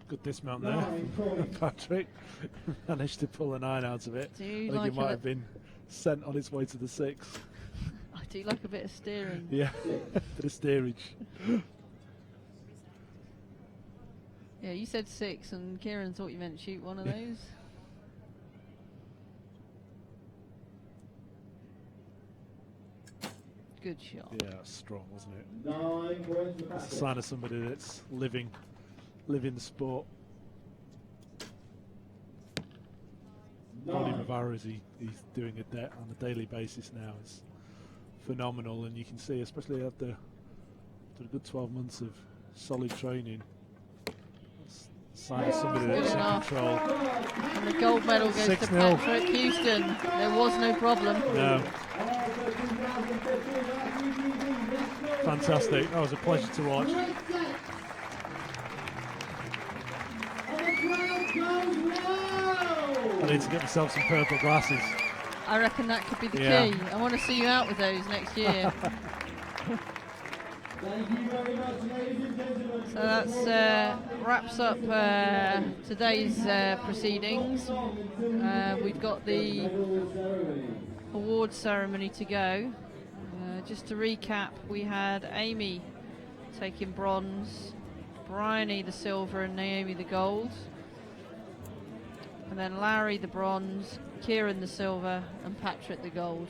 Good dismount there. Patrick managed to pull a 9 out of it. I think like it might have been sent on its way to the 6. I do like a bit of steering. Yeah, bit of steerage. Yeah, you said 6 and Kieran thought you meant shoot one of those. Good shot. Yeah, strong, wasn't it? 9 points for It's a Patrick. sign of somebody that's living the sport. Volume of arrows he's doing on a daily basis now is phenomenal, and you can see, especially after a good 12 months of solid training, it's a sign of somebody that's in control. And the gold medal goes to 6-0. Patrick Houston. There was no problem. No. Fantastic. That was a pleasure to watch. I need to get myself some purple glasses. I reckon that could be the Yeah. key. I want to see you out with those next year. Thank you very much, ladies and gentlemen. So that's wraps up today's proceedings. We've got the award ceremony to go. Just to recap, we had Amy taking bronze, Bryony the silver and Naomi the gold. And then Larry the bronze, Kieran the silver and Patrick the gold.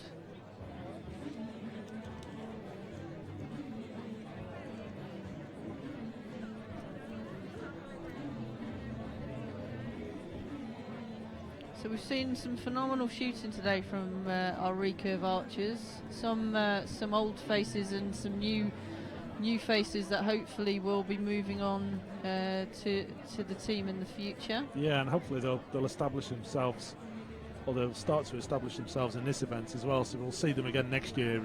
So we've seen some phenomenal shooting today from our recurve archers. Some old faces and some new faces that hopefully will be moving on to the team in the future. Yeah, and hopefully they'll establish themselves, or they'll start to establish themselves in this event as well. So we'll see them again next year,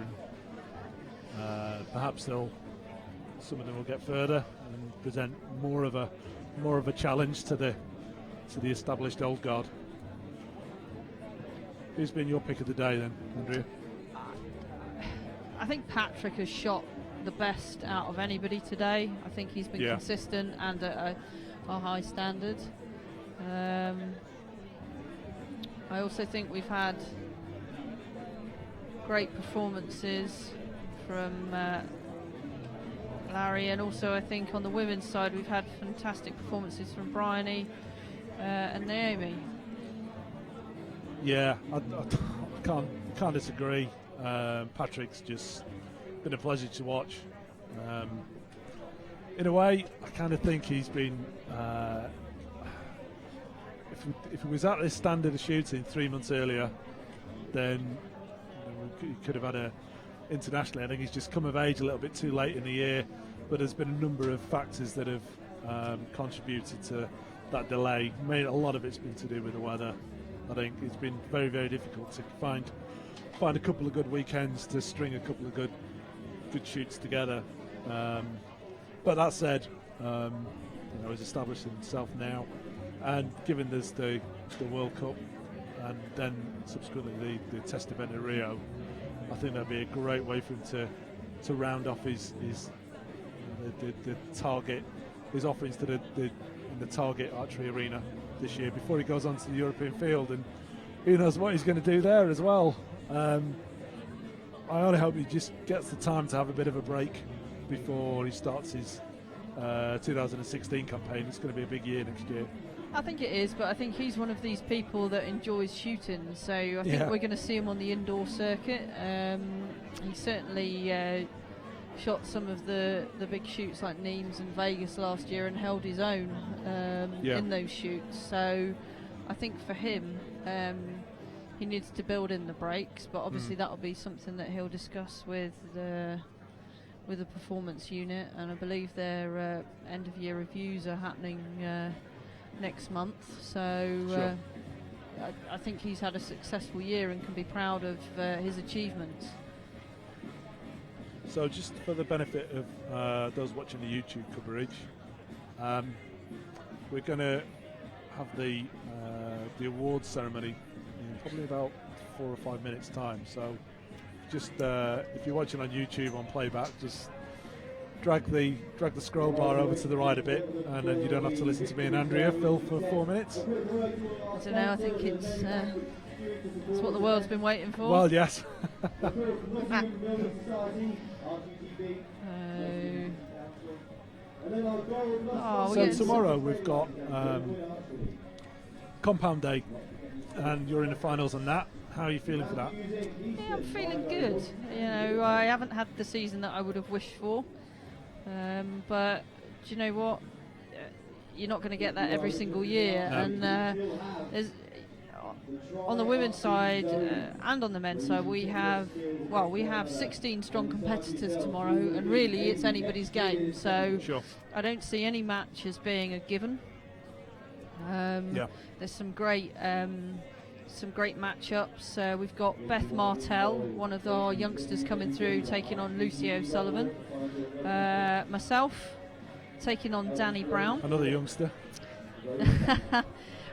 and perhaps some of them will get further and present more of a challenge to the established old guard. Who's been your pick of the day then, Andrea? I think Patrick has shot the best out of anybody today. I think he's been consistent and at a high standard. I also think we've had great performances from Larry, and also I think on the women's side we've had fantastic performances from Bryony and Naomi. Yeah, I can't disagree. Patrick's just been a pleasure to watch. In a way, I kind of think he's been. If he was at this standard of shooting 3 months earlier, then he could have had a internationally. I think he's just come of age a little bit too late in the year, but there's been a number of factors that have contributed to that delay. A lot of it's been to do with the weather. I think it's been very, very difficult to find a couple of good weekends to string a couple of good shoots together. But that said, he's established himself now, and given there's the World Cup and then subsequently the test event at Rio, I think that'd be a great way for him to round off his target, his offerings to the target archery arena this year before he goes on to the European field, and who knows what he's going to do there as well. I only hope he just gets the time to have a bit of a break before he starts his 2016 campaign. It's going to be a big year next year. I think it is, but I think he's one of these people that enjoys shooting, so I think we're going to see him on the indoor circuit. He certainly shot some of the big shoots like Nîmes and Vegas last year and held his own in those shoots. So I think for him, he needs to build in the breaks, but obviously that will be something that he'll discuss with the performance unit, and I believe their end of year reviews are happening next month, so I think he's had a successful year and can be proud of his achievements. So just for the benefit of those watching the YouTube coverage, we're going to have the awards ceremony in probably about 4 or 5 minutes time, so just if you're watching on YouTube on playback, just drag the scroll bar over to the right a bit, and then you don't have to listen to me and Andrea Phil for 4 minutes. I don't know, I think it's what the world's been waiting for. Well, yes. So tomorrow we've got Compound Day, and you're in the finals on that. How are you feeling for that? Yeah, I'm feeling good. I haven't had the season that I would have wished for. But do you know what? You're not going to get that every single year. No. And there's, on the women's side and on the men's side, we have 16 strong competitors tomorrow, and really it's anybody's game. So I don't see any match as being a given. There's some great matchups. We've got Beth Martell, one of our youngsters coming through, taking on Lucy O'Sullivan. Myself taking on Danny Brown, another youngster.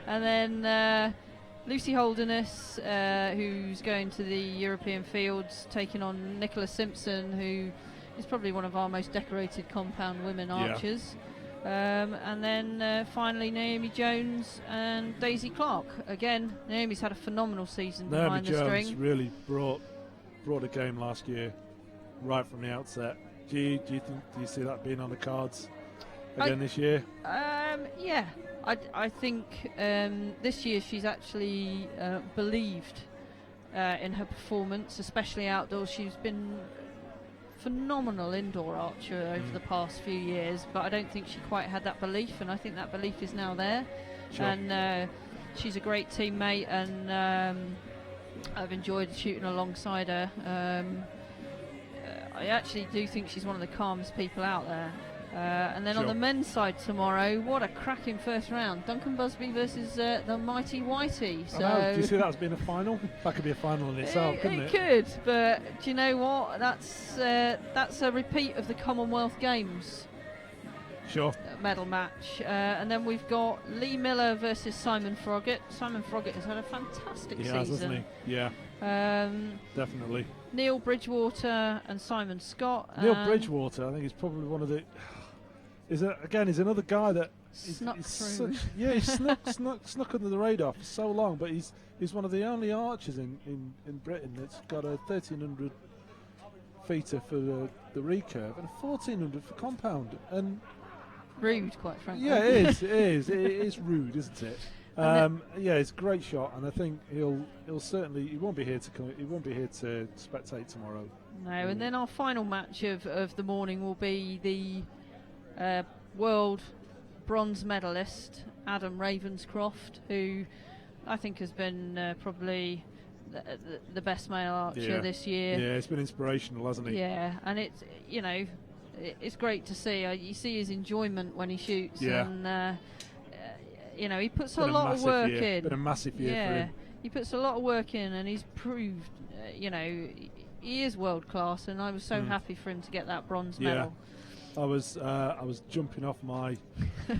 And then Lucy Holderness, who's going to the European fields, taking on Nicola Simpson, who is probably one of our most decorated compound women archers. And then finally Naomi Jones and Daisy Clark. Again, Naomi's had a phenomenal season behind the string. Naomi Jones really brought a game last year right from the outset. Do you see that being on the cards again this year? Yeah, I think this year she's actually believed in her performance, especially outdoors. She's been phenomenal indoor archer over the past few years, but I don't think she quite had that belief, and I think that belief is now there. And she's a great teammate, and I've enjoyed shooting alongside her. I actually do think she's one of the calmest people out there. And then on the men's side tomorrow, what a cracking first round. Duncan Busby versus the mighty Whitey. So do you see that as being a final? That could be a final in itself, couldn't it? It could, but do you know what? That's a repeat of the Commonwealth Games. Sure. medal match. And then we've got Lee Miller versus Simon Froggatt. Simon Froggatt has had a fantastic He season. has, hasn't he? Yeah, definitely. Neil Bridgewater and Simon Scott. Neil and Bridgewater, I think, is probably one of the. He's another guy that Snuck he's through. he snuck under the radar for so long, but he's one of the only archers in Britain that's got a 1300 feeter for the recurve and a 1400 for compound. And Rude, quite frankly. yeah, it is rude, isn't it? Yeah, it's a great shot, and I think he'll certainly he won't be here to spectate tomorrow. No, and then our final match of the morning will be the world bronze medalist Adam Ravenscroft, who I think has been probably the best male archer this year. Yeah, it's been inspirational, hasn't he? Yeah, and it's it's great to see. You see his enjoyment when he shoots, and he puts a lot of work in. Been a massive year for him. He puts a lot of work in, and he's proved, he is world class, and I was so happy for him to get that bronze medal. I was jumping off my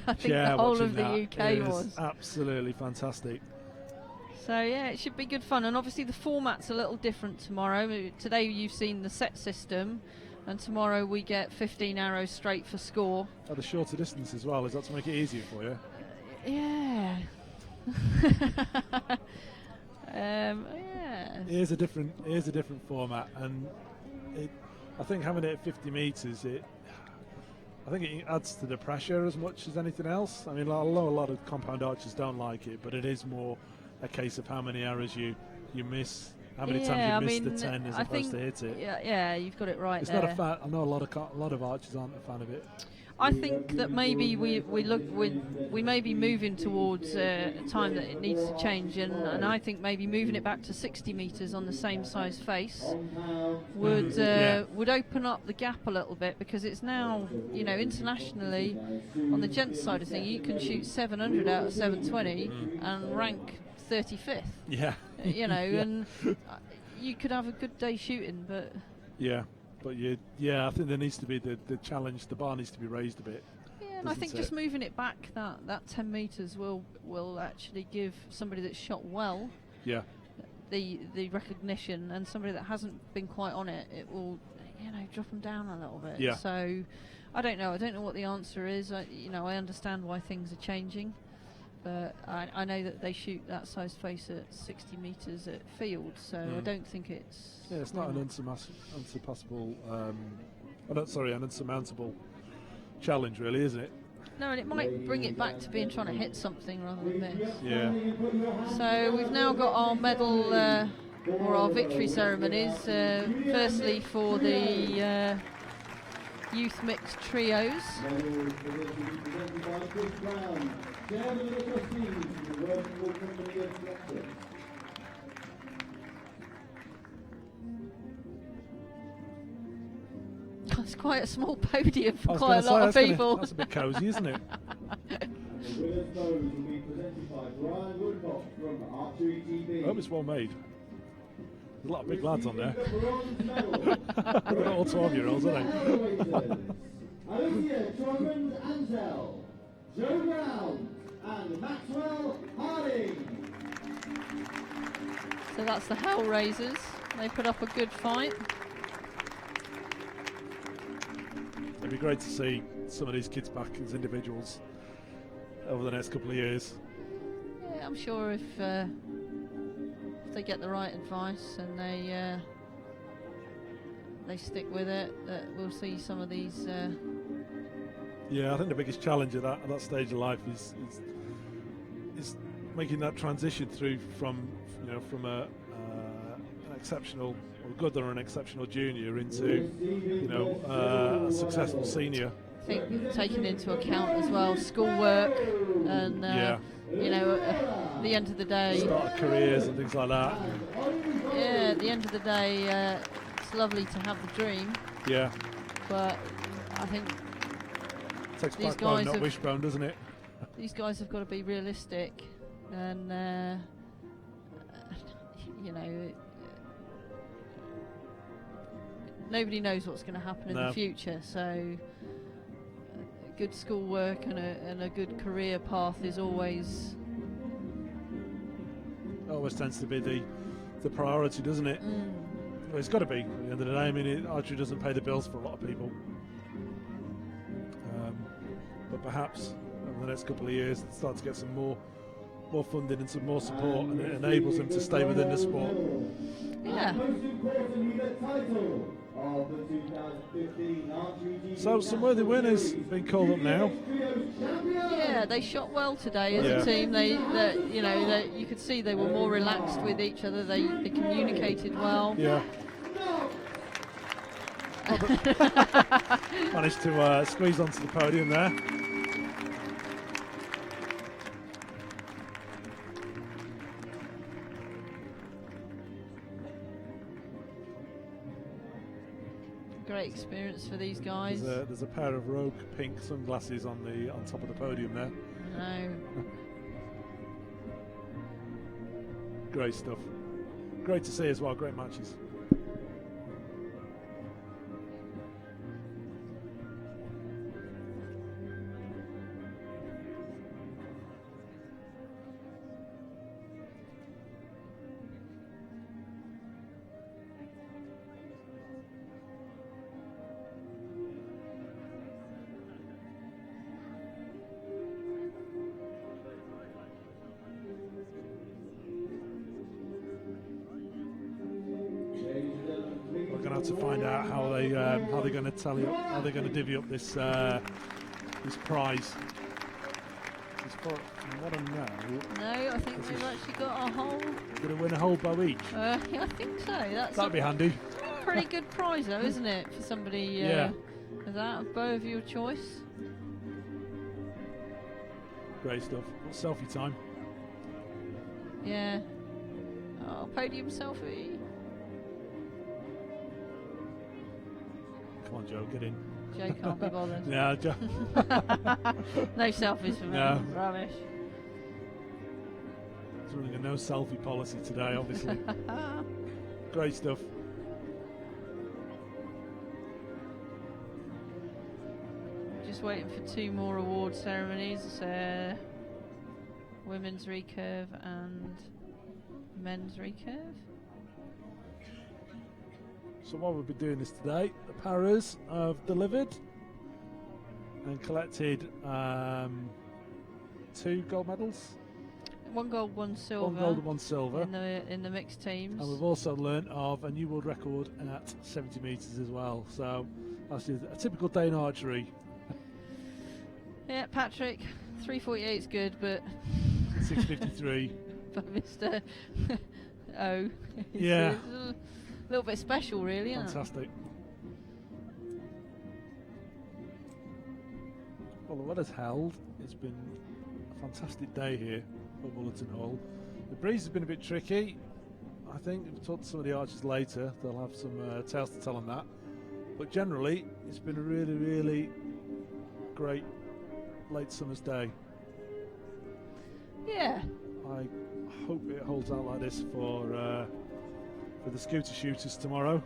I think chair the whole watching of the that. UK It was absolutely fantastic. So yeah, it should be good fun, and obviously the format's a little different tomorrow. Today you've seen the set system, and tomorrow we get 15 arrows straight for score. At a shorter distance as well. Is that to make it easier for you? Yeah. Yeah. Here's a different format, and I think having it at 50 metres, I think it adds to the pressure as much as anything else. I mean, I know a lot of compound archers don't like it, but it is more a case of how many arrows you miss, how many times you miss the 10 as opposed to hit it. Yeah, you've got it right. It's there. not a fan. I know a lot of archers aren't a fan of it. I think that maybe we may be moving towards a time that it needs to change, and I think maybe moving it back to 60 metres on the same size face would open up the gap a little bit, because it's now, internationally on the gents side of things you can shoot 700 out of 720 and rank 35th. Yeah. And you could have a good day shooting, but But I think there needs to be the challenge. The bar needs to be raised a bit. Yeah, and I think just moving it back that 10 metres will actually give somebody that's shot well. Yeah. The recognition, and somebody that hasn't been quite on it, it will drop them down a little bit. Yeah. So I don't know what the answer is. I understand why things are changing, but I know that they shoot that size face at 60 metres at field, so I don't think it's. Yeah, it's not an unsurmountable challenge, really, isn't it? No, and it might bring it back to being trying to hit something rather than this. Yeah. So we've now got our medal or our victory ceremonies. Firstly, for the youth mixed trios. It's quite a small podium for quite a lot of people. That's a bit cosy, isn't it? I hope it's well made. There's a lot of big lads on there. They're all 12-year-olds, aren't they? Alicia Drummond-Ansell, Joe Brown, and Maxwell Harding. So that's the Hellraisers. They put up a good fight. It'd be great to see some of these kids back as individuals over the next couple of years. Yeah, I'm sure if they get the right advice and they stick with it, that we'll see some of these. Yeah, I think the biggest challenge at that stage of life is making that transition through from an exceptional or good or an exceptional junior into a successful senior. I think taking into account as well schoolwork and at the end of the day, start of careers and things like that. Yeah, at the end of the day, it's lovely to have the dream. Yeah. But I think it takes these backbone, guys not wishbone, doesn't it? These guys have got to be realistic, and nobody knows what's going to happen in the future. So good schoolwork and a good career path is always tends to be the priority, doesn't it? Well, it's got to be at the end of the day. I mean, archery doesn't pay the bills for a lot of people, but perhaps over the next couple of years they start to get some more funding and some more support, and it enables them to stay within the sport. Yeah. Most importantly, the title of the 2015 Archery GB So some worthy winners have been called up now. Yeah, they shot well today as Yeah. a team. You could see they were more relaxed with each other. They communicated well. Yeah. Managed to squeeze onto the podium there. Great experience for these guys. There's a pair of rogue pink sunglasses on top of the podium there. No. Great stuff. Great to see as well. Great matches. We're going to have to find out how they're going to tally up, how they're going to divvy up this this prize. From what I know, No, I think they've actually got a whole. going to win a whole bow each. Yeah, I think so. That's That'd be handy. a pretty good prize, though, isn't it, for somebody? Yeah. With that, a bow of your choice. Great stuff. Selfie time. Yeah. Oh, podium selfie. Come on, Joe, get in. Joe can't be bothered. Yeah, Joe. No selfies for me. No. Rubbish. He's running a no selfie policy today, obviously. Great stuff. Just waiting for two more award ceremonies. Women's recurve and men's recurve. So while we've been doing this today, the paras have delivered and collected 2 gold medals. 1 gold, 1 silver. 1 gold and 1 silver. In the mixed teams. And we've also learnt of a new world record at 70 metres as well. So that's a typical day in archery. Yeah, Patrick, 348 is good, but 6:53. but Mr. O. Yeah. It's a little bit special, really, isn't it? Fantastic. Well, the weather's held. It's been a fantastic day here at Bulletin Hall. The breeze has been a bit tricky. I think if we talk to some of the archers later, they'll have some tales to tell on that. But generally, it's been a really, really great late summer's day. Yeah. I hope it holds out like this for the scooter shooters tomorrow.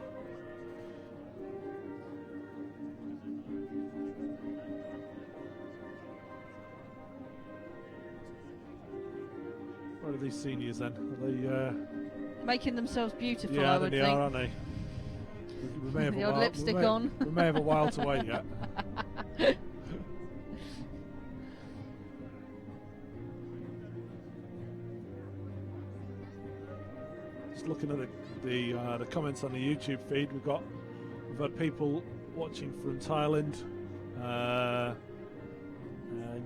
Where are these seniors then? Are they? Making themselves beautiful, Yeah, I would they think. are, aren't they? We may have The a old while, lipstick we may, on. We may have a while to wait yet. Just looking at the comments on the YouTube feed, we've had people watching from Thailand,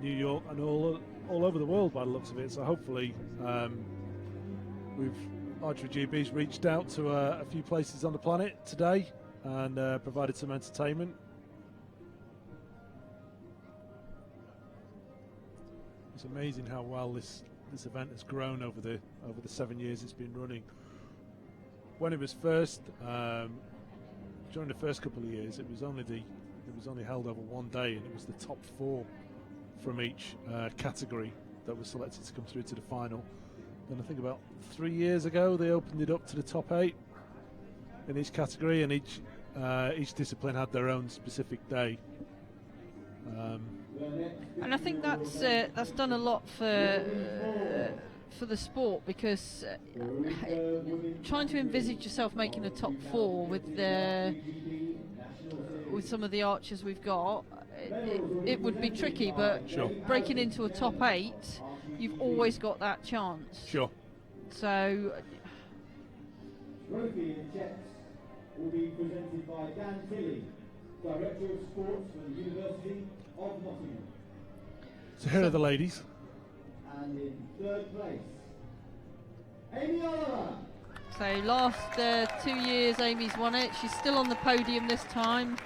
New York, and all over the world by the looks of it. So hopefully, Archery GB's reached out to a few places on the planet today and provided some entertainment. It's amazing how well this event has grown over the 7 years it's been running. When it was first, during the first couple of years, it was only held over one day, and it was the top 4 from each category that was selected to come through to the final. Then I think about 3 years ago, they opened it up to the top 8 in each category, and each discipline had their own specific day. And I think that's done a lot for the sport, because trying to envisage yourself making a top 4 with some of the archers we've got, it would be tricky, but Sure. breaking into a top 8, you've always got that chance. Sure. So Trophy and checks will be presented by Dan Tilley, Director of Sports for the University of Nottingham. So here are the ladies. And in 3rd place, Amy Oliver. So last 2 years Amy's won it. She's still on the podium this time.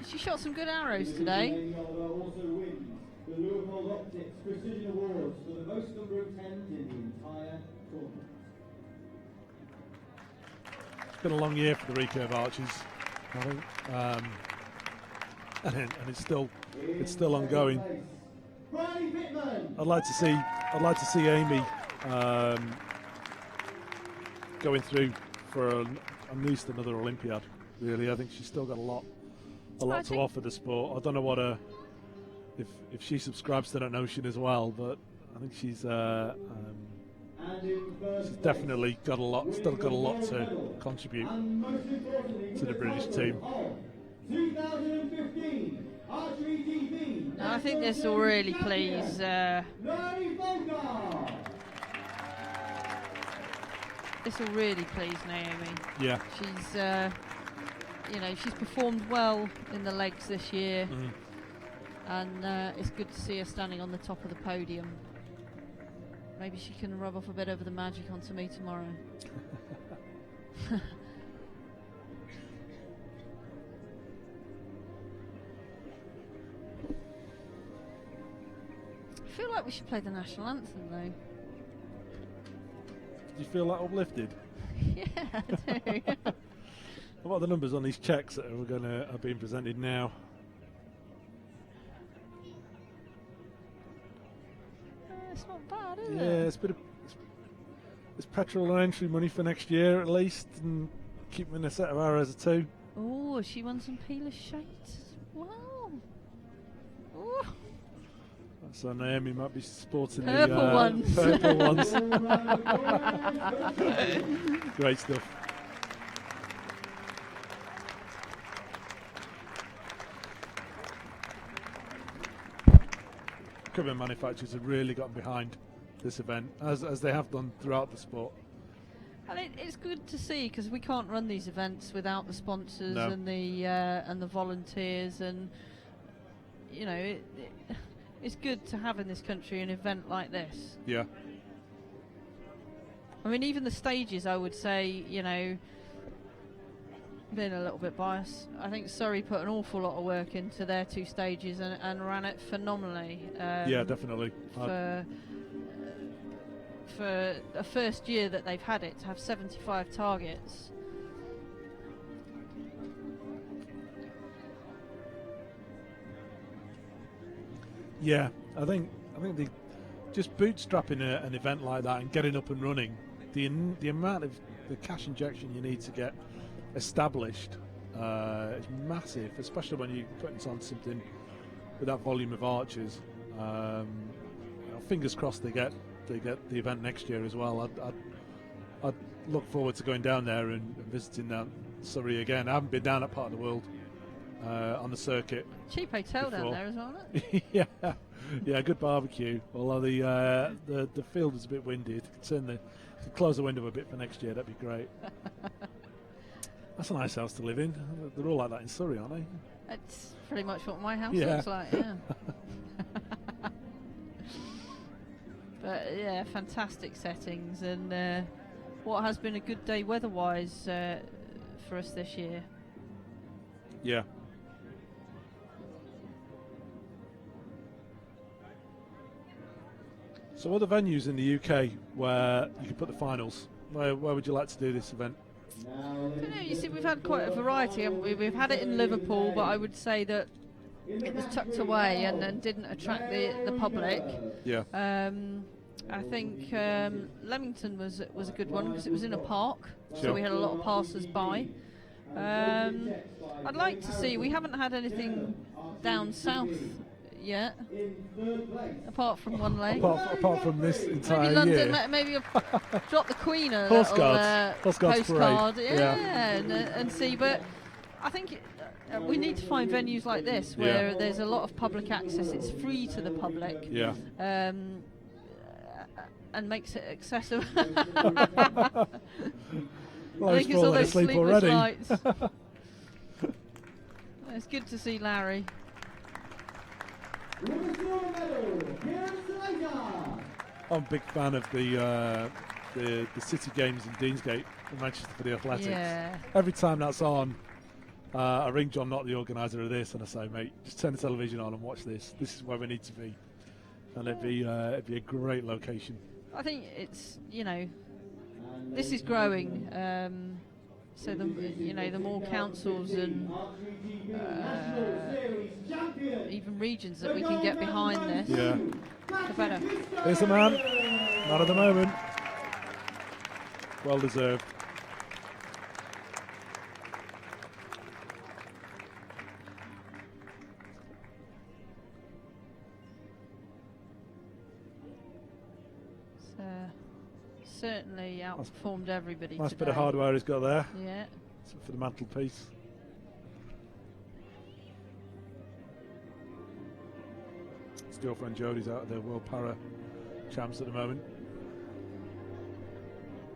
She shot some good arrows today. Amy Oliver also wins the Louisville Optics Precision Awards for the most number of 10s in the entire tournament. It's been a long year for the recurve archers, I think, and it's still ongoing. Riley Pittman. I'd like to see Amy going through for at least another Olympiad. Really, I think she's still got a lot to offer the sport. I don't know what if she subscribes to that notion as well, but I think she's definitely still got a lot to contribute to the British team. 2015 Archery TV. I think this will really please. This will really please Naomi. Yeah. She's performed well in the legs this year, and it's good to see her standing on the top of the podium. Maybe she can rub off a bit of the magic onto me tomorrow. I feel like we should play the national anthem though. Do you feel that uplifted? Yeah, I do. What are the numbers on these checks that are being presented now? It's not bad, is Yeah, it? it's petrol and entry money for next year at least, and keeping a set of arrows or 2. Oh, she won some peeler shades. Wow. Ooh. So Naomi might be sporting Purple the ones. purple ones. Great stuff. Equipment manufacturers have really gotten behind this event, as they have done throughout the sport. And it's good to see, because we can't run these events without the sponsors No. and the volunteers, and it's good to have in this country an event like this. Yeah. I mean, even the stages, I would say, being a little bit biased, I think Surrey put an awful lot of work into their 2 stages and ran it phenomenally. Yeah, definitely. For a first year that they've had it, to have 75 targets. Yeah, I think just bootstrapping an event like that and getting up and running, the amount of the cash injection you need to get established is massive, especially when you're putting on something with that volume of archers. Fingers crossed they get the event next year as well. I'd look forward to going down there and visiting that Surrey again. I haven't been down that part of the world on the circuit. Cheap hotel down before. there as well, isn't it? yeah, good barbecue. Although the field is a bit windy, could close the window a bit for next year. That'd be great. That's a nice house to live in. They're all like that in Surrey, aren't they? That's pretty much what my house Yeah. looks like. Yeah. But yeah, fantastic settings, and what has been a good day weather-wise for us this year. Yeah. So other venues in the UK where you could put the finals, where would you like to do this event? I don't know, you see, we've had quite a variety, haven't we? We've had it in Liverpool, but I would say that it was tucked away and didn't attract the public. Yeah. I think Leamington was a good one because it was in a park, so Sure. we had a lot of passers by. I'd like to see. We haven't had anything down south yet, apart from one leg. Apart from this entire Maybe London. year. Maybe drop the Queen a Horse little Guards. Horse Guards postcard, parade. yeah, and see. But I think we need to find venues like this where there's a lot of public access. It's free to the public. Yeah. And makes it accessible. Well, I think it's all those asleep sleepless already. nights. It's good to see Larry. I'm a big fan of the City Games in Deansgate in Manchester for the athletics. Yeah. Every time that's on, I ring John Knott, the organiser of this, and I say, mate, just turn the television on and watch this. This is where we need to be, and it'd be a great location. I think it's, this is growing. So the more councils and even regions that we can get behind this, the better. Here's the man. Not at the moment. Well deserved. Certainly outperformed everybody Nice today. bit of hardware he's got there. Yeah. For the mantelpiece. His girlfriend Jodie's out of the World Para Champs at the moment.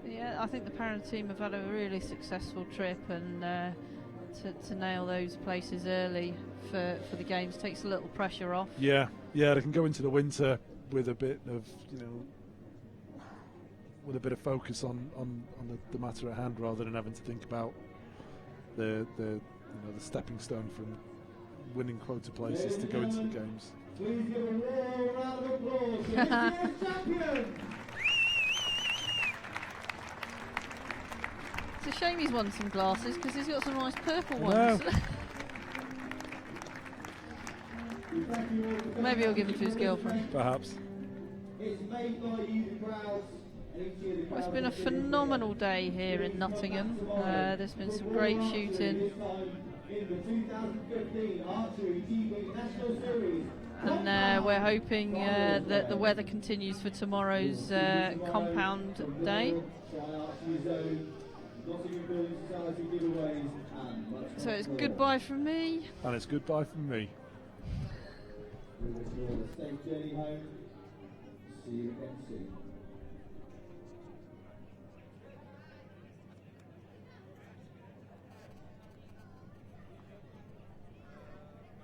Yeah, I think the Para team have had a really successful trip, and to nail those places early for the games takes a little pressure off. Yeah, they can go into the winter with a bit of with a bit of focus on the matter at hand, rather than having to think about the stepping stone from winning quota places to go into the games. Please give a warm round of applause for this year's champion. It's a shame he's won some glasses because he's got some nice purple ones. Maybe he'll give them to his girlfriend. Perhaps. It's made by you, the crowds. Well, it's been a phenomenal day here in Nottingham. There's been some great shooting. And we're hoping that the weather continues for tomorrow's compound day. So it's goodbye from me. And it's goodbye from me. We wish you all a safe journey home. See you again soon.